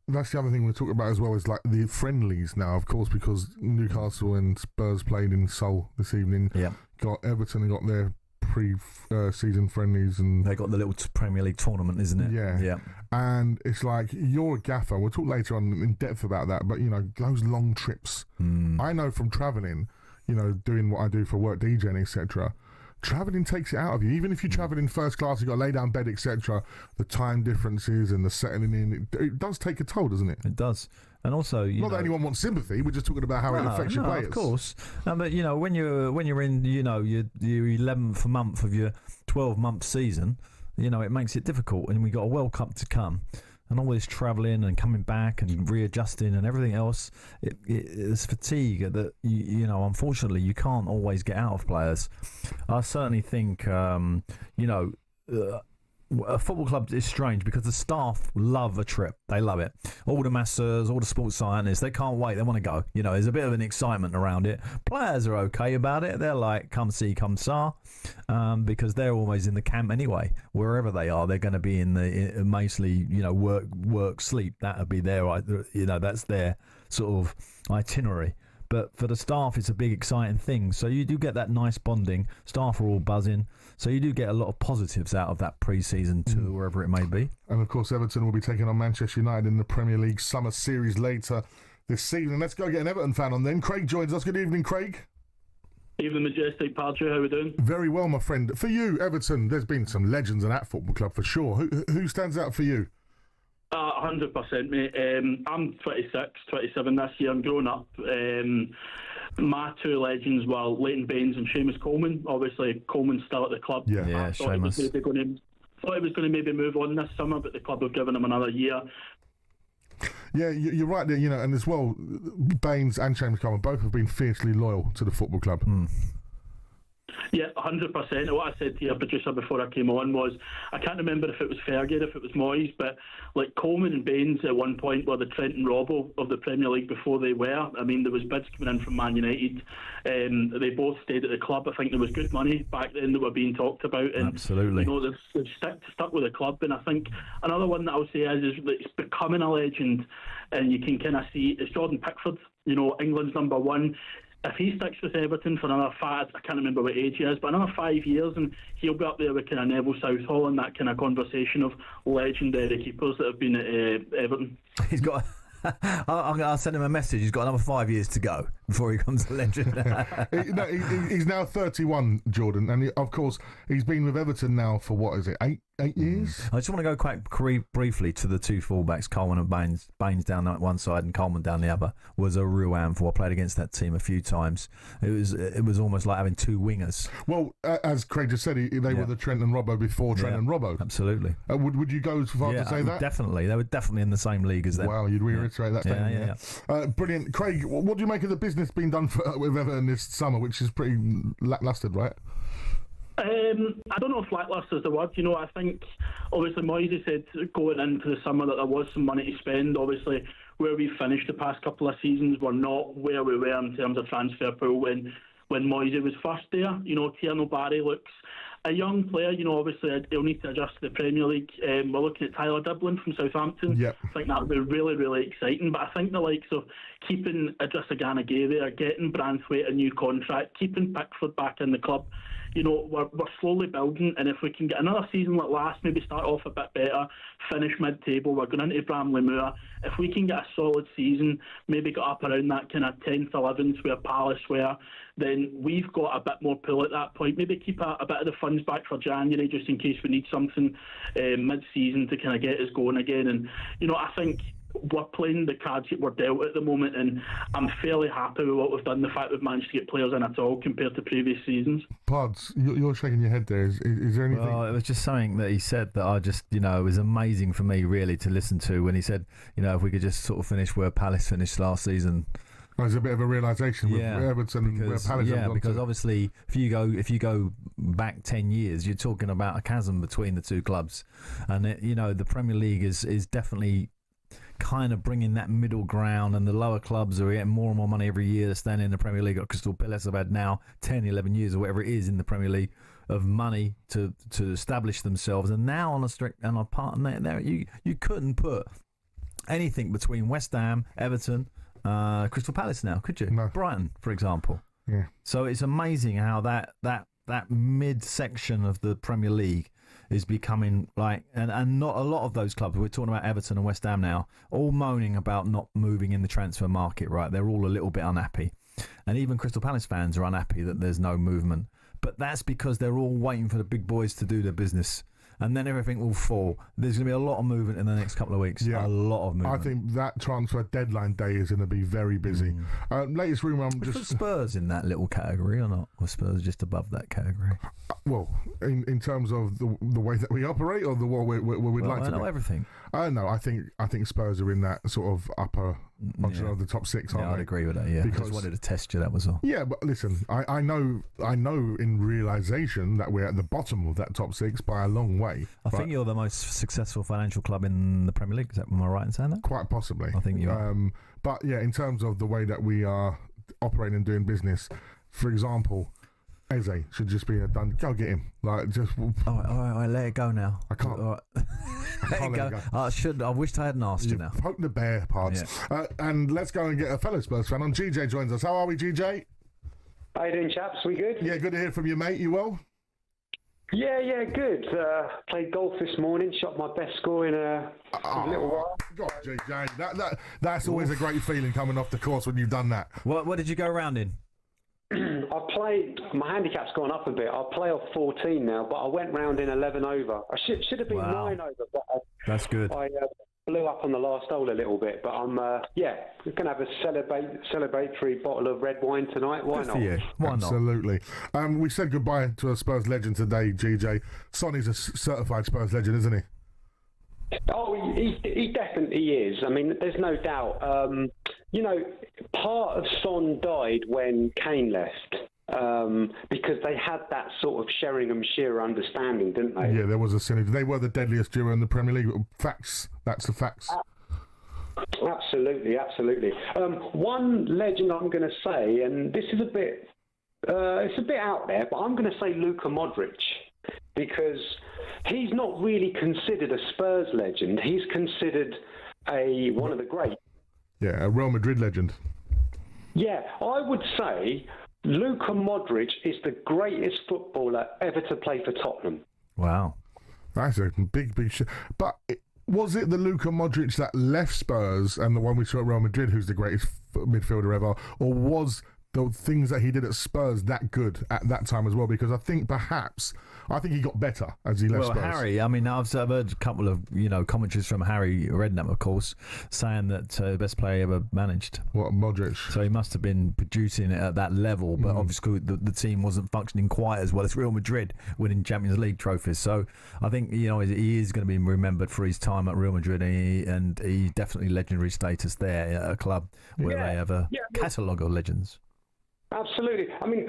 that's the other thing we're talking about as well, is like the friendlies now, of course, because Newcastle and Spurs played in Seoul this evening. Yeah. Got Everton and got their pre-season friendlies, and they got the little Premier League tournament, isn't it? Yeah. And it's like, you're a gaffer. We'll talk later on in depth about that, but, you know, those long trips. I know from travelling, you know, doing what I do for work, DJing, etc., travelling takes it out of you. Even if you travel in first class, you've got to lay down bed, etc., the time differences and the settling in, it does take a toll, doesn't it? It does. And also, not that anyone wants sympathy, we're just talking about how it affects your players. Of course. But, you know, when you're in, you know, your 11th month of your 12-month season, you know, it makes it difficult. And we got a World Cup to come. and all this travelling and coming back and readjusting and everything else, it's fatigue that you know, unfortunately you can't always get out of players. I certainly think a football club is strange because the staff love a trip. They love it. All the masseurs, all the sports scientists, they can't wait. They want to go. You know, there's a bit of an excitement around it. Players are okay about it. They're like, come see, come saw, because they're always in the camp anyway. Wherever they are, they're going to be in the mostly, you know, work, sleep. That would be their, you know, that's their sort of itinerary. But for the staff, it's a big, exciting thing. So you do get that nice bonding. Staff are all buzzing. So you do get a lot of positives out of that pre-season tour, wherever it may be. And, of course, Everton will be taking on Manchester United in the Premier League Summer Series later this season. Let's go get an Everton fan on then. Craig joins us. Good evening, Craig. Evening, Majestic. Pardew, how are we doing? Very well, my friend. For you, Everton, there's been some legends in that football club for sure. Who stands out for you? 100%, mate. I'm 26, 27 this year. I'm growing up. My two legends were Leighton Baines and Seamus Coleman. Obviously, Coleman's still at the club. Yeah, Seamus. Thought he was going to maybe move on this summer, but the club have given him another year. Yeah, you're right there, you know, and as well, Baines and Seamus Coleman both have been fiercely loyal to the football club. Yeah, 100%. What I said to your producer before I came on was, I can't remember if it was Fergie, if it was Moyes, but like Coleman and Baines at one point were the Trent and Robbo of the Premier League before they were. I mean, there was bids coming in from Man United. They both stayed at the club. I think there was good money back then that were being talked about. And, absolutely. You know, they've stuck with the club. And I think another one that I'll say is that it's becoming a legend, and you can kind of see it's Jordan Pickford. You know, England's number one. If he sticks with Everton for another I can't remember what age he is, but another 5 years, and he'll be up there with kind of Neville Southall and that kind of conversation of legendary keepers that have been at Everton. He's got. I'll send him a message. He's got another 5 years to go before he becomes a legend. He's now 31, Jordan, and of course he's been with Everton now for what is it, eight years? I just want to go quite briefly to the two fullbacks, Coleman and Baines. Baines down that one side and Coleman down the other was a real handful. I played against that team a few times. It was almost like having two wingers. Well, as Craig just said, they were the Trent and Robbo before Trent and Robbo. Absolutely. Would you go as far to say that? Definitely. They were definitely in the same league as them. Wow, you'd reiterate that statement. Yeah. Brilliant. Craig, what do you make of the business being done with Everton this summer, which is pretty lacklustre, right? I don't know if lacklustre is the word. You know, I think obviously Moyes said going into the summer that there was some money to spend. Obviously, where we finished the past couple of seasons, we're not where we were in terms of transfer pool when Moyes was first there. You know, Tierno Barry looks a young player. You know, obviously he'll need to adjust to the Premier League. We're looking at Tyler Dublin from Southampton. Yep. I think that would be really, really exciting. But I think the likes of keeping Idrissa Gana Gueye there, getting Branthwaite a new contract, keeping Pickford back in the club. You know, we're slowly building, and if we can get another season like last, maybe start off a bit better, finish mid-table, we're going into Bramley Moor. If we can get a solid season, maybe get up around that kind of 10th, 11th where Palace were, then we've got a bit more pull at that point. Maybe keep a bit of the funds back for January just in case we need something mid-season to kind of get us going again. And, you know, I think we're playing the cards that we're dealt at the moment, and I'm fairly happy with what we've done. The fact we've managed to get players in at all compared to previous seasons. Pods, you're shaking your head there. Is there anything? Well, it was just something that he said that I just, you know, it was amazing for me really to listen to when he said, you know, if we could just sort of finish where Palace finished last season. There's a bit of a realisation with Everton and where Palace have gone because to. Obviously if you go back 10 years, you're talking about a chasm between the two clubs, and you know the Premier League is definitely kind of bringing that middle ground, and the lower clubs are getting more and more money every year. They're staying in the Premier League. Crystal Palace have had now 10, 11 years or whatever it is in the Premier League of money to establish themselves, and now on a part there you couldn't put anything between West Ham, Everton, Crystal Palace now, could you? No. Brighton, for example. Yeah. So it's amazing how that mid section of the Premier League is becoming like, and not a lot of those clubs, we're talking about Everton and West Ham now, all moaning about not moving in the transfer market, right? They're all a little bit unhappy. And even Crystal Palace fans are unhappy that there's no movement. But that's because they're all waiting for the big boys to do their business. and then everything will fall. There's going to be a lot of movement in the next couple of weeks. Yeah. A lot of movement. I think that transfer deadline day is going to be very busy. Latest rumour, Put Spurs in that little category or not? Or Spurs just above that category? Well, in terms of the way that we operate, or the what we'd like to know be? everything. No, I think Spurs are in that sort of upper of the top 6, aren't I'd they? agree with that. Yeah, because I just wanted to test you. That was all. Yeah, but listen, I know in realisation that we're at the bottom of that top 6 by a long way. I think you're the most successful financial club in the Premier League. Am I right in saying that? Quite possibly. I think you are. But yeah, in terms of the way that we are operating and doing business, for example, Eze should just be done. Go get him. Like just. All right, let it go now. I can't. All right. let it go. I wished I hadn't asked you now. Poke the bear parts. Yeah. And let's go and get a fellow Spurs fan on. GJ joins us. How are we, GJ? How you doing, chaps? We good? Yeah, good to hear from you, mate. You well? Yeah, good. Played golf this morning. Shot my best score in a little while. God, GJ, that's always a great feeling coming off the course when you've done that. What did you go round in? I played. My handicap's gone up a bit. I play off 14 now, but I went round in 11 over. I should have been 9 over, but that's good. I blew up on the last hole a little bit, but I'm we're gonna have a celebratory bottle of red wine tonight. Why not? Why Absolutely. We said goodbye to a Spurs legend today, GJ. Sonny's a certified Spurs legend, isn't he? Oh, he definitely is. I mean, there's no doubt. Part of Son died when Kane left because they had that sort of Sheringham-Shearer understanding, didn't they? Yeah, there was a synergy. They were the deadliest duo in the Premier League. Facts. That's the facts. Absolutely. One legend I'm going to say, and this is a bit out there, but I'm going to say Luka Modric, because he's not really considered a Spurs legend. He's considered one of the greats. Yeah, a Real Madrid legend. Yeah, I would say Luka Modric is the greatest footballer ever to play for Tottenham. Wow. That's a big shit. But was it the Luka Modric that left Spurs and the one we saw at Real Madrid who's the greatest midfielder ever? Or was the things that he did at Spurs that good at that time as well? Because I think he got better as he left Spurs. Well, Harry, I mean, I've heard a couple of commentaries from Harry Redknapp, of course, saying that the best player he ever managed. What, Modric? So he must have been producing it at that level, but obviously the team wasn't functioning quite as well as Real Madrid winning Champions League trophies. So I think he is going to be remembered for his time at Real Madrid, and he definitely legendary status there at a club where they have a catalogue of legends. Absolutely. I mean,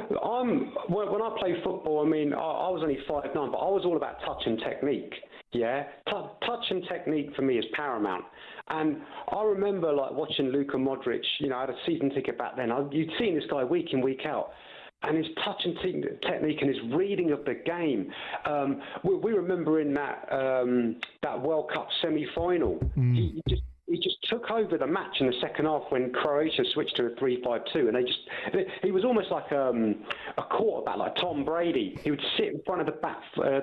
when I play football, I mean, I was only 5'9", but I was all about touch and technique. Yeah, touch and technique for me is paramount. And I remember watching Luka Modric. I had a season ticket back then. You'd seen this guy week in, week out. And his touch and technique and his reading of the game. We remember in that World Cup semi-final, he just took over the match in the second half when Croatia switched to a 3-5-2, and he was almost like a quarterback, like Tom Brady. He would sit in front of the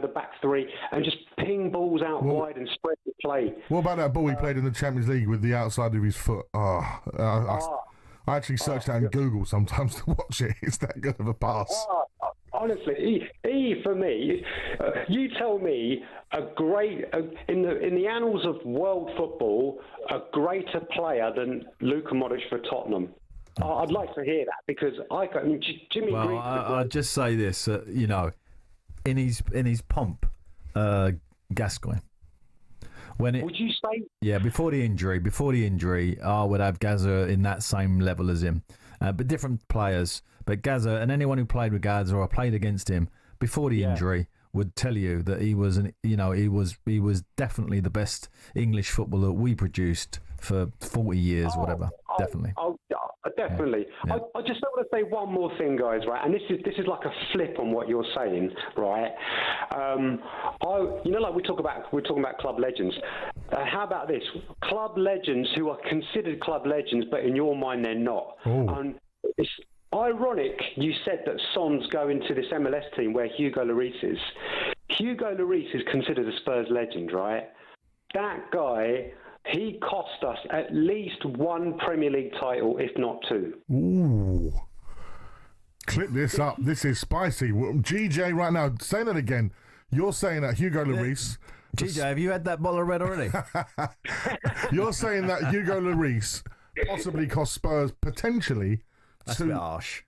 back three and just ping balls out wide and spread the play. What about that ball he played in the Champions League with the outside of his foot? I actually search that in Google sometimes to watch it. It's that good of a pass. Honestly, he for me, you tell me in the annals of world football, a greater player than Luka Modric for Tottenham. I'd like to hear that, because Jimmy Green. I'd just say this, in his pomp, Gascoigne. Would you say? Yeah, before the injury, I would have Gaza in that same level as him, but different players. But Gaza and anyone who played with Gaza or played against him before the injury would tell you that he was he was definitely the best English footballer we produced for 40 years, whatever. Definitely. Definitely. Yeah. I just want to say one more thing, guys, right? And this is like a flip on what you're saying, right? We're talking about club legends. How about this? Club legends who are considered club legends, but in your mind they're not. It's ironic you said that Son's going to this MLS team where Hugo Lloris is. Hugo Lloris is considered a Spurs legend, right? That guy, he cost us at least one Premier League title, if not two. Ooh. Clip this up. This is spicy. GJ right now, say that again. You're saying that Hugo Lloris... GJ, have you had that bottle of red already? You're saying that Hugo Lloris possibly cost Spurs potentially... That's a bit harsh.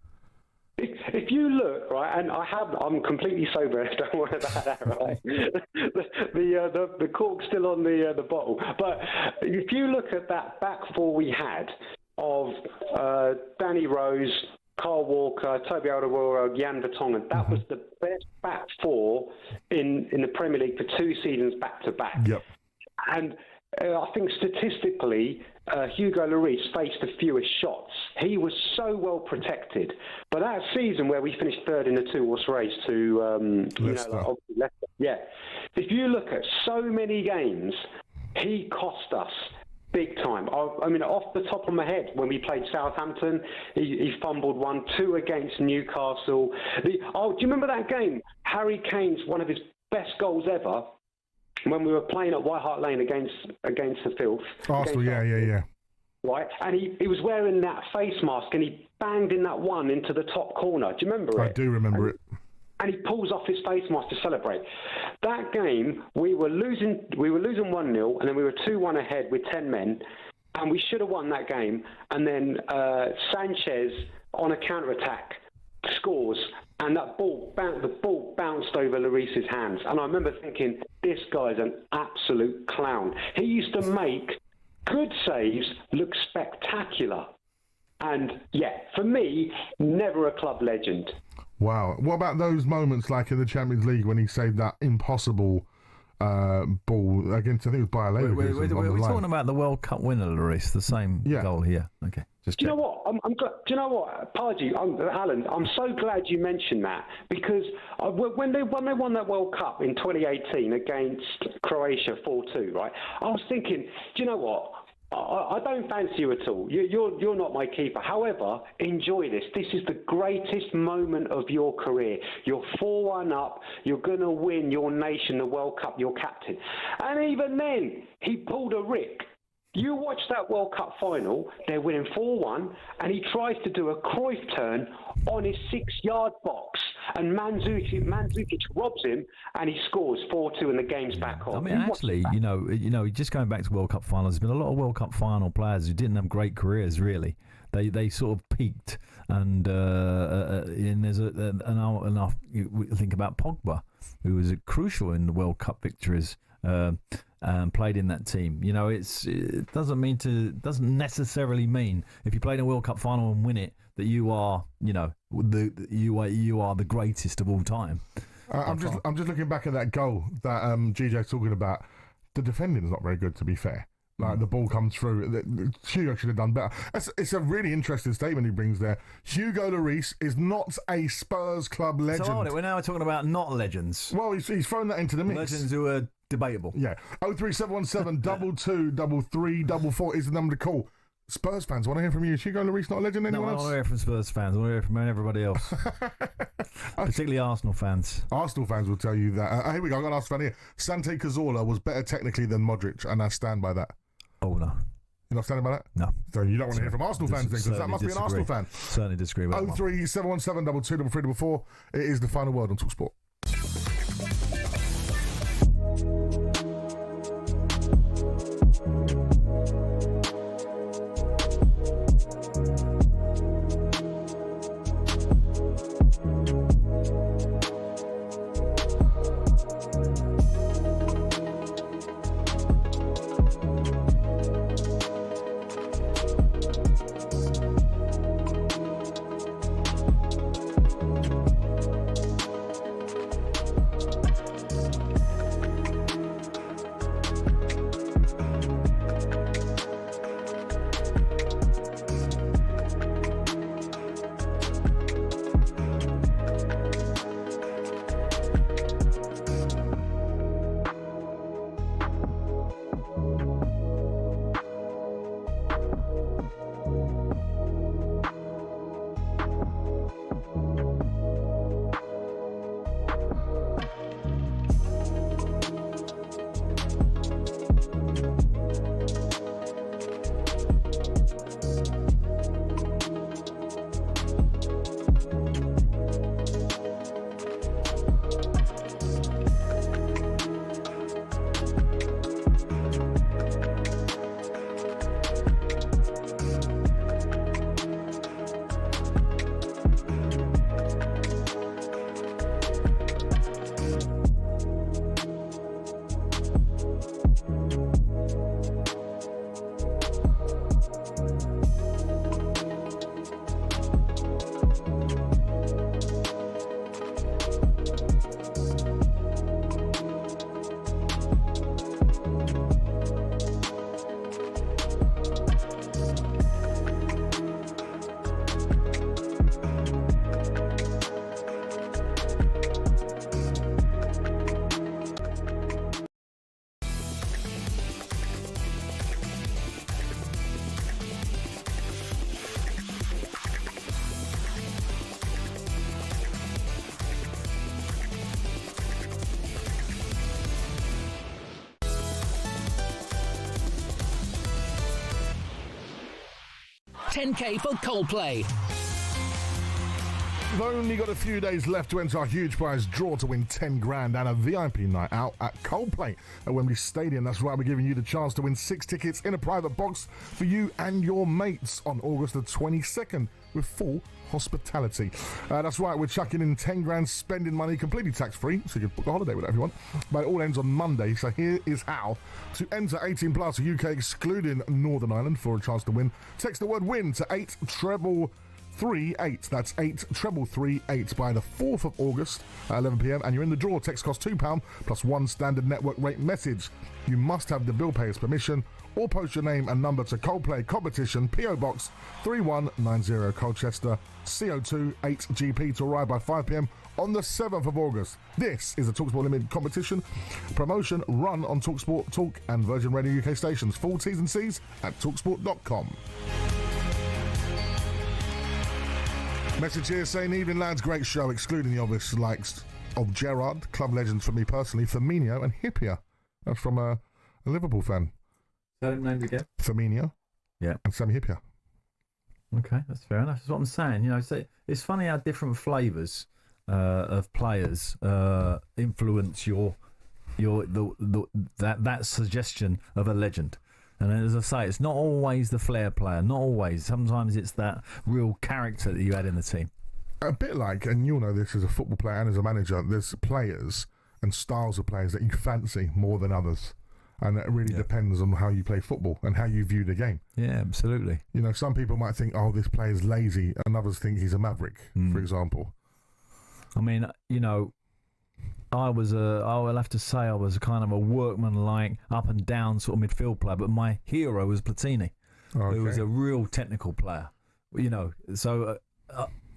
If you look, right, and I'm completely sober, don't worry about that, right? the cork's still on the bottle. But if you look at that back four we had of Danny Rose, Carl Walker, Toby Alderweireld, Jan Vertonghen, that was the best back four in the Premier League for 2 seasons back to back. Yep. And I think statistically, Hugo Lloris faced the fewest shots. He was so well protected. But that season where we finished third in the 2-horse race to Leicester. Yeah. If you look at so many games, he cost us big time. I mean, off the top of my head, when we played Southampton, he fumbled 1-2 against Newcastle. Do you remember that game? Harry Kane's one of his best goals ever. When we were playing at White Hart Lane against the Filth. Arsenal, yeah. Right, and he was wearing that face mask and he banged in that one into the top corner. Do you remember it? I do remember it. And he pulls off his face mask to celebrate. That game, we were losing 1-0, and then we were 2-1 ahead with 10 men, and we should have won that game. And then Sanchez on a counter-attack scores, and the ball bounced over Lloris's hands. And I remember thinking, this guy's an absolute clown. He used to make good saves look spectacular. And, yeah, for me, never a club legend. Wow. What about those moments like in the Champions League when he saved that impossible ball against, I think it was Bayer Leverkusen? We're talking about the World Cup winner, Lloris, the same goal here. Okay. Do you know what? I'm glad. Do you know what, Pardew, Alan? I'm so glad you mentioned that because when they won that World Cup in 2018 against Croatia 4-2, right? I was thinking, do you know what? I don't fancy you at all. You're not my keeper. However, enjoy this. This is the greatest moment of your career. You're 4-1 up. You're going to win your nation the World Cup. You're captain. And even then, he pulled a Rick. You watch that World Cup final, they're winning 4-1, and he tries to do a Cruyff turn on his 6-yard box, and Mandzukic robs him, and he scores 4-2, and the game's back on. I mean, actually, you know, just going back to World Cup finals, there's been a lot of World Cup final players who didn't have great careers, really. They sort of peaked, and there's you think about Pogba, who was crucial in the World Cup victories. Played in that team. You know, it doesn't necessarily mean if you play in a World Cup final and win it that you are, you know, you are the greatest of all time. I'm just looking back at that goal that GJ's talking about. The defending is not very good, to be fair. Like the ball comes through. Hugo should have done better. It's a really interesting statement he brings there. Hugo Lloris is not a Spurs club legend. So we're now talking about not legends. Well, he's thrown that into the mix. Legends who are debatable. Yeah. 03717 22 33 is the number to call. Spurs fans, want to hear from you. Is Hugo Lloris not a legend? Anyone else? I want to hear from Spurs fans. I want to hear from everybody else. Particularly Arsenal fans. Arsenal fans will tell you that. Here we go. I've got an Arsenal fan here. Santi Cazorla was better technically than Modric, and I stand by that. Oh, no. You're not standing by that? No. So you don't want to hear from Arsenal fans then, because that must be an Arsenal fan. Certainly disagree with that. 03717 22 33 It is the final word on talkSPORT. 10k for Coldplay. We've only got a few days left to enter our huge prize draw to win 10 grand and a VIP night out at Coldplay at Wembley Stadium. That's right, we're giving you the chance to win 6 tickets in a private box for you and your mates on August the 22nd with full hospitality. That's right, we're chucking in 10 grand spending money, completely tax-free, so you can book a holiday with it if you want. But it all ends on Monday, so here is how. To enter 18 plus UK excluding Northern Ireland for a chance to win, text the word WIN to 83338. That's 83338 by the 4th of August at 11 p.m. and you're in the draw. Text costs £2 plus 1 standard network rate message. You must have the bill payer's permission or post your name and number to Coldplay Competition, PO Box 3190 Colchester, CO2 8GP to arrive by 5 p.m. on the 7th of August. This is a talkSPORT Limited competition promotion run on talkSPORT, Talk and Virgin Radio UK stations. Full T's and C's at talksport.com. Message here saying, evening lads, great show, excluding the obvious likes of Gerrard, club legends for me personally, Firmino and Hippier. That's from a Liverpool fan. Tell him names again. Firmino. Yeah. And Sammy Hippier. Okay, that's fair enough. That's what I'm saying. You know, so it's funny how different flavours of players influence that suggestion of a legend. And as I say, it's not always the flair player, not always. Sometimes it's that real character that you had in the team. A bit like, and you'll know this as a football player and as a manager, there's players and styles of players that you fancy more than others. And it really depends on how you play football and how you view the game. Yeah, absolutely. You know, some people might think, oh, this player's lazy, and others think he's a maverick, for example. I mean, you know, I will have to say I was kind of a workman-like, up and down sort of midfield player, but my hero was Platini, who was a real technical player. You know, so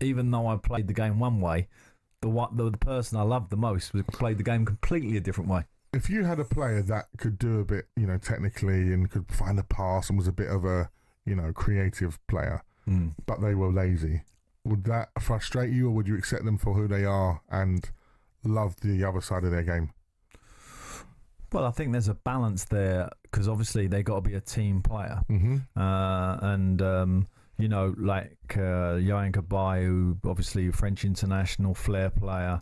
even though I played the game one way, the person I loved the most played the game completely a different way. If you had a player that could do a bit, you know, technically and could find a pass and was a bit of a, you know, creative player, but they were lazy, would that frustrate you, or would you accept them for who they are and love the other side of their game? Well, I think there's a balance there because obviously they got to be a team player, you know, like Yohan Cabaye, who obviously French international flair player.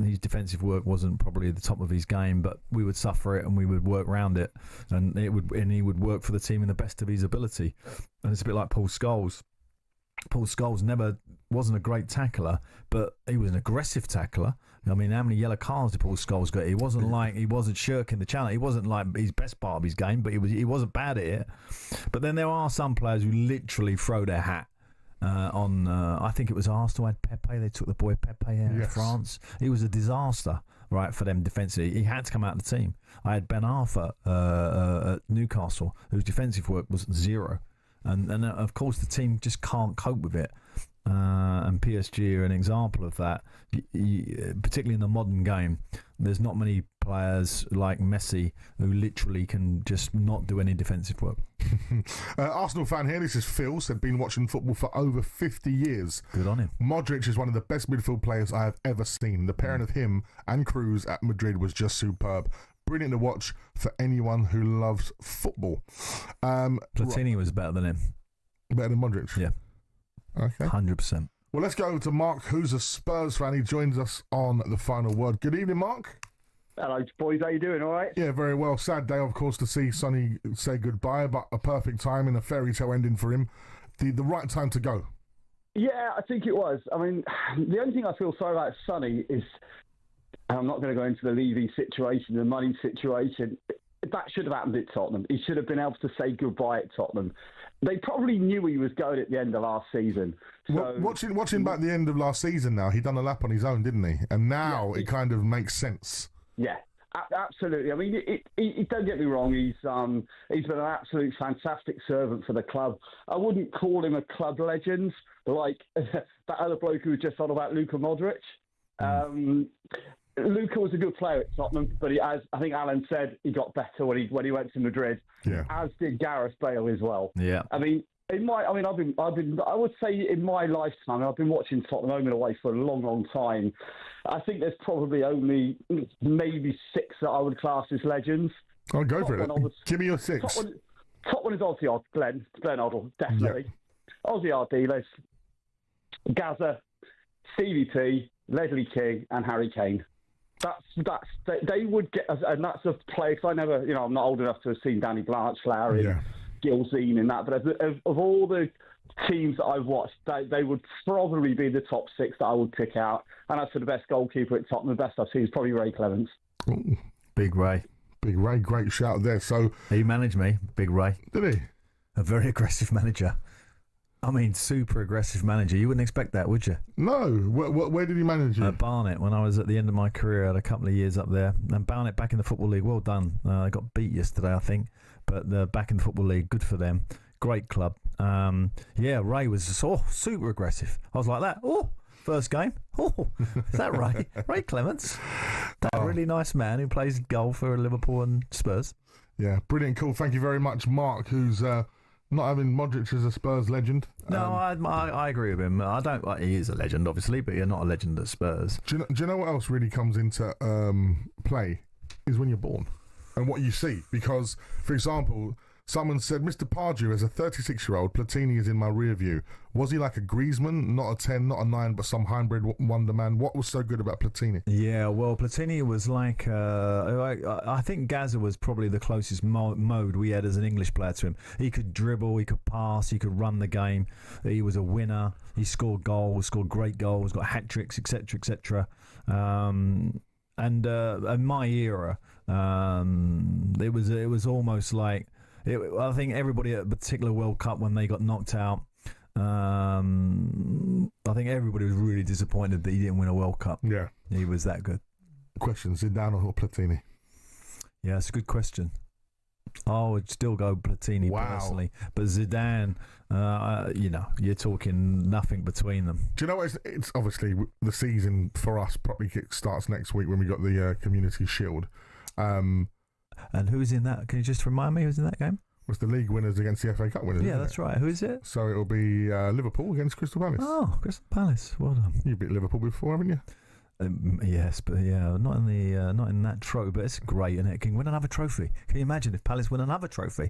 His defensive work wasn't probably at the top of his game, but we would suffer it and we would work around it, and he would work for the team in the best of his ability. And it's a bit like Paul Scholes. Paul Scholes never wasn't a great tackler, but he was an aggressive tackler. I mean, how many yellow cards did Paul Scholes get? He wasn't shirking the challenge. He wasn't like his best part of his game, but he wasn't bad at it. But then there are some players who literally throw their hat on. I think it was Arsenal had Pepe. They took the boy Pepe out of France. He was a disaster, right, for them defensively. He had to come out of the team. I had Ben Arthur at Newcastle, whose defensive work was zero. And of course, the team just can't cope with it. And PSG are an example of that, particularly in the modern game. There's not many players like Messi who literally can just not do any defensive work. Arsenal fan here, this is Phil, said been watching football for over 50 years. Good on him. Modric is one of the best midfield players I have ever seen. The pairing of him and Cruz at Madrid was just superb. Brilliant to watch for anyone who loves football. Platini was better than him. Better than Modric? Yeah. Okay. 100%. Well, let's go to Mark, who's a Spurs fan. He joins us on the final word. Good evening, Mark. Hello, boys. How you doing? All right? Yeah, very well. Sad day, of course, to see Sonny say goodbye, but a perfect time and a fairy tale ending for him. The right time to go. Yeah, I think it was. I mean, the only thing I feel sorry about Sonny is, and I'm not going to go into the Levy situation, the money situation, that should have happened at Tottenham. He should have been able to say goodbye at Tottenham. They probably knew he was going at the end of last season. So, watching back the end of last season now, he done a lap on his own, didn't he? And now it kind of makes sense. Yeah, absolutely. I mean, don't get me wrong. He's been an absolute fantastic servant for the club. I wouldn't call him a club legend like that other bloke who was just on about Luka Modric. Luka was a good player at Tottenham, but as I think Alan said, he got better when he went to Madrid. Yeah. As did Gareth Bale as well. Yeah. I mean, I would say in my lifetime, I've been watching Tottenham home and away for a long, long time. I think there's probably only maybe 6 that I would class as legends. I'll go for it. Give me your 6. Top one is obviously Glenn Hoddle, definitely. Aussie Ardiles, Gaza, Stevie P, Leslie King, and Harry Kane. They would get, and that's a play, because I never, I'm not old enough to have seen Danny Blanchflower and Gil Zine in that, but of all the teams that I've watched, they would probably be the top 6 that I would pick out. And as for the best goalkeeper at Tottenham, the best I've seen is probably Ray Clements. Ooh. Big Ray. Big Ray, great shout there. So he managed me, Big Ray. Did he? A very aggressive manager. I mean, super aggressive manager. You wouldn't expect that, would you? No. Where did he manage you? At Barnet, when I was at the end of my career. I had a couple of years up there. And Barnet back in the Football League. Well done. I got beat yesterday, I think. But back in the Football League, good for them. Great club. Ray was super aggressive. I was like that. Oh, first game. Oh, is that Ray? Ray Clements. That really nice man who plays golf for Liverpool and Spurs. Yeah, brilliant. Cool. Thank you very much, Mark, who's... not having Modric as a Spurs legend. No, I agree with him. I don't. He is a legend, obviously, but you're not a legend at Spurs. Do you know what else really comes into play is when you're born and what you see? Because, for example, someone said, Mr. Pardew, as a 36-year-old, Platini is in my rear view. Was he like a Griezmann? Not a 10, not a 9, but some hybrid wonder man. What was so good about Platini? Yeah, well, Platini was like... I think Gaza was probably the closest mode we had as an English player to him. He could dribble, he could pass, he could run the game. He was a winner. He scored goals, scored great goals, got hat-tricks, etc., etc. And in my era, it was almost like... I think everybody at a particular World Cup, when they got knocked out, I think everybody was really disappointed that he didn't win a World Cup. Yeah. He was that good. Question, Zidane or Platini? Yeah, it's a good question. I would still go Platini personally. But Zidane, you're talking nothing between them. Do you know what? It's obviously the season for us probably starts next week when we got the Community Shield. And who's in that? Can you just remind me who's in that game? Was the league winners against the FA Cup winners? Yeah, that's right. Who is it? So it'll be Liverpool against Crystal Palace. Oh, Crystal Palace. Well done. You beat Liverpool before, haven't you? Yes, but not in that trophy. But it's great, isn't it? Can you win another trophy? Can you imagine if Palace win another trophy?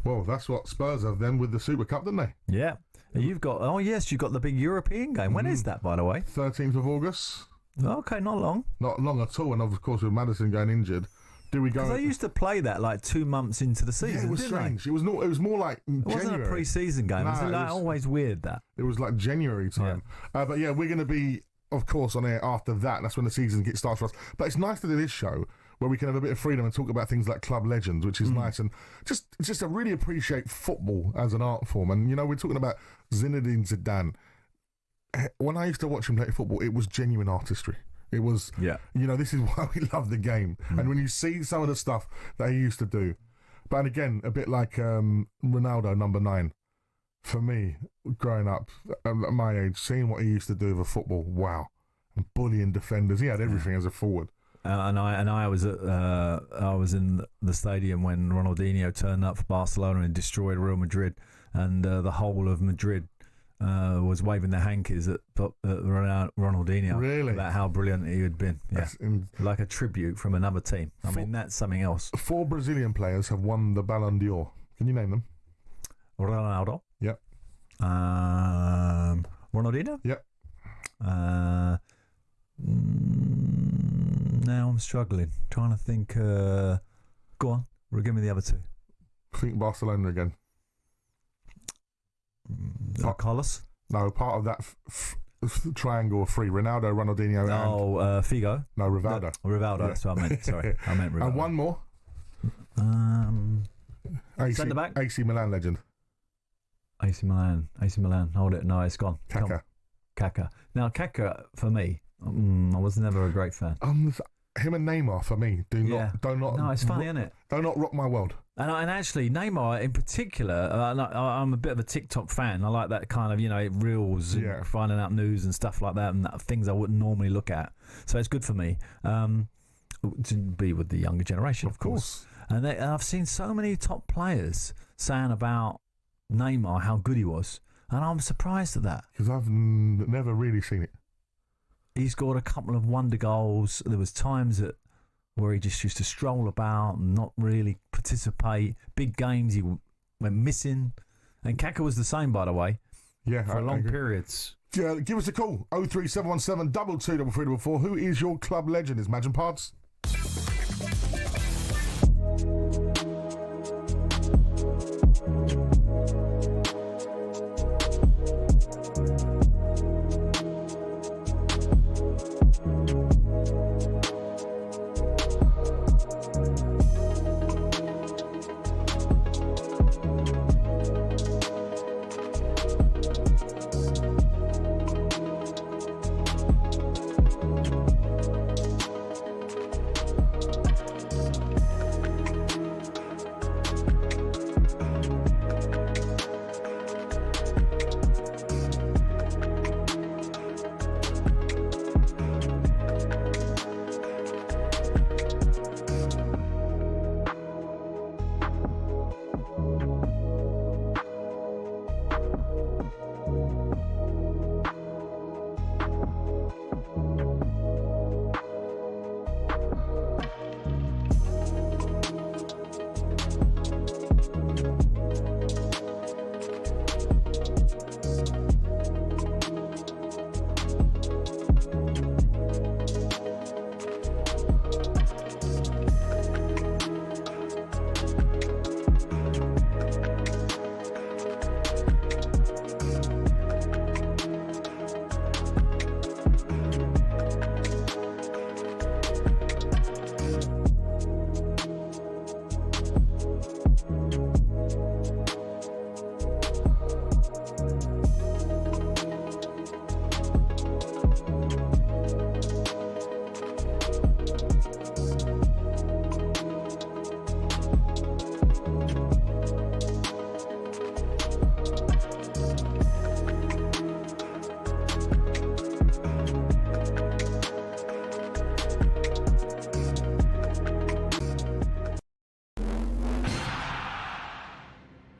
Well, that's what Spurs have then with the Super Cup, didn't they? Yeah. You've got the big European game. When is that, by the way? 13th of August. Okay, not long. Not long at all. And of course, with Maddison going injured. Do we go? Because they used to play that like 2 months into the season. Yeah, it was strange. It was more like it wasn't a pre-season game. It was always weird that. It was like January time. Yeah. But yeah, we're going to be, of course, on air after that. That's when the season starts for us. But it's nice to do this show where we can have a bit of freedom and talk about things like club legends, which is nice, and just to really appreciate football as an art form. And we're talking about Zinedine Zidane. When I used to watch him play football, it was genuine artistry. It was, this is why we love the game. And when you see some of the stuff that he used to do, but again, a bit like Ronaldo, number 9, for me, growing up at my age, seeing what he used to do with a football, wow. And bullying defenders, he had everything as a forward. I was in the stadium when Ronaldinho turned up for Barcelona and destroyed Real Madrid, and the whole of Madrid was waving their hankies at Ronaldinho. Really? About how brilliant he had been. Yeah. Like a tribute from another team. I mean, that's something else. 4 Brazilian players have won the Ballon d'Or. Can you name them? Ronaldo. Yep. Ronaldinho? Yep. Now I'm struggling. Trying to think. Go on. Give me the other 2. Think Barcelona again. Carlos? No, part of that triangle of 3. Ronaldo, Ronaldinho, and... Figo? No, Rivaldo. Rivaldo, that's what I meant. Sorry, I meant Rivaldo. And one more. Centre back? AC Milan legend. AC Milan. Hold it. No, it's gone. Kaká. Now, Kaká, for me, I was never a great fan. Him and Neymar, for me, do not... No, it's funny, isn't it? Do not rock my world. And actually, Neymar in particular, I'm a bit of a TikTok fan. I like that kind of, reels, and finding out news and stuff like that, and things I wouldn't normally look at. So it's good for me to be with the younger generation, of course. And I've seen so many top players saying about Neymar how good he was, and I'm surprised at that. Because I've never really seen it. He scored a couple of wonder goals. There was times where he just used to stroll about and not really participate. Big games he went missing, And Kaka was the same, by the way. Yeah, for long periods. Yeah, give us a call. 03717 223344. Who is your club legend? Is Imagine Pards?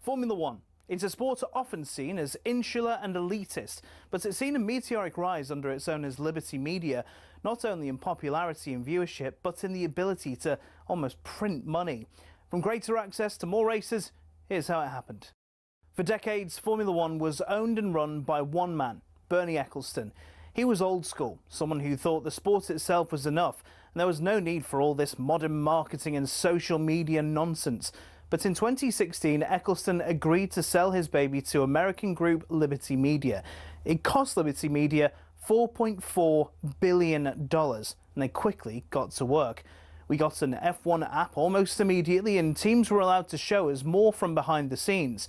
Formula One. It's a sport often seen as insular and elitist, but it's seen a meteoric rise under its owners Liberty Media, not only in popularity and viewership, but in the ability to almost print money. From greater access to more races, here's how it happened. For decades, Formula One was owned and run by one man, Bernie Ecclestone. He was old school, someone who thought the sport itself was enough, and there was no need for all this modern marketing and social media nonsense. But in 2016, Ecclestone agreed to sell his baby to American group Liberty Media. It cost Liberty Media $4.4 billion, and they quickly got to work. We got an F1 app almost immediately, and teams were allowed to show us more from behind the scenes.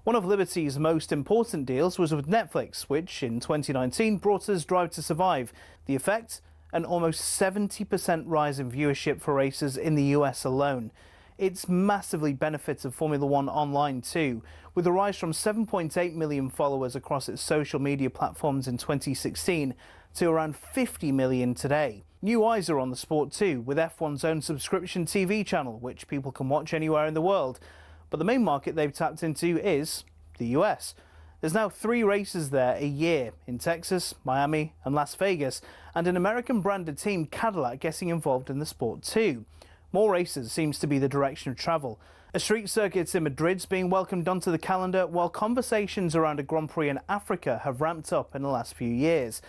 One of Liberty's most important deals was with Netflix, which in 2019 brought us Drive to Survive. The effect? An almost 70% rise in viewership for races in the US alone. It's massively benefited Formula One online too, with a rise from 7.8 million followers across its social media platforms in 2016 to around 50 million today. New eyes are on the sport too, with F1's own subscription TV channel, which people can watch anywhere in the world. But the main market they've tapped into is the US. There's now 3 races there a year, in Texas, Miami and Las Vegas, and an American-branded team, Cadillac, getting involved in the sport too. More races seems to be the direction of travel. A street circuit in Madrid's being welcomed onto the calendar, while conversations around a Grand Prix in Africa have ramped up in the last few years.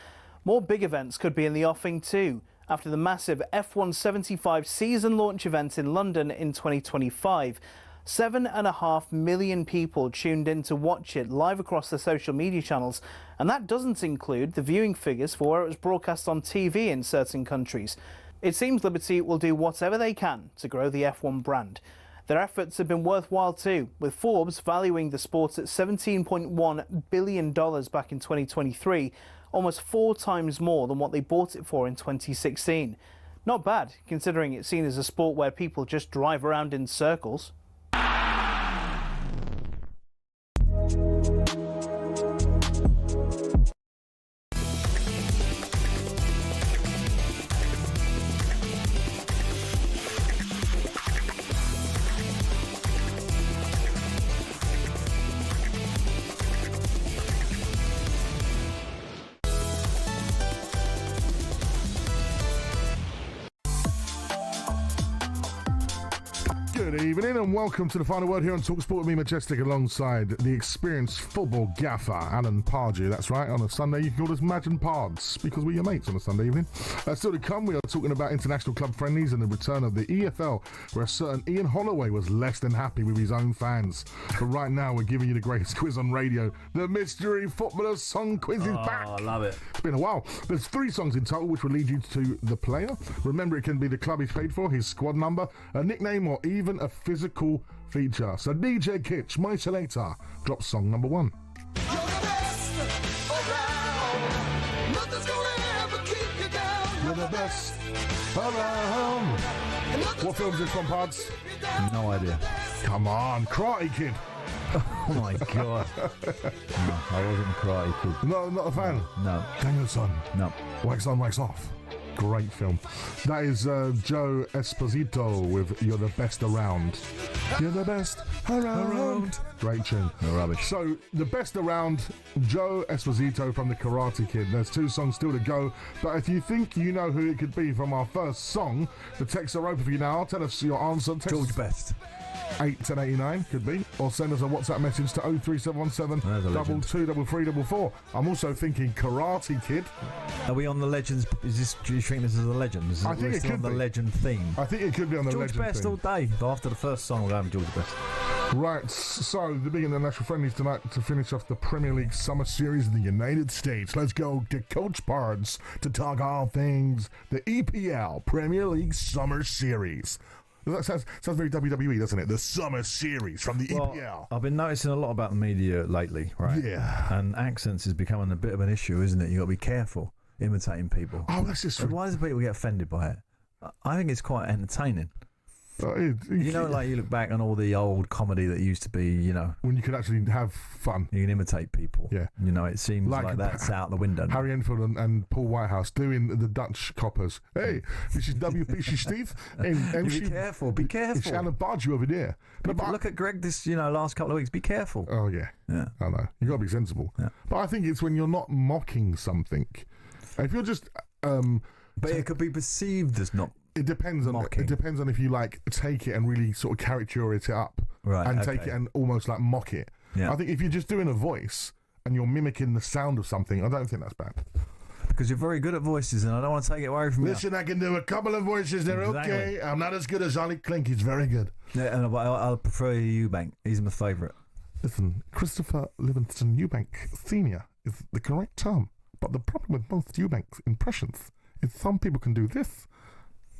More big events could be in the offing too, after the massive F1 75 season launch event in London in 2025. 7.5 million people tuned in to watch it live across the social media channels, and that doesn't include the viewing figures for where it was broadcast on TV in certain countries. It seems Liberty will do whatever they can to grow the F1 brand. Their efforts have been worthwhile too, with Forbes valuing the sport at $17.1 billion back in 2023, almost 4 times more than what they bought it for in 2016. Not bad, considering it's seen as a sport where people just drive around in circles. Good evening and welcome to the final word here on talkSPORT with me, Majestic, alongside the experienced football gaffer, Alan Pardew. That's right, on a Sunday you can call us Maj and Pards because we're your mates on a Sunday evening. Still to come, we are talking about international club friendlies and the return of the EFL, where a certain Ian Holloway was less than happy with his own fans. But right now we're giving you the greatest quiz on radio. The Mystery Footballer Song Quiz is back. I love it. It's been a while. There's 3 songs in total which will lead you to the player. Remember, it can be the club he's played for, his squad number, a nickname, or even a physical feature. So DJ Kitch, my selector, drops song number 1. You're the best around. What film is this from, Pards? No idea. Come on, Karate Kid. Oh my God. No, I wasn't a Karate Kid. No, not a fan? No. Danielson. No. Wax on, wax off. Great film. That is Joe Esposito with You're the Best Around. You're the best around. Great tune. No rubbish. So, the best around, Joe Esposito from the Karate Kid. There's 2 songs still to go. But if you think you know who it could be from our first song, the texts are open for you now. Tell us your answer. Text George Best. 81089 could be, or send us a WhatsApp message to 03717 223344. I'm also thinking Karate Kid. Are we on the Legends? Do you think this is a Legend? I think it could on be the Legend theme. I think it could be on the George Legend Best theme. all day. But after the first song, we'll have George Best. Right, so the big international friendlies tonight to finish off the Premier League Summer Series in the United States. Let's go to Coach Pards to talk all things the EPL Premier League Summer Series. That sounds very WWE, doesn't it? The Summer Series from the EPL. I've been noticing a lot about the media lately, right? Yeah. And accents is becoming a bit of an issue, isn't it? You've got to be careful imitating people. Oh, that's just... Why do people get offended by it? I think it's quite entertaining. You know, like you look back on all the old comedy that used to be, you know, when you could actually have fun. You can imitate people. Yeah. You know, it seems like that's out the window now. Harry Enfield and Paul Whitehouse doing the Dutch coppers. Hey, this is WPC Steve. Be careful. Be careful. It's Alan Pardew over there. Look at Greg this, last couple of weeks. Be careful. Oh, yeah. Yeah. I know. You got to be sensible. Yeah. But I think it's when you're not mocking something. If you're just... but it could be perceived as not... It depends on mocking. It depends on if you take it and really sort of caricature it up, right? And take it and almost like mock it. Yeah. I think if you're just doing a voice and you're mimicking the sound of something, I don't think that's bad. Because you're very good at voices, and I don't want to take it away from you. Listen, I can do a couple of voices. They're okay. I'm not as good as Ollie Klink. He's very good. Yeah, and I'll prefer Eubank. He's my favourite. Listen, Christopher Livingston Eubank Senior is the correct term, but the problem with most Eubank's impressions is some people can do this,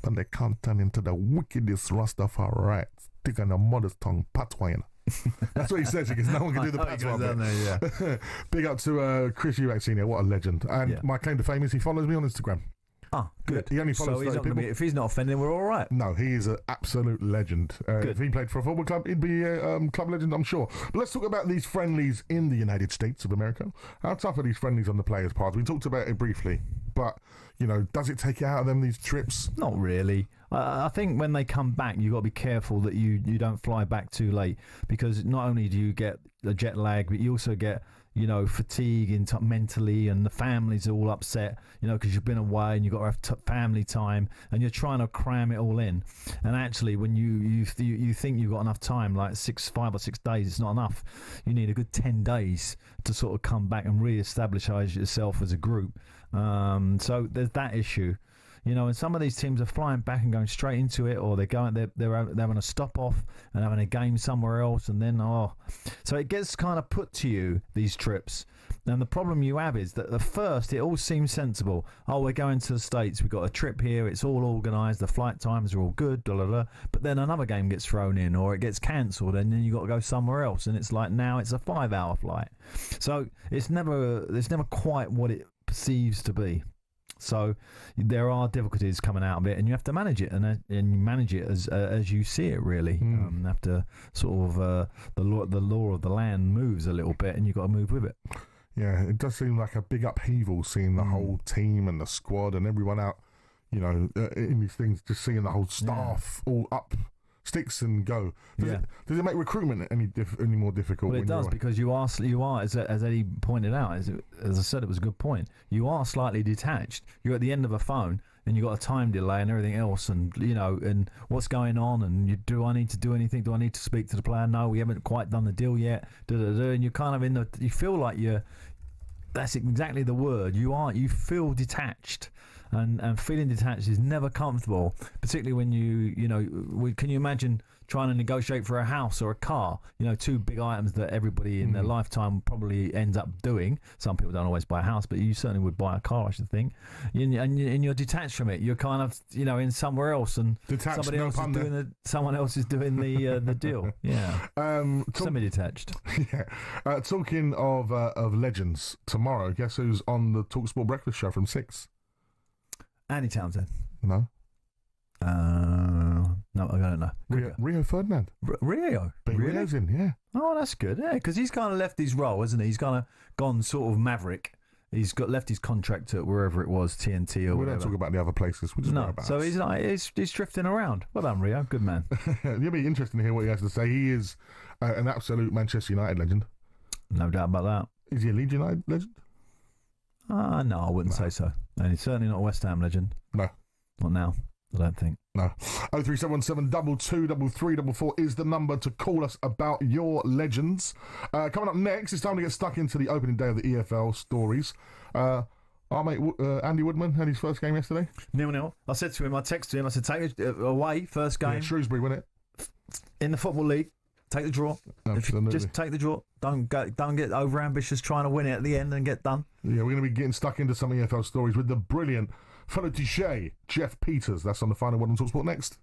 but they can't turn into the wickedest Rastafari, sticking a mother's tongue patois. That's what he says, because no one can do the patois. Yeah. Big up to Chris Eubank Senior, what a legend. And my claim to fame is he follows me on Instagram. Ah, good. He only follows 30 people. If he's not offending, we're all right. No, he is an absolute legend. If he played for a football club, he'd be a club legend, I'm sure. But let's talk about these friendlies in the United States of America. How tough are these friendlies on the players' parts? We talked about it briefly, but, does it take it out of them, these trips? Not really. I think when they come back, you've got to be careful that you don't fly back too late, because not only do you get the jet lag, but you also get... fatigue mentally, and the family's all upset, because you've been away and you've got to have family time, and you're trying to cram it all in. And actually, when you think you've got enough time, like 5 or 6 days, it's not enough. You need a good 10 days to sort of come back and re-establish yourself as a group. So there's that issue. And some of these teams are flying back and going straight into it, or they're having a stop off and having a game somewhere else, and then so it gets kind of put to you, these trips. And the problem you have is that at first it all seems sensible. We're going to the States, we've got a trip here, it's all organised, the flight times are all good, blah, blah, blah. But then another game gets thrown in, or it gets cancelled, and then you've got to go somewhere else, and it's like now it's a 5-hour flight. So it's never quite what it perceives to be. So there are difficulties coming out of it, and you have to manage it, and you manage it as you see it. Really, you have to sort of the law of the land moves a little bit, and you've got to move with it. Yeah, it does seem like a big upheaval, seeing the whole team and the squad and everyone out, in these things, just seeing the whole staff all up sticks and go. Does it make recruitment any more difficult? Well, it does, because you are, as Eddie pointed out, as I said, it was a good point. You are slightly detached. You're at the end of a phone, and you've got a time delay and everything else, and and what's going on, and do I need to do anything? Do I need to speak to the player? No, we haven't quite done the deal yet. And you're kind of you feel like that's exactly the word. You feel detached. And feeling detached is never comfortable, particularly when can you imagine trying to negotiate for a house or a car? Two big items that everybody in their lifetime probably ends up doing. Some people don't always buy a house, but you certainly would buy a car, I should think. And you're detached from it. You're kind of in somewhere else, and detached, someone else is doing the deal. Yeah, semi-detached. Yeah. Talking of legends, tomorrow, guess who's on the talkSPORT Breakfast Show from 6? Andy Townsend. No. No, I don't know. Rio Ferdinand. Rio? Rio's in, yeah. Oh, that's good, yeah, because he's kind of left his role, hasn't he? He's kind of gone sort of maverick. He's left his contract at wherever it was, TNT or whatever. We don't talk about the other places. We just talk about so he's drifting around. Well done, Rio. Good man. It'll be interesting to hear what he has to say. He is an absolute Manchester United legend. No doubt about that. Is he a Leeds United legend? No, I wouldn't say so. And he's certainly not a West Ham legend. No. Not now, I don't think. No. 03717 223344 is the number to call us about your legends. Coming up next, it's time to get stuck into the opening day of the EFL stories. Our mate Andy Woodman had his first game yesterday. 0-0. I said to him, I texted him, I said, take it away, first game. Yeah, Shrewsbury, win it. In the Football League. Take the draw. Absolutely. Just take the draw. Don't get over ambitious trying to win it at the end and get done. Yeah, we're going to be getting stuck into some EFL stories with the brilliant fellow Tichet, Jeff Peters. That's on the final one on talkSPORT next.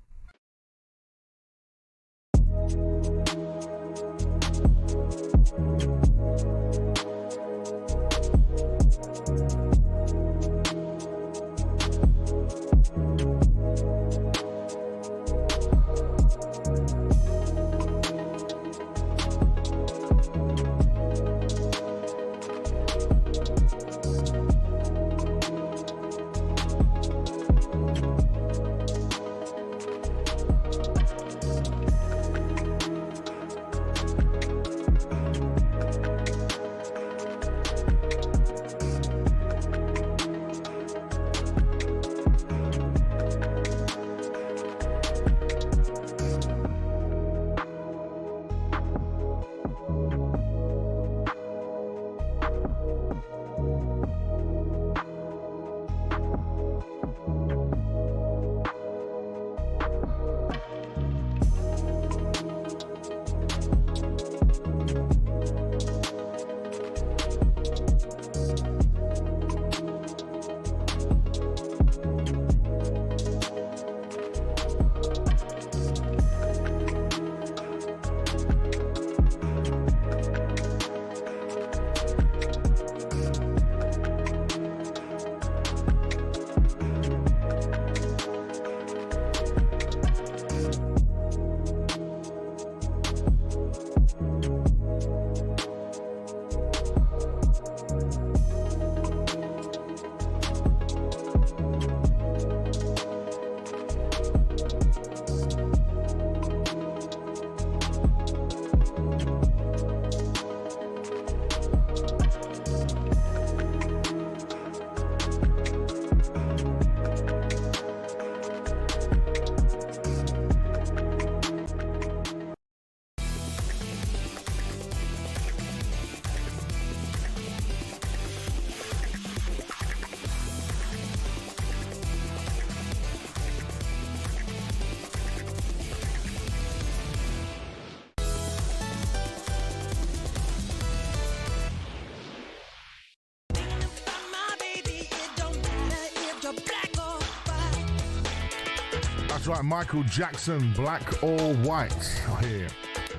Right, Michael Jackson, Black or White, here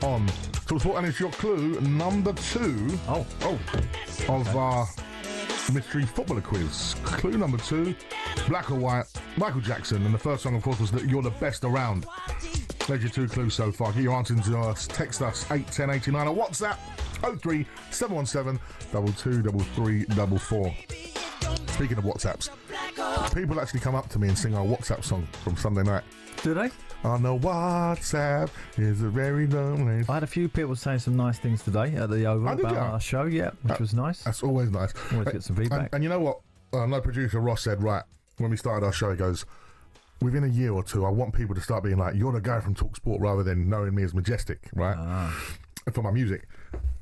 on talkSPORT, and it's your clue number 2 of our mystery footballer quiz. Clue number 2, Black or White, Michael Jackson, and the first song, of course, was that You're the Best Around. There's your 2 clues so far. Get your answers to us. Text us 81089 or WhatsApp 03717 223344. Speaking of WhatsApps, People actually come up to me and sing our WhatsApp song from Sunday night. Do they? On the WhatsApp is a very lonely. I had a few people saying some nice things today at the Oval about our show, which was nice. That's always nice. Always get some feedback. And you know what? My producer Ross said, right, when we started our show, he goes, within a year or two, I want people to start being like, you're the guy from talkSPORT rather than knowing me as Majestic, right? For my music.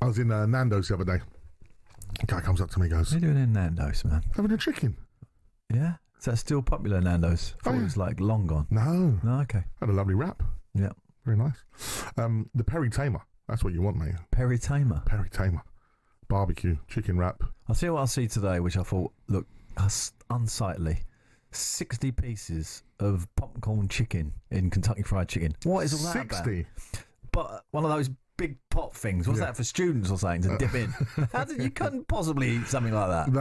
I was in Nando's the other day. A guy comes up to me and goes, What are you doing in Nando's, man? Having a chicken. Yeah? Is that still popular, Nando's? I thought it was like long gone. No. No, okay. Had a lovely wrap. Yeah. Very nice. The Peri Tamer. That's what you want, mate. Peri Tamer? Peri Tamer. Barbecue, chicken wrap. I'll see what I see today, which I thought looked unsightly. 60 pieces of popcorn chicken in Kentucky Fried Chicken. What is all that about? 60? But one of those big pot things. What's that for students or something to dip in? You couldn't possibly eat something like that.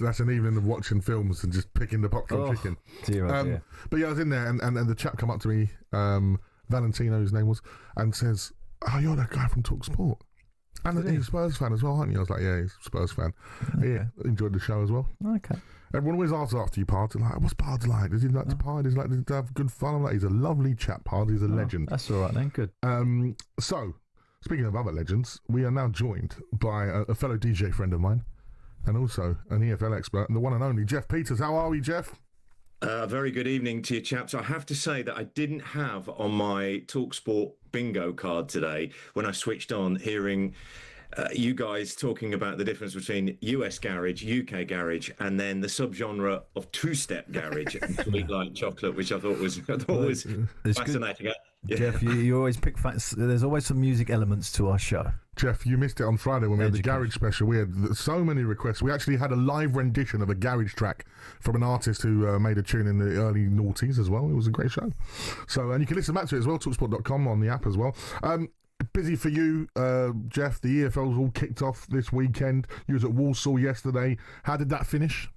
That's an evening of watching films and just picking the popcorn chicken. Dear, dear. But yeah, I was in there and the chap come up to me, Valentino, his name was, and says, "Oh, you're that guy from talkSPORT." And he's a Spurs fan as well, aren't you? I was like, yeah, he's a Spurs fan. Okay. Yeah, enjoyed the show as well. Okay. Everyone always asks after you, Pard, like, what's Pard like? Does he like to party? Does he like to have good fun? I'm like, he's a lovely chap, Pard. He's a legend. That's all right then, good. So, speaking of other legends, we are now joined by a fellow DJ friend of mine and also an EFL expert, and the one and only Jeff Peters. How are we, Jeff? Very good evening to you, chaps. I have to say that I didn't have on my talkSPORT bingo card today when I switched on, hearing you guys talking about the difference between US garage, UK garage, and then the subgenre of two-step garage and sweet light chocolate, which I thought was fascinating. Yeah. Jeff, you always pick facts. There's always some music elements to our show. Jeff, you missed it on Friday when we had the garage special. We had so many requests. We actually had a live rendition of a garage track from an artist who made a tune in the early noughties as well. It was a great show. So, and you can listen back to it as well, talksport.com on the app as well. Busy for you, Jeff. The EFL's all kicked off this weekend. You was at Walsall yesterday. How did that finish?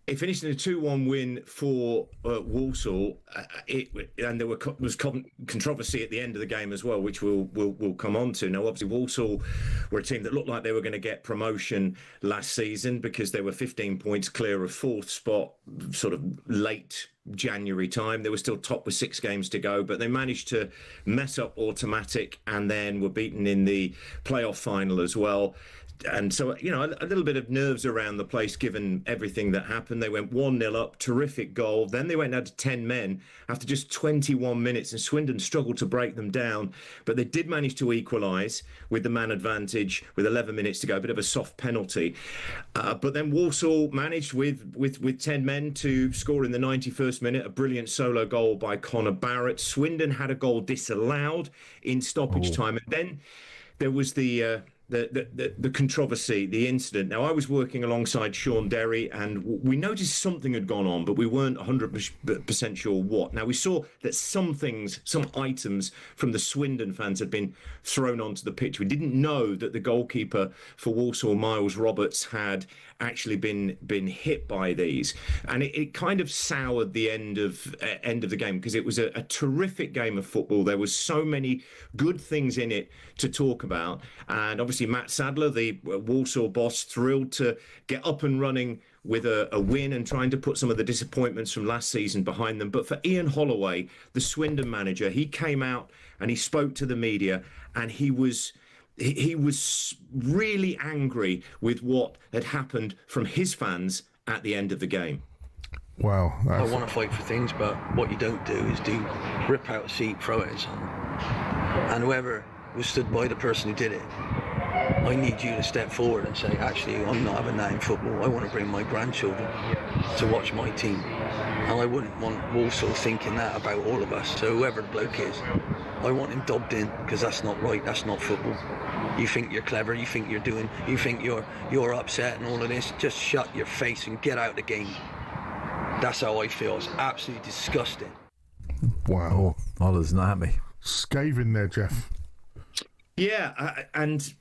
It finished in a 2-1 win for Walsall, and there was controversy at the end of the game as well, which we'll come on to. Now, obviously, Walsall were a team that looked like they were going to get promotion last season because they were 15 points clear of fourth spot, sort of late January time. They were still top with 6 games to go, but they managed to mess up Automatic and then were beaten in the playoff final as well. And so, you know, a little bit of nerves around the place given everything that happened. They went 1-0 up, terrific goal. Then they went down to 10 men after just 21 minutes, and Swindon struggled to break them down. But they did manage to equalise with the man advantage with 11 minutes to go, a bit of a soft penalty. But then Walsall managed with 10 men to score in the 91st minute, a brilliant solo goal by Connor Barrett. Swindon had a goal disallowed in stoppage time. And then there was the controversy, the incident. Now, I was working alongside Sean Derry, and we noticed something had gone on, but we weren't 100% sure what. Now, we saw that some items from the Swindon fans had been thrown onto the pitch. We didn't know that the goalkeeper for Walsall, Miles Roberts, had actually been hit by these, and it kind of soured the end of the game, because it was a terrific game of football. There was so many good things in it to talk about, and obviously Matt Sadler, the Walsall boss, thrilled to get up and running with a win and trying to put some of the disappointments from last season behind them. But for Ian Holloway, the Swindon manager, he came out and he spoke to the media, and he was really angry with what had happened from his fans at the end of the game. Wow. I want to fight for things, but what you don't do is rip out a seat, throw it at someone. And whoever was stood by the person who did it, I need you to step forward and say, actually, I'm not having that in football. I want to bring my grandchildren to watch my team. And I wouldn't want Walsall thinking that about all of us. So whoever the bloke is, I want him dobbed in, because that's not right, that's not football. You think you're clever, you think you're upset and all of this, just shut your face and get out of the game. That's how I feel. It's absolutely disgusting. Wow. Oliver's not happy. Scathing there, Jeff. Yeah, and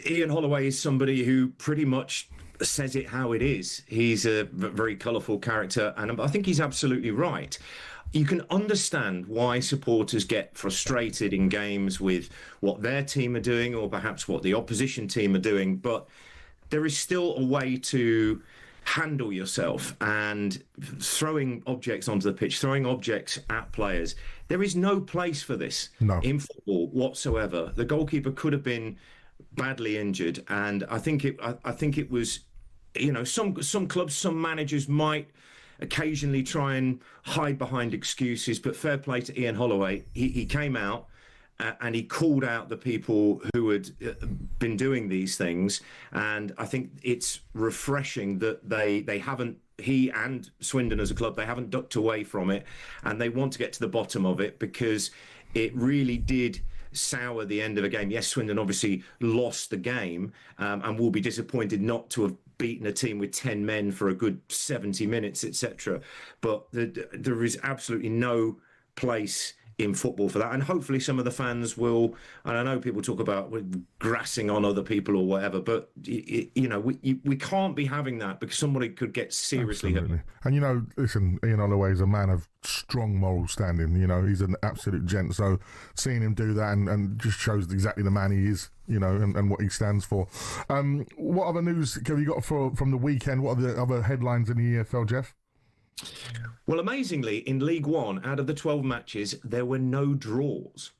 Ian Holloway is somebody who pretty much says it how it is. He's a very colourful character, and I think he's absolutely right. You can understand why supporters get frustrated in games with what their team are doing, or perhaps what the opposition team are doing, but there is still a way to handle yourself and throwing objects onto the pitch, throwing objects at players. There is no place for this in football whatsoever. The goalkeeper could have been badly injured, and I think it was, you know, some clubs, some managers might occasionally try and hide behind excuses, but fair play to Ian Holloway. He came out and he called out the people who had been doing these things, and I think it's refreshing that they haven't, he and Swindon as a club, they haven't ducked away from it, and they want to get to the bottom of it, because it really did sour the end of a game. Yes, Swindon obviously lost the game, and will be disappointed not to have beaten a team with 10 men for a good 70 minutes, etc. But there is absolutely no place in football for that, and hopefully some of the fans will, and I know people talk about grassing on other people or whatever, but you know, we can't be having that, because somebody could get seriously hurt. And you know, listen, Ian Holloway is a man of strong moral standing. You know, he's an absolute gent, so seeing him do that and just shows exactly the man he is, you know, and what he stands for. What other news have you got from the weekend? What are the other headlines in the EFL, Jeff? Well, amazingly, in League One, out of the 12 matches, there were no draws.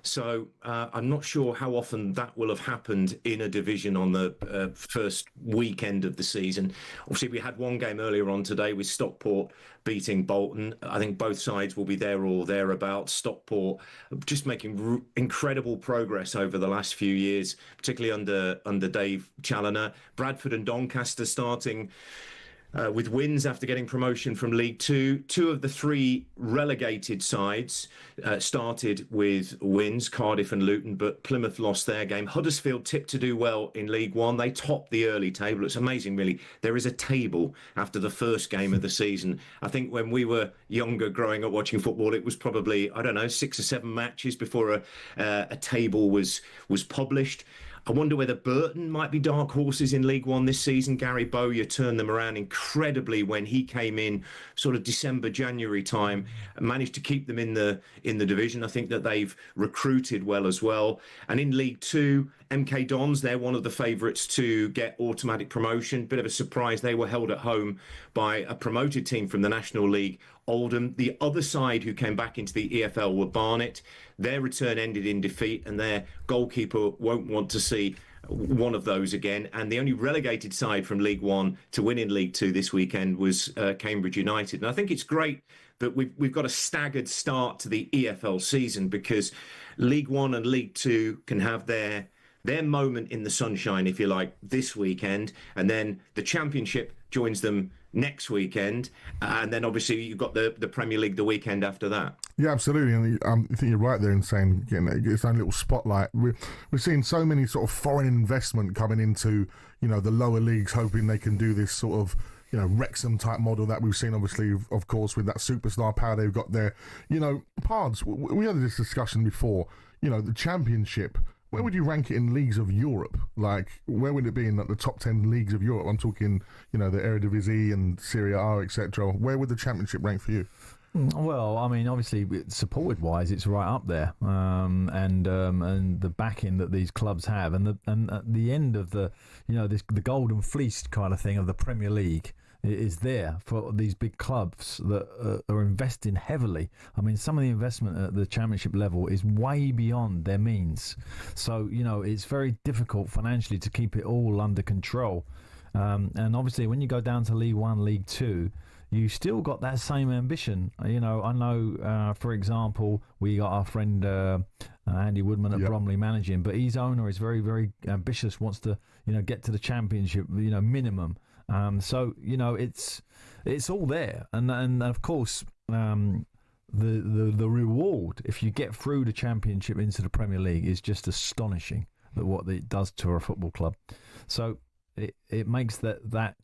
So I'm not sure how often that will have happened in a division on the first weekend of the season. Obviously, we had one game earlier on today with Stockport beating Bolton. I think both sides will be there or thereabouts. Stockport just making incredible progress over the last few years, particularly under Dave Challoner. Bradford and Doncaster starting with wins after getting promotion from League Two. Two of the three relegated sides started with wins, Cardiff and Luton, but Plymouth lost their game. Huddersfield tipped to do well in League One. They topped the early table. It's amazing, really. There is a table after the first game of the season. I think when we were younger, growing up watching football, it was probably, I don't know, 6 or 7 matches before a table was published. I wonder whether Burton might be dark horses in League One this season. Gary Bowyer turned them around incredibly when he came in sort of December, January time, and managed to keep them in the division. I think that they've recruited well as well. And in League Two, MK Dons, they're one of the favourites to get automatic promotion. Bit of a surprise, they were held at home by a promoted team from the National League, Oldham. The other side who came back into the EFL were Barnet. Their return ended in defeat, and their goalkeeper won't want to see one of those again. And the only relegated side from League One to win in League Two this weekend was Cambridge United. And I think it's great that we've got a staggered start to the EFL season, because League One and League Two can have their moment in the sunshine, if you like, this weekend, and then the Championship joins them next weekend, and then obviously you've got the Premier League the weekend after that. Yeah, absolutely, and I think you're right there in saying getting its own little spotlight. We're seeing so many sort of foreign investment coming into, you know, the lower leagues, hoping they can do this sort of, you know, Wrexham type model that we've seen, obviously, of course, with that superstar power they've got there. You know, Pards, we had this discussion before. You know, the Championship, where would you rank it in leagues of Europe? Like, where would it be in like, the top 10 leagues of Europe? I'm talking, you know, the Eredivisie and Serie A, etc. Where would the Championship rank for you? Well, I mean, obviously, supported-wise, it's right up there, and the backing that these clubs have, and at the end of the, you know, the golden fleece kind of thing of the Premier League is there for these big clubs that are investing heavily. I mean, some of the investment at the Championship level is way beyond their means. So, you know, it's very difficult financially to keep it all under control. And obviously, when you go down to League One, League Two, you still got that same ambition. You know, I know, for example, we got our friend Andy Woodman at Bromley managing, but his owner is very, very ambitious, wants to, you know, get to the Championship, you know, minimum. So, you know, it's all there, and of course the reward if you get through the Championship into the Premier League is just astonishing, that what it does to a football club. So it makes that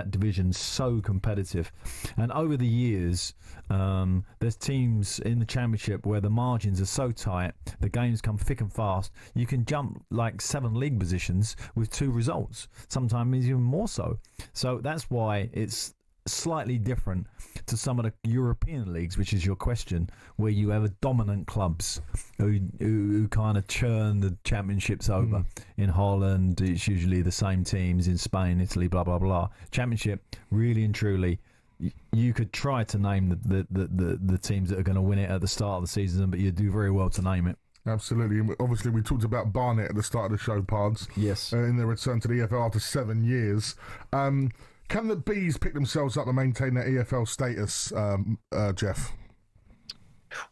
division so competitive. And over the years, there's teams in the Championship where the margins are so tight, the games come thick and fast. You can jump like 7 league positions with 2 results, sometimes even more so. So that's why it's slightly different to some of the European leagues, which is your question, where you have a dominant clubs who kind of churn the championships over. In Holland, it's usually the same teams. In Spain, Italy, blah blah blah. Championship, really and truly, you could try to name the teams that are going to win it at the start of the season, but you do very well to name it. Absolutely. And obviously, we talked about Barnet at the start of the show, Pards. Yes. In their return to the EFL after 7 years. Can the Bees pick themselves up and maintain their EFL status, Jeff?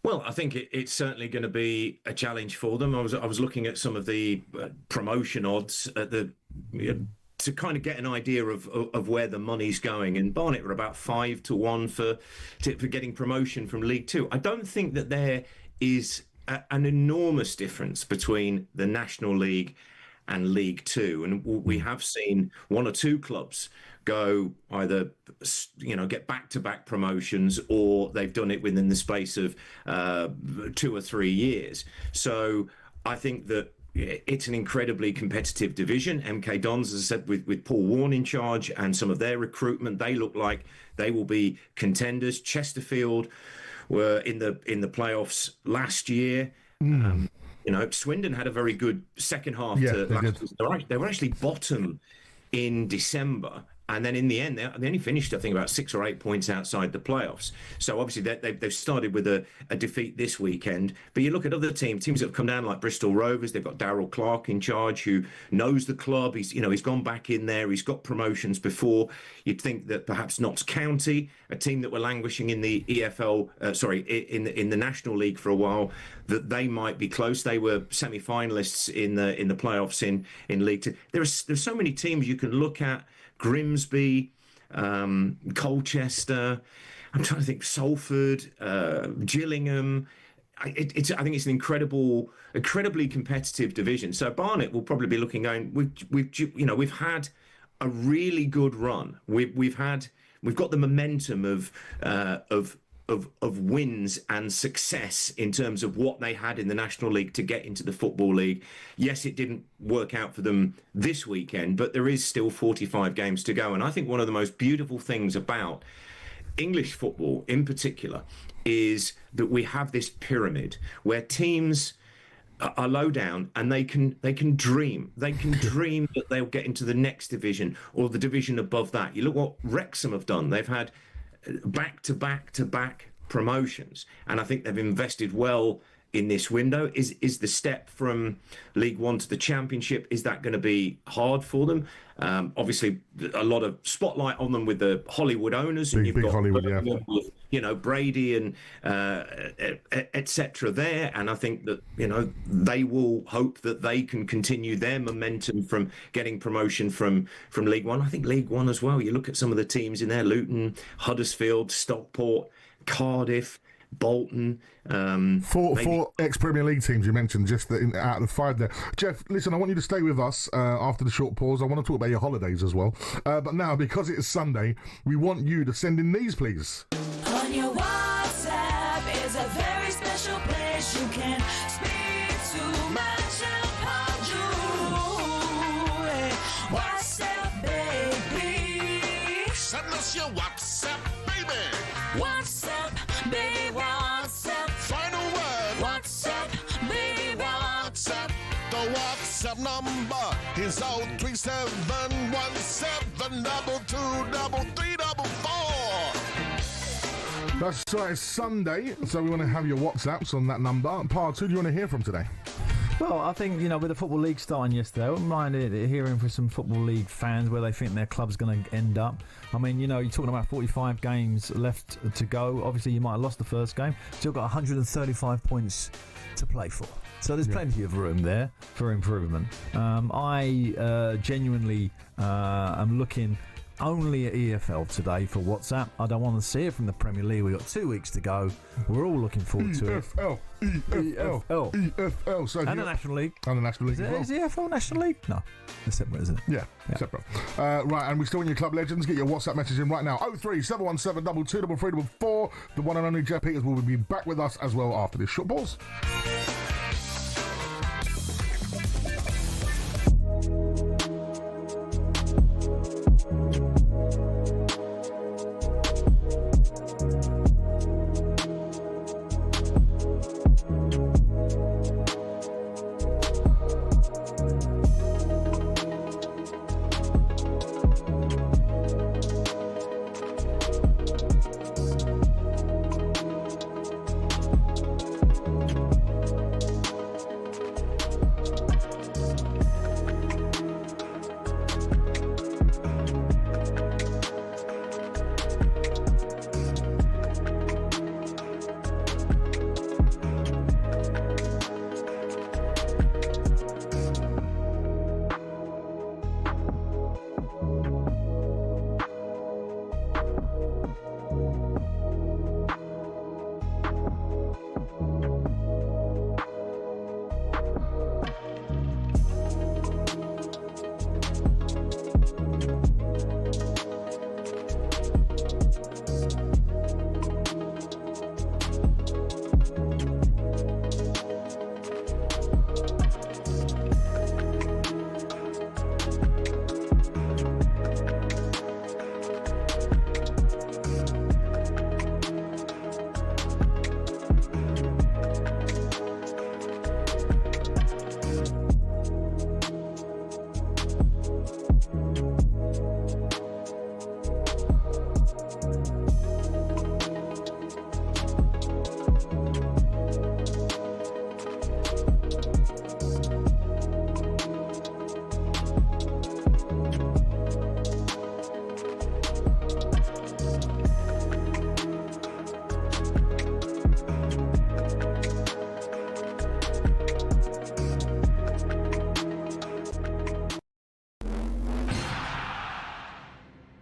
Well, I think it's certainly going to be a challenge for them. I was looking at some of the promotion odds at the to kind of get an idea of where the money's going. And Barnet were about 5-1 for getting promotion from League Two. I don't think that there is an enormous difference between the National League and League Two, and we have seen one or two clubs go either, get back-to-back promotions, or they've done it within the space of 2 or 3 years. So I think that it's an incredibly competitive division. MK Dons, as I said, with Paul Warne in charge and some of their recruitment, they look like they will be contenders. Chesterfield were in the playoffs last year. Swindon had a very good second half to last season. They were actually bottom in December. And then in the end, they only finished, I think, about 6 or 8 points outside the playoffs. So obviously they've started with a defeat this weekend. But you look at other teams that have come down like Bristol Rovers. They've got Darryl Clark in charge, who knows the club. He's gone back in there. He's got promotions before. You'd think that perhaps Notts County, a team that were languishing in the EFL, in the National League for a while, that they might be close. They were semi-finalists in the playoffs in League Two. There's so many teams you can look at. Grimsby, Colchester, I'm trying to think, Salford, Gillingham. I think it's an incredibly competitive division. So Barnet will probably be looking going. We've had a really good run. We've got the momentum of wins and success in terms of what they had in the National League to get into the Football League. Yes, it didn't work out for them this weekend, but there is still 45 games to go. And I think one of the most beautiful things about English football in particular is that we have this pyramid where teams are low down and they can dream. They can dream that they'll get into the next division or the division above that. You look what Wrexham have done. They've had back-to-back promotions, and I think they've invested well in this window. Is the step from League One to the Championship, is that going to be hard for them? Obviously, a lot of spotlight on them with the Hollywood owners. Big Hollywood, yeah. Brady and etc. there, and I think that they will hope that they can continue their momentum from getting promotion from League One. I think League One as well. You look at some of the teams in there: Luton, Huddersfield, Stockport, Cardiff, Bolton. Four ex-Premier League teams you mentioned, just out of the 5 there. Jeff, listen, I want you to stay with us after the short pause. I want to talk about your holidays as well. But now, because it is Sunday, we want you to send in these, please. On your WhatsApp is a very special place you can speak to Pardew. WhatsApp, baby. Send us your WhatsApp, baby. WhatsApp, baby, WhatsApp. Final word. WhatsApp, baby, WhatsApp. The WhatsApp number is 03717223344. That's right, it's Sunday, so we want to have your WhatsApps on that number. Pards, who do you want to hear from today? Well, I think, with the Football League starting yesterday, I wouldn't mind hearing from some Football League fans where they think their club's going to end up. I mean, you're talking about 45 games left to go. Obviously, you might have lost the first game. Still got 135 points to play for. So there's plenty of room there for improvement. I genuinely am looking only at EFL today for WhatsApp. I don't want to see it from the Premier League. We've got 2 weeks to go. We're all looking forward to it. EFL. So and the National League. And the National League as well. Is EFL National League? No. It's separate, isn't it? Yeah. Separate. Right, and we still want your club legends. Get your WhatsApp message in right now. 03717 223344. The one and only Jeff Peters will be back with us as well after this short pause.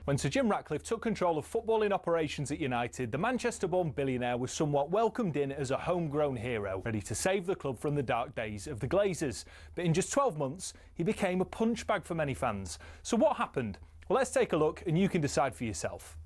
When Sir Jim Ratcliffe took control of footballing operations at United, the Manchester-born billionaire was somewhat welcomed in as a homegrown hero, ready to save the club from the dark days of the Glazers. But in just 12 months, he became a punchbag for many fans. So what happened? Well, let's take a look and you can decide for yourself.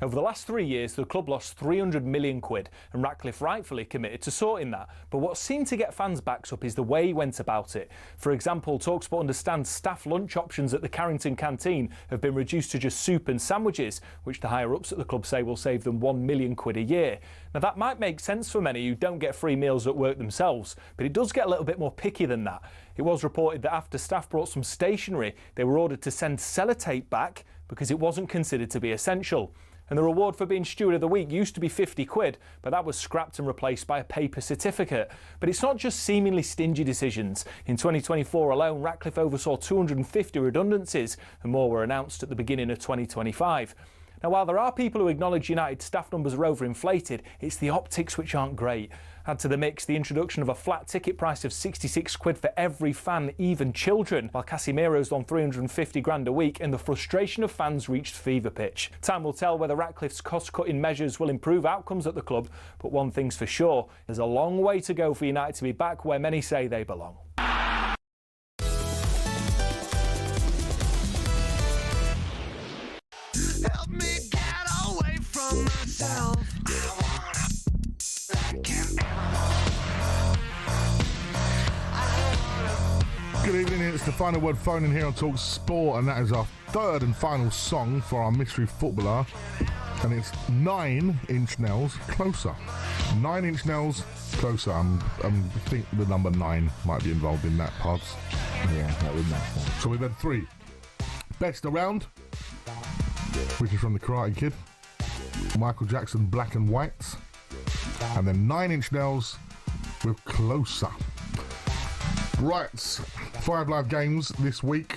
Over the last 3 years, the club lost 300 million quid, and Ratcliffe rightfully committed to sorting that. But what seemed to get fans' backs up is the way he went about it. For example, talkSPORT understands staff lunch options at the Carrington canteen have been reduced to just soup and sandwiches, which the higher-ups at the club say will save them 1 million quid a year. Now, that might make sense for many who don't get free meals at work themselves, but it does get a little bit more picky than that. It was reported that after staff brought some stationery, they were ordered to send sellotape back because it wasn't considered to be essential. And the reward for being Steward of the Week used to be 50 quid, but that was scrapped and replaced by a paper certificate. But it's not just seemingly stingy decisions. In 2024 alone, Ratcliffe oversaw 250 redundancies, and more were announced at the beginning of 2025. Now, while there are people who acknowledge United's staff numbers are overinflated, it's the optics which aren't great. Add to the mix the introduction of a flat ticket price of 66 quid for every fan, even children, while Casemiro's on 350 grand a week, and the frustration of fans reached fever pitch. Time will tell whether Ratcliffe's cost-cutting measures will improve outcomes at the club, but one thing's for sure, there's a long way to go for United to be back where many say they belong. Help me get away from myself. Good evening, it's the Final Word phone in here on talkSPORT, and that is our third and final song for our mystery footballer, and it's 9 Inch Nails Closer. 9 Inch Nails Closer. I think the number 9 might be involved in that part. Yeah, that would make sense. So we've had 3. Best Around, which is from the Karate Kid. Michael Jackson, Black and White. And then 9 Inch Nails with Closer. Right, 5 live games this week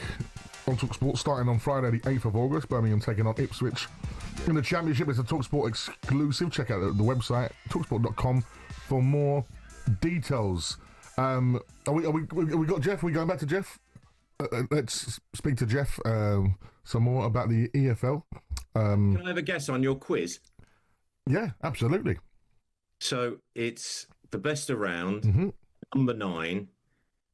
on talkSPORT, starting on Friday the 8th of August. Birmingham taking on Ipswich in the Championship. It's a talkSPORT exclusive. Check out the website, talksport.com, for more details. We got Jeff? Are we going back to Jeff? Let's speak to Jeff some more about the EFL. Can I have a guess on your quiz? Yeah, absolutely. So it's the best around, number 9,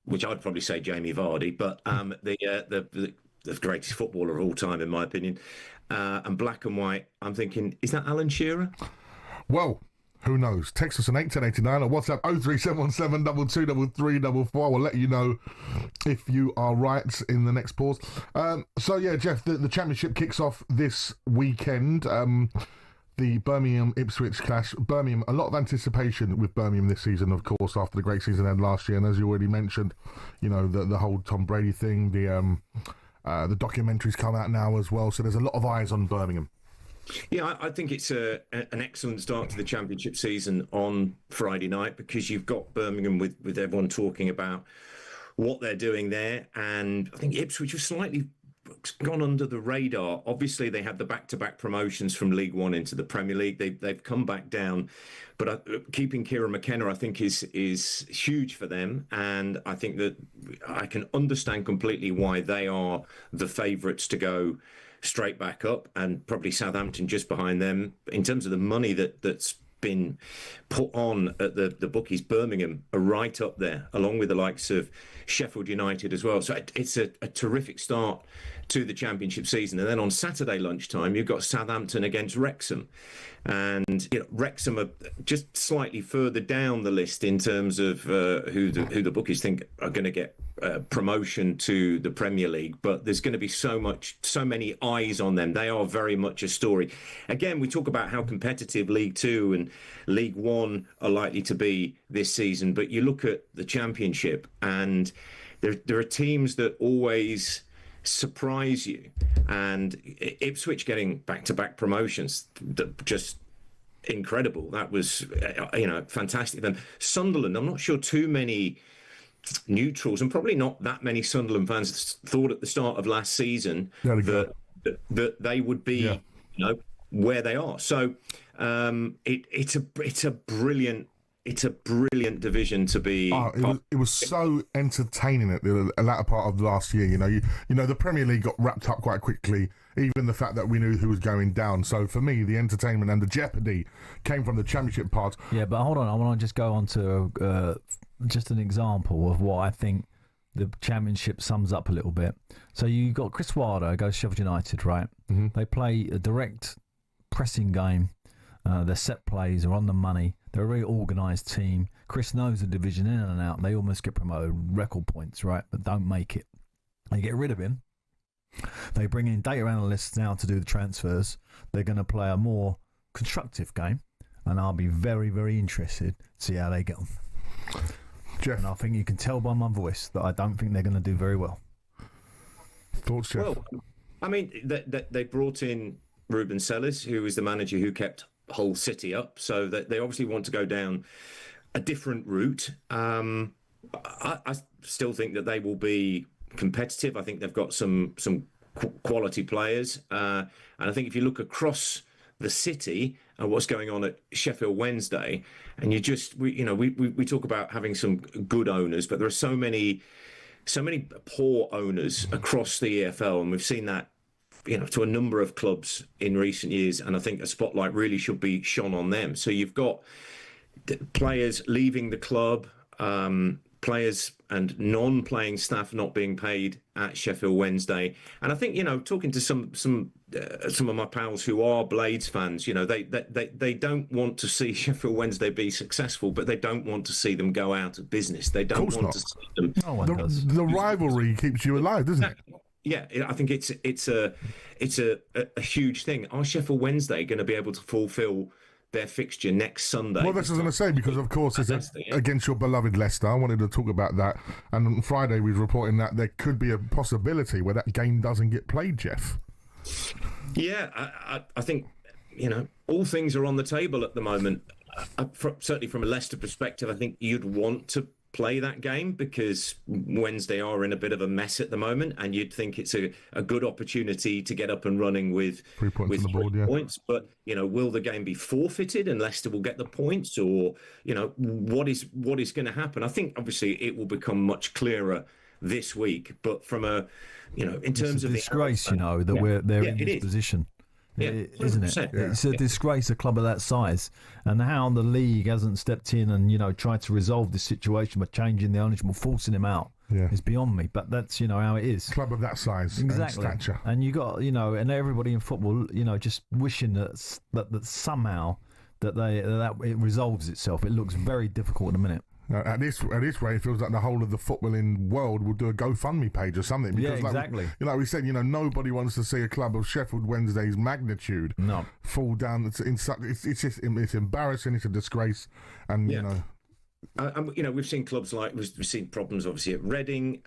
which I'd probably say Jamie Vardy, but the greatest footballer of all time, in my opinion. And Black and White, I'm thinking, is that Alan Shearer? Well, who knows? Text us on 81089 or WhatsApp 03717 223334. We'll let you know if you are right in the next pause. So, yeah, Jeff, the Championship kicks off this weekend. The Birmingham-Ipswich clash. Birmingham, a lot of anticipation with Birmingham this season, of course, after the great season they had last year. And as you already mentioned, you know, the whole Tom Brady thing, the documentaries come out now as well. So there's a lot of eyes on Birmingham. Yeah, I think it's an excellent start to the Championship season on Friday night, because you've got Birmingham with everyone talking about what they're doing there. And I think Ipswich have slightly gone under the radar. Obviously, they had the back-to-back promotions from League One into the Premier League. They've come back down, but keeping Kieran McKenna, I think, is huge for them. And I think that I can understand completely why they are the favourites to go straight back up, and probably Southampton just behind them. In terms of the money that's been put on at the bookies, Birmingham are right up there, along with the likes of Sheffield United as well. So it's a terrific start to the Championship season. And then on Saturday lunchtime, you've got Southampton against Wrexham. And Wrexham are just slightly further down the list in terms of who the bookies think are going to get promotion to the Premier League. But there's going to be so many eyes on them. They are very much a story. Again, we talk about how competitive League Two and League One are likely to be this season. But you look at the Championship, and there are teams that always surprise you, and Ipswich getting back-to-back promotions, just incredible. That was fantastic. Then Sunderland, I'm not sure too many neutrals, and probably not that many Sunderland fans thought at the start of last season that they would be where they are. So it's a brilliant it's a brilliant division to be. It was so entertaining at the latter part of last year. You know, the Premier League got wrapped up quite quickly. Even the fact that we knew who was going down. So for me, the entertainment and the jeopardy came from the Championship part. Yeah, but hold on, I want to just go on to just an example of what I think the Championship sums up a little bit. So you got Chris Wilder goes to Sheffield United, right? Mm-hmm. They play a direct pressing game. Their set plays are on the money. They're a very organised team. Chris knows the division in and out. They almost get promoted, record points, right? But don't make it. They get rid of him. They bring in data analysts now to do the transfers. They're going to play a more constructive game, and I'll be very, very interested to see how they get on. Jeff, and I think you can tell by my voice that I don't think they're going to do very well. Thoughts, Jeff? Well, I mean, they brought in Ruben Sellers, who was the manager who kept Hull City up, so that they obviously want to go down a different route. I still think that they will be competitive. I think they've got some quality players, and I think if you look across the city and what's going on at Sheffield Wednesday, and we talk about having some good owners, but there are so many poor owners across the EFL, and we've seen that to a number of clubs in recent years, and I think a spotlight really should be shone on them. So you've got players leaving the club, players and non-playing staff not being paid at Sheffield Wednesday, and I think talking to some of my pals who are Blades fans, they don't want to see Sheffield Wednesday be successful, but they don't want to see them go out of business. They don't want to see them. No one does. The rivalry keeps you alive, doesn't it? Yeah, I think it's a huge thing. Are Sheffield Wednesday going to be able to fulfil their fixture next Sunday? Well, that's what I was going to say, because of course it's against your beloved Leicester. I wanted to talk about that. And on Friday we were reporting that there could be a possibility where that game doesn't get played, Jeff. Yeah, I think, all things are on the table at the moment. Certainly from a Leicester perspective, I think you'd want to play that game because Wednesday are in a bit of a mess at the moment, and you'd think it's a good opportunity to get up and running with 3 points on the board, yeah. Points. But will the game be forfeited and Leicester will get the points, or what is going to happen? I think obviously it will become much clearer this week. But from a in terms of disgrace, that they're in this position. Yeah, isn't it? Yeah. It's a disgrace, a club of that size, and how the league hasn't stepped in and tried to resolve this situation by changing the ownership or forcing him out is beyond me. But that's how it is. Club of that size, exactly. And stature, and you got and everybody in football, just wishing that somehow that it resolves itself. It looks very difficult at the minute. At this rate, it feels like the whole of the footballing world will do a GoFundMe page or something. Because exactly. Like we said, nobody wants to see a club of Sheffield Wednesday's magnitude fall down. It's embarrassing. It's a disgrace, and we've seen clubs like we've seen problems obviously at Reading,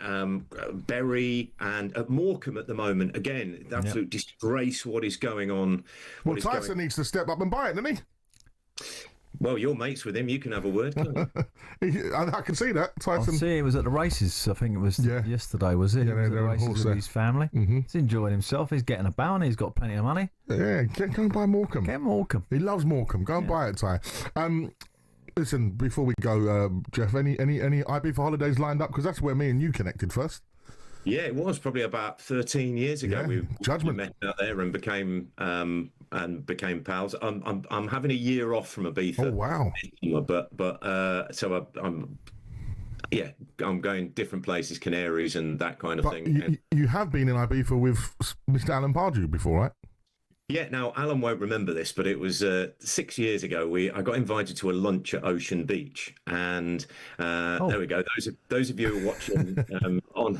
Bury, and at Morecambe at the moment. Again, absolute disgrace. What is going on? Well, Tyson needs to step up and buy it, doesn't he? Well, you're mates with him. You can have a word. Can't you? I can see that. Tyson. I see. It was at the races. I think it was yesterday. Was it? Yeah, he was at the races with his family. Mm-hmm. He's enjoying himself. He's getting about. He's got plenty of money. Yeah, go and buy Morecambe. Get Morecambe. He loves Morecambe. Go and buy it, Ty. Listen, before we go, Jeff, any IB for holidays lined up? Because that's where me and you connected first. Yeah, it was probably about 13 years ago. Yeah, we met out there and became pals. I'm having a year off from Ibiza. Oh wow! But so I'm going different places, Canaries and that kind of thing. You have been in Ibiza with Mr. Alan Pardew before, right? Yeah, now Alan won't remember this, but it was 6 years ago. I got invited to a lunch at Ocean Beach, and there we go. Those of you who are watching on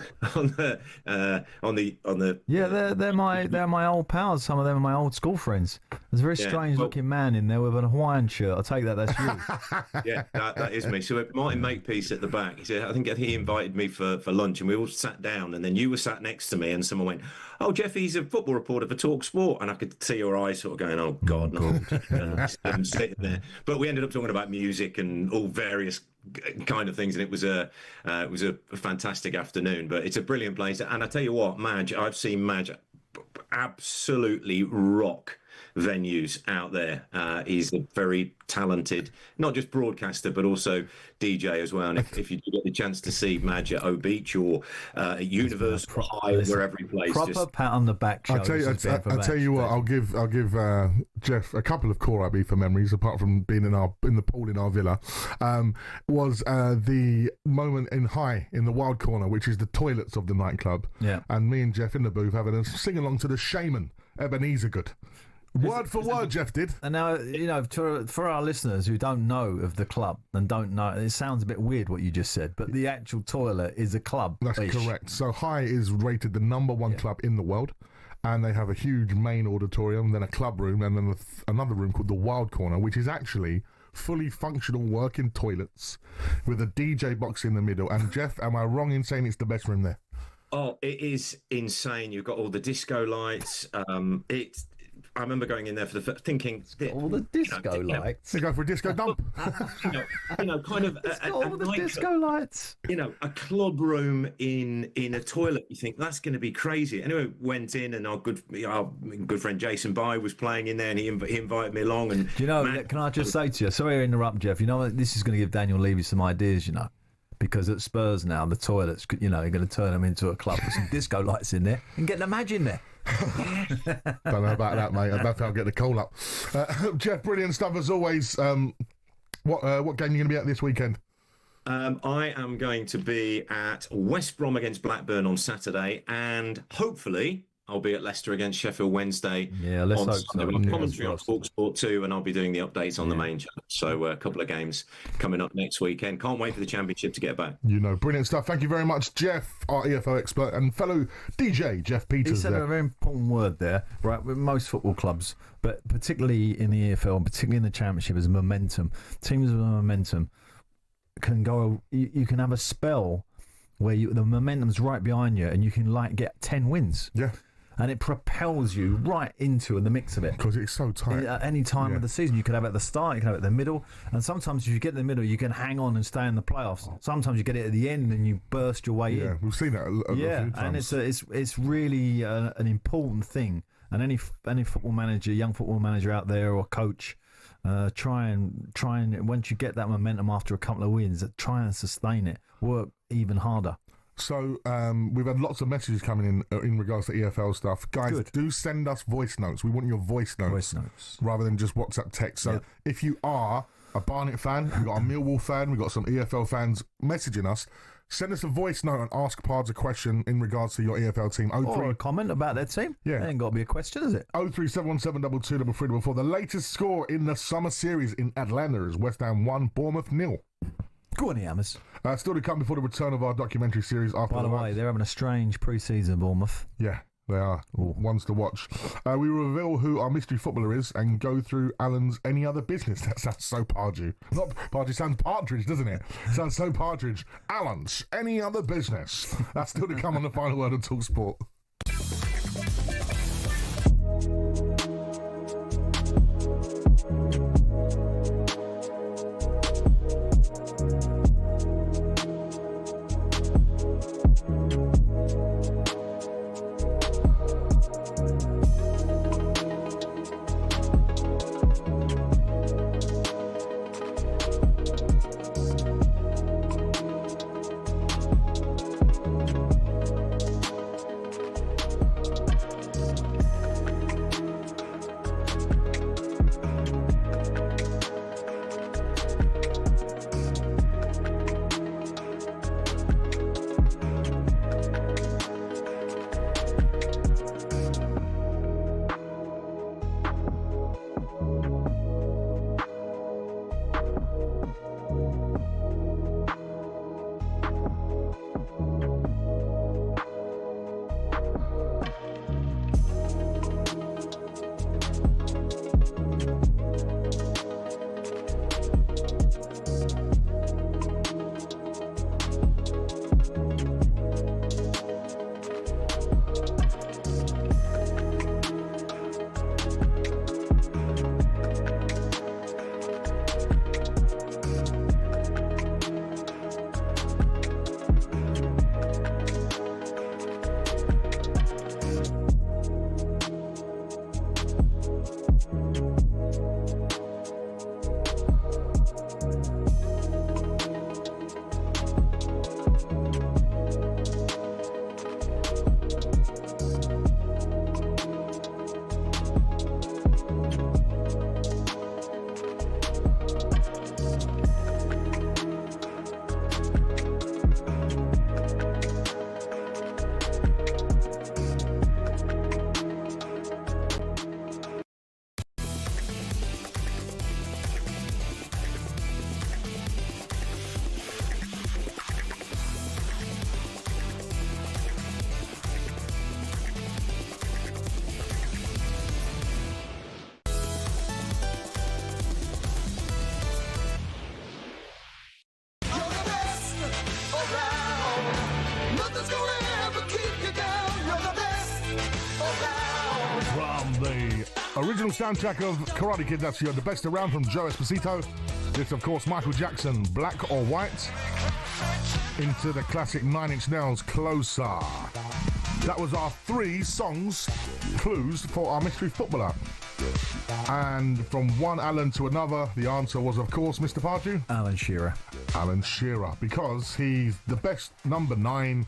the they're my old pals. Some of them are my old school friends. There's a very strange looking man in there with an Hawaiian shirt. I'll take that's you. Yeah, that is me. So Martin Makepeace at the back. He said, I think he invited me for lunch, and we all sat down, and then you were sat next to me, and someone went, "Oh, Jeff, he's a football reporter for talkSPORT," and I could see your eyes sort of going, "Oh God, no!" I'm sitting there. But we ended up talking about music and all various kind of things, and it was a fantastic afternoon. But it's a brilliant place, and I tell you what, I've seen Madge absolutely rock venues out there. He's a very talented, not just broadcaster, but also DJ as well. And if you do get the chance to see Madge at O Beach or at Universal High, wherever he plays, Proper pat on the back. I'll tell you what. I'll give Jeff a couple of core Ibiza memories, apart from being in the pool in our villa. Was the moment in High in the Wild Corner, which is the toilets of the nightclub. Yeah. And me and Jeff in the booth having a sing along to the Shaman, Ebenezer Good. Word for word, Jeff did. And now, for our listeners who don't know of the club and don't know, it sounds a bit weird what you just said, but the actual toilet is a club. That's correct. So High is rated the #1 club in the world, and they have a huge main auditorium, then a club room, and then another room called the Wild Corner, which is actually fully functional working toilets with a DJ box in the middle. And Jeff, am I wrong in saying it's the best room there? Oh, it is insane. You've got all the disco lights. I remember going in there for the first, thinking all the disco lights. They go for a disco dump. Kind of all the disco lights. A club room in a toilet. You think that's going to be crazy. Anyway, went in, and our good friend Jason Bye was playing in there, and he invited me along. And do you know? Can I just say to you? Sorry to interrupt, Jeff. You know, this is going to give Daniel Levy some ideas. Because at Spurs now, the toilets, they're going to turn them into a club with some disco lights in there and get the Madge in there. Don't know about that, mate. I don't think I'll get the call up. Jeff, brilliant stuff as always. What game are you going to be at this weekend? I am going to be at West Brom against Blackburn on Saturday, and hopefully I'll be at Leicester against Sheffield Wednesday. Yeah, let's hope so. We've got commentary on talkSPORT too, and I'll be doing the updates on the main channel. So a couple of games coming up next weekend. Can't wait for the Championship to get back. Brilliant stuff. Thank you very much, Jeff, our EFL expert and fellow DJ, Jeff Peters. He said a very important word there, right? With most football clubs, but particularly in the EFL, and particularly in the Championship, is momentum. Teams with momentum can go. You can have a spell where the momentum's right behind you, and you can get 10 wins. Yeah. And it propels you right into the mix of it. Because it's so tight. At any time of the season, you could have it at the start, you can have it at the middle, and sometimes if you get in the middle, you can hang on and stay in the playoffs. Sometimes you get it at the end and you burst your way in. Yeah, we've seen that a few times. And it's really an important thing. And any football manager, young football manager out there or coach, try and once you get that momentum after a couple of wins, try and sustain it. Work even harder. So we've had lots of messages coming in regards to EFL stuff. Guys, do send us voice notes. We want your voice notes rather than just WhatsApp text. So if you are a Barnet fan, we've got a Millwall fan, we've got some EFL fans messaging us, send us a voice note and ask Pards a question in regards to your EFL team. Or a comment about their team. Yeah. It ain't got to be a question, is it? 03717223344. The latest score in the summer series in Atlanta is West Ham 1, Bournemouth 0. Go on, Hammers. Still to come before the return of our documentary series. After By the way, they're having a strange pre-season, Bournemouth. Yeah, they are. Ones to watch. We reveal who our mystery footballer is and go through Alan's any other business. That sounds so Pardew. Not Pardew, sounds Partridge, doesn't it? Sounds so Partridge. Alan's any other business. That's still to come on the final word of talkSPORT. original soundtrack of Karate Kid, that's the best around from Joe Esposito. This, of course, Michael Jackson, Black or White. Into the classic 9 Inch Nails, Closer. That was our 3 songs clues for our mystery footballer. And from one Alan to another, the answer was, of course, Mr. Pardew? Alan Shearer. Alan Shearer, because he's the best number 9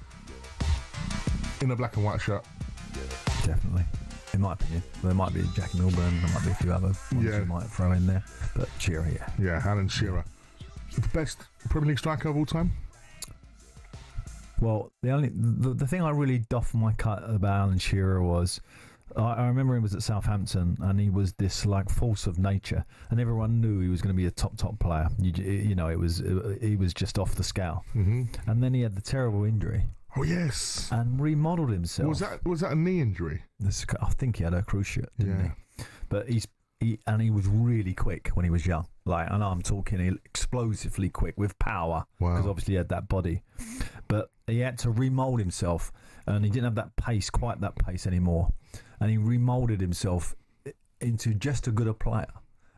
in a black and white shirt. Definitely. In my opinion. There might be Jackie Milburn, there might be a few other ones you might throw in there. But Shearer, yeah. Yeah, Alan Shearer. The best Premier League striker of all time? Well, the thing I really doffed my cut about Alan Shearer was I remember he was at Southampton and he was this like force of nature, and everyone knew he was going to be a top player. You know, he was just off the scale. Mm-hmm. And then he had the terrible injury. Oh yes, and remodelled himself. Was that a knee injury? I think he had a cruciate, didn't he? But he was really quick when he was young. Like, and I'm talking explosively quick with power, because obviously he had that body. But he had to remould himself, and he didn't have that pace, quite that pace anymore. And he remoulded himself into just a gooder player,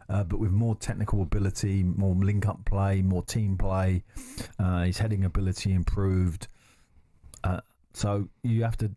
but with more technical ability, more link-up play, more team play. His heading ability improved. So you have to,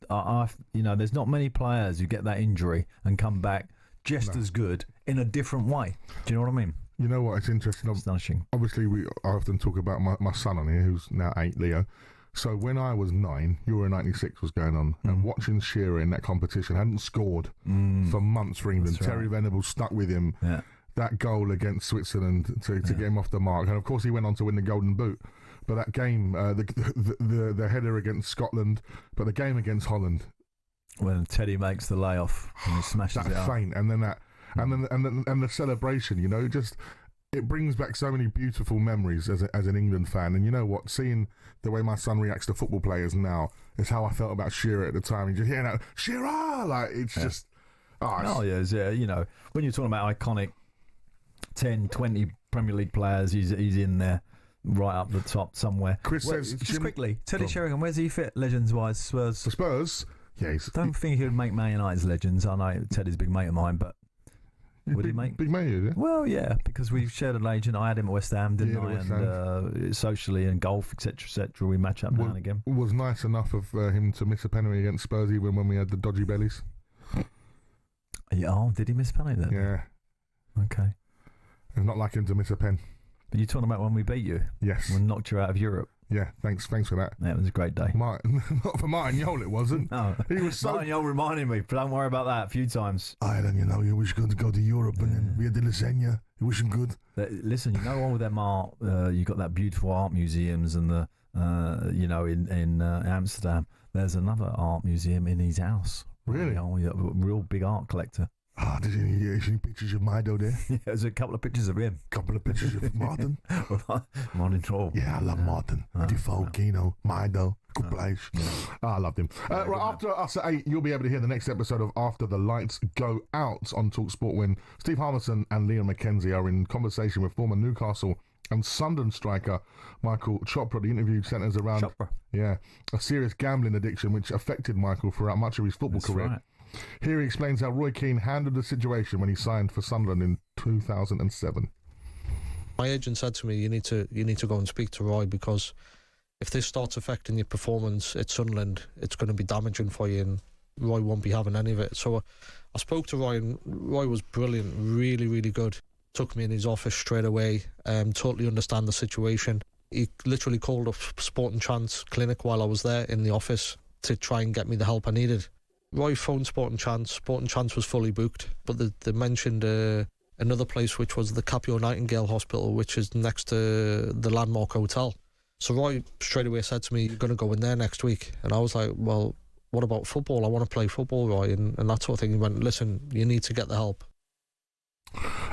there's not many players who get that injury and come back just as good in a different way. Do you know what I mean? You know what? It's interesting. Astonishing. Obviously, I often talk about my son on here, who's now 8, Leo. So when I was 9, Euro 96 was going on, and watching Shearer in that competition, hadn't scored for months for England. That's right. Terry Venables stuck with him. Yeah. That goal against Switzerland to get him off the mark, and of course he went on to win the Golden Boot. But that game, the header against Scotland, but the game against Holland, when Teddy makes the layoff and he smashes that it up. feint, and then the celebration, you know, just it brings back so many beautiful memories as an England fan. And you know what, seeing the way my son reacts to football players now is how I felt about Shearer at the time. You just hear that Shearer, like it's just you know, when you're talking about iconic 10, 20 Premier League players, he's in there. Right up the top somewhere. Chris says, just quickly, Teddy Sheringham, where's he fit legends-wise? Spurs? Yeah, don't think he would make Man United's legends. I know Teddy's a big mate of mine, but would he make? Big mate, is it? Well, yeah, because we've shared an agent. I had him at West Ham, didn't I? And socially and golf, etc., we match up now and again. Was nice enough of him to miss a penalty against Spurs even when we had the dodgy bellies. Yeah, did he miss a penalty then? Yeah. Okay. It's not like him to miss a pen. Are you talking about when we beat you? Yes. When we knocked you out of Europe? Yeah, thanks for that. Yeah, it was a great day. Not for Martin Yole, it wasn't. No. He was so... Martin Yole reminded me, but don't worry about that a few times. Ireland, you know, you wish you could go to Europe and then we had the lasagna. You wish him good. Listen, you know, all of them art, you got that beautiful art museums and the, in Amsterdam, there's another art museum in his house. Really? A real big art collector. Did you see pictures of Mido there? Yeah, there's a couple of pictures of him. Couple of pictures of Martin. Martin Troll. Yeah, I love Martin. Defoe, Kino, Mido. Good place. I loved him. Right, after us at 8, you'll be able to hear the next episode of After the Lights Go Out on talkSPORT when Steve Harmison and Liam McKenzie are in conversation with former Newcastle and Sunderland striker Michael Chopra. The interview centres around a serious gambling addiction which affected Michael throughout much of his football career. Right. Here he explains how Roy Keane handled the situation when he signed for Sunderland in 2007. My agent said to me, you need to go and speak to Roy, because if this starts affecting your performance at Sunderland, it's going to be damaging for you, and Roy won't be having any of it. So I spoke to Roy, and Roy was brilliant, really, really good. Took me in his office straight away, totally understand the situation. He literally called up Sport and Chance clinic while I was there in the office to try and get me the help I needed. Roy phoned Sport and Chance was fully booked, but they mentioned another place, which was the Capio Nightingale Hospital, which is next to the Landmark Hotel. So Roy straight away said to me, you're going to go in there next week. And I was like, well, what about football? I want to play football, Roy, and that sort of thing. He went, listen, you need to get the help.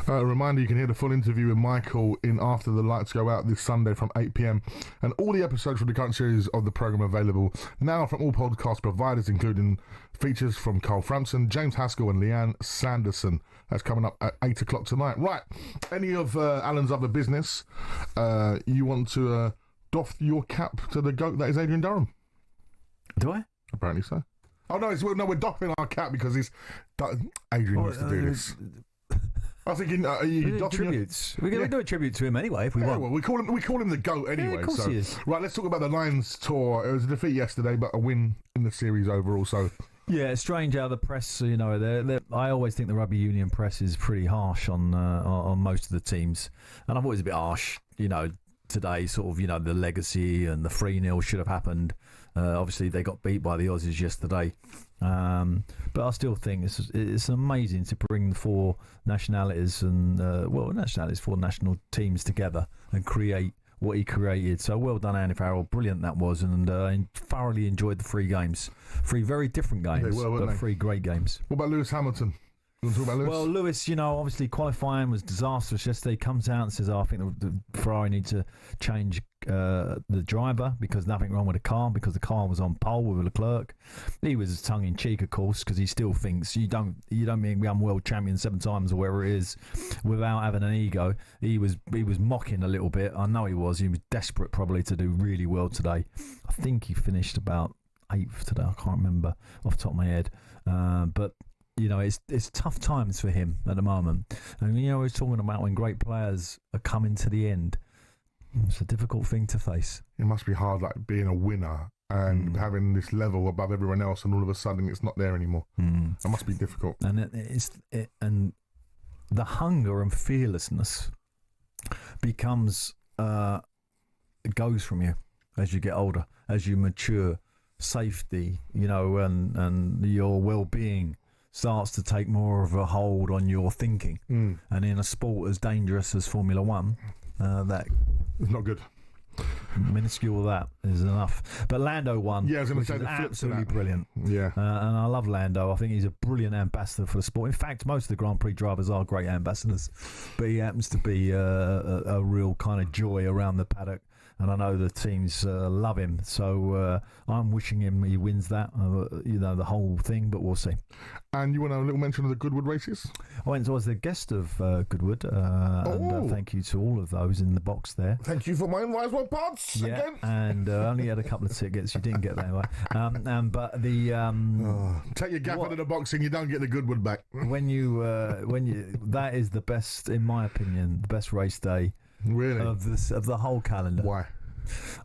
A reminder, you can hear the full interview with Michael in After the Lights Go Out this Sunday from 8 p.m. and all the episodes from the current series of the programme available now from all podcast providers, including features from Carl Frampton, James Haskell and Leanne Sanderson. That's coming up at 8 o'clock tonight. Right, any of Alan's other business, you want to doff your cap to the GOAT that is Adrian Durham? Do I? Apparently so. Oh no, we're doffing our cap because Adrian used to do this. I was thinking, tributes. We're going to do a tribute to him anyway if we want. Well, we call him the GOAT anyway. Yeah, of course he is. Right, let's talk about the Lions tour. It was a defeat yesterday, but a win in the series overall. So. Yeah, it's strange how the press, I always think the rugby union press is pretty harsh on most of the teams. And I've always a bit harsh, today, sort of, the legacy and the 3-0 should have happened. Obviously, they got beat by the Aussies yesterday. But I still think it's amazing to bring 4 nationalities and, 4 national teams together and create what he created. So well done, Andy Farrell. Brilliant that was, and thoroughly enjoyed the 3 games. 3 very different games, but 3 great games. What about Lewis Hamilton? You want to talk about Lewis? Well, Lewis, obviously qualifying was disastrous yesterday. He comes out and says, I think the Ferrari need to change the driver because nothing wrong with the car, because the car was on pole with Leclerc. He was tongue-in-cheek, of course, because he still thinks you don't mean I'm world champion 7 times or wherever it is without having an ego. He was mocking a little bit. I know he was. He was desperate probably to do really well today. I think he finished about 8th today. I can't remember off the top of my head. But it's tough times for him at the moment. And, we was talking about when great players are coming to the end. It's a difficult thing to face. It must be hard, like being a winner and having this level above everyone else, and all of a sudden it's not there anymore. That must be difficult. And and the hunger and fearlessness becomes it goes from you as you get older, as you mature. Safety, and your well-being starts to take more of a hold on your thinking. And in a sport as dangerous as Formula One, that it's not good. Minuscule that is enough. But Lando won. Yeah, I was going to say the absolutely brilliant. Yeah, and I love Lando. I think he's a brilliant ambassador for the sport. In fact, most of the Grand Prix drivers are great ambassadors, but he happens to be a real kind of joy around the paddock. And I know the teams love him, so I'm wishing him he wins that, the whole thing, but we'll see. And you want a little mention of the Goodwood races? I was the guest of Goodwood, and thank you to all of those in the box there. Thank you for my invite as well, Pods. Yeah, again. And only had a couple of tickets. You didn't get that anyway. But the take your gap out of the box and you don't get the Goodwood back. When you that is the best, in my opinion, the best race day. Really? Of the whole calendar. Why?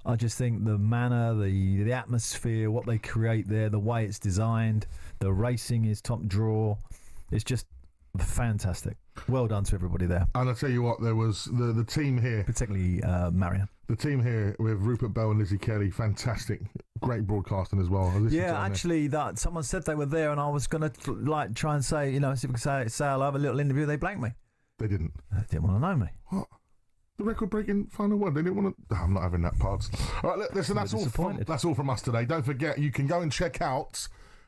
I just think the manner, the atmosphere, what they create there, the way it's designed, the racing is top draw. It's just fantastic. Well done to everybody there. And I tell you what, there was the team here, particularly Marion. The team here with Rupert Bell and Lizzie Kelly, fantastic, great broadcasting as well. Yeah, actually, that someone said they were there, and I was going to try and say, see if we can say I'll have a little interview. They blanked me. They didn't. They didn't want to know me. What? The record-breaking final word. They didn't want to. I'm not having that, Pards. All right, listen, that's all from us today. Don't forget, you can go and check out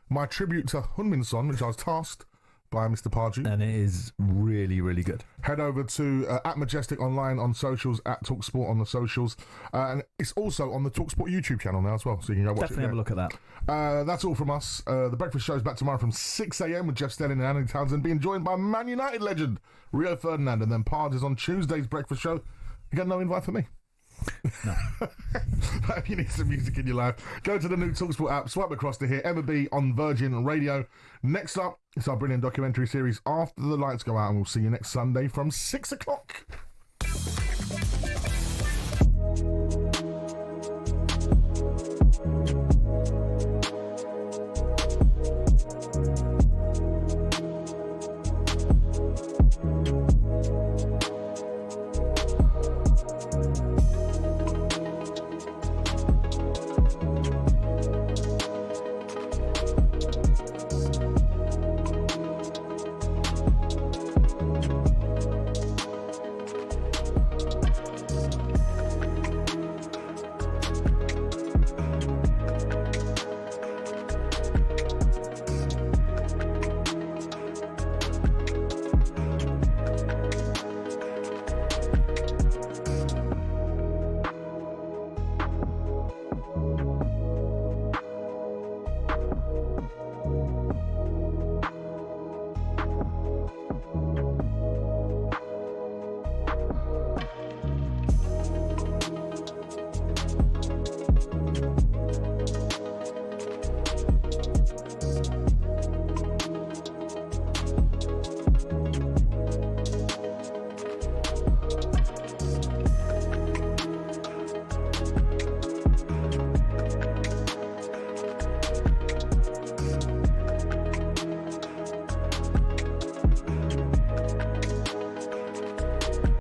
my tribute to Hunminson, which I was tasked by Mr. Pardew. And it is really, really good. Head over to at Majestic online on socials, at talkSPORT on the socials. And it's also on the talkSPORT YouTube channel now as well, so you can go watch Definitely it. Have a look at that. That's all from us. The Breakfast Show is back tomorrow from 6 a.m. with Jeff Stelling and Andy Townsend, being joined by Man United legend Rio Ferdinand. And then Pards is on Tuesday's Breakfast Show. You got no invite for me? No. If you need some music in your life, go to the new talkSPORT app, swipe across to hear Emma B on Virgin Radio. Next up, it's our brilliant documentary series After the Lights Go Out, and we'll see you next Sunday from 6 o'clock.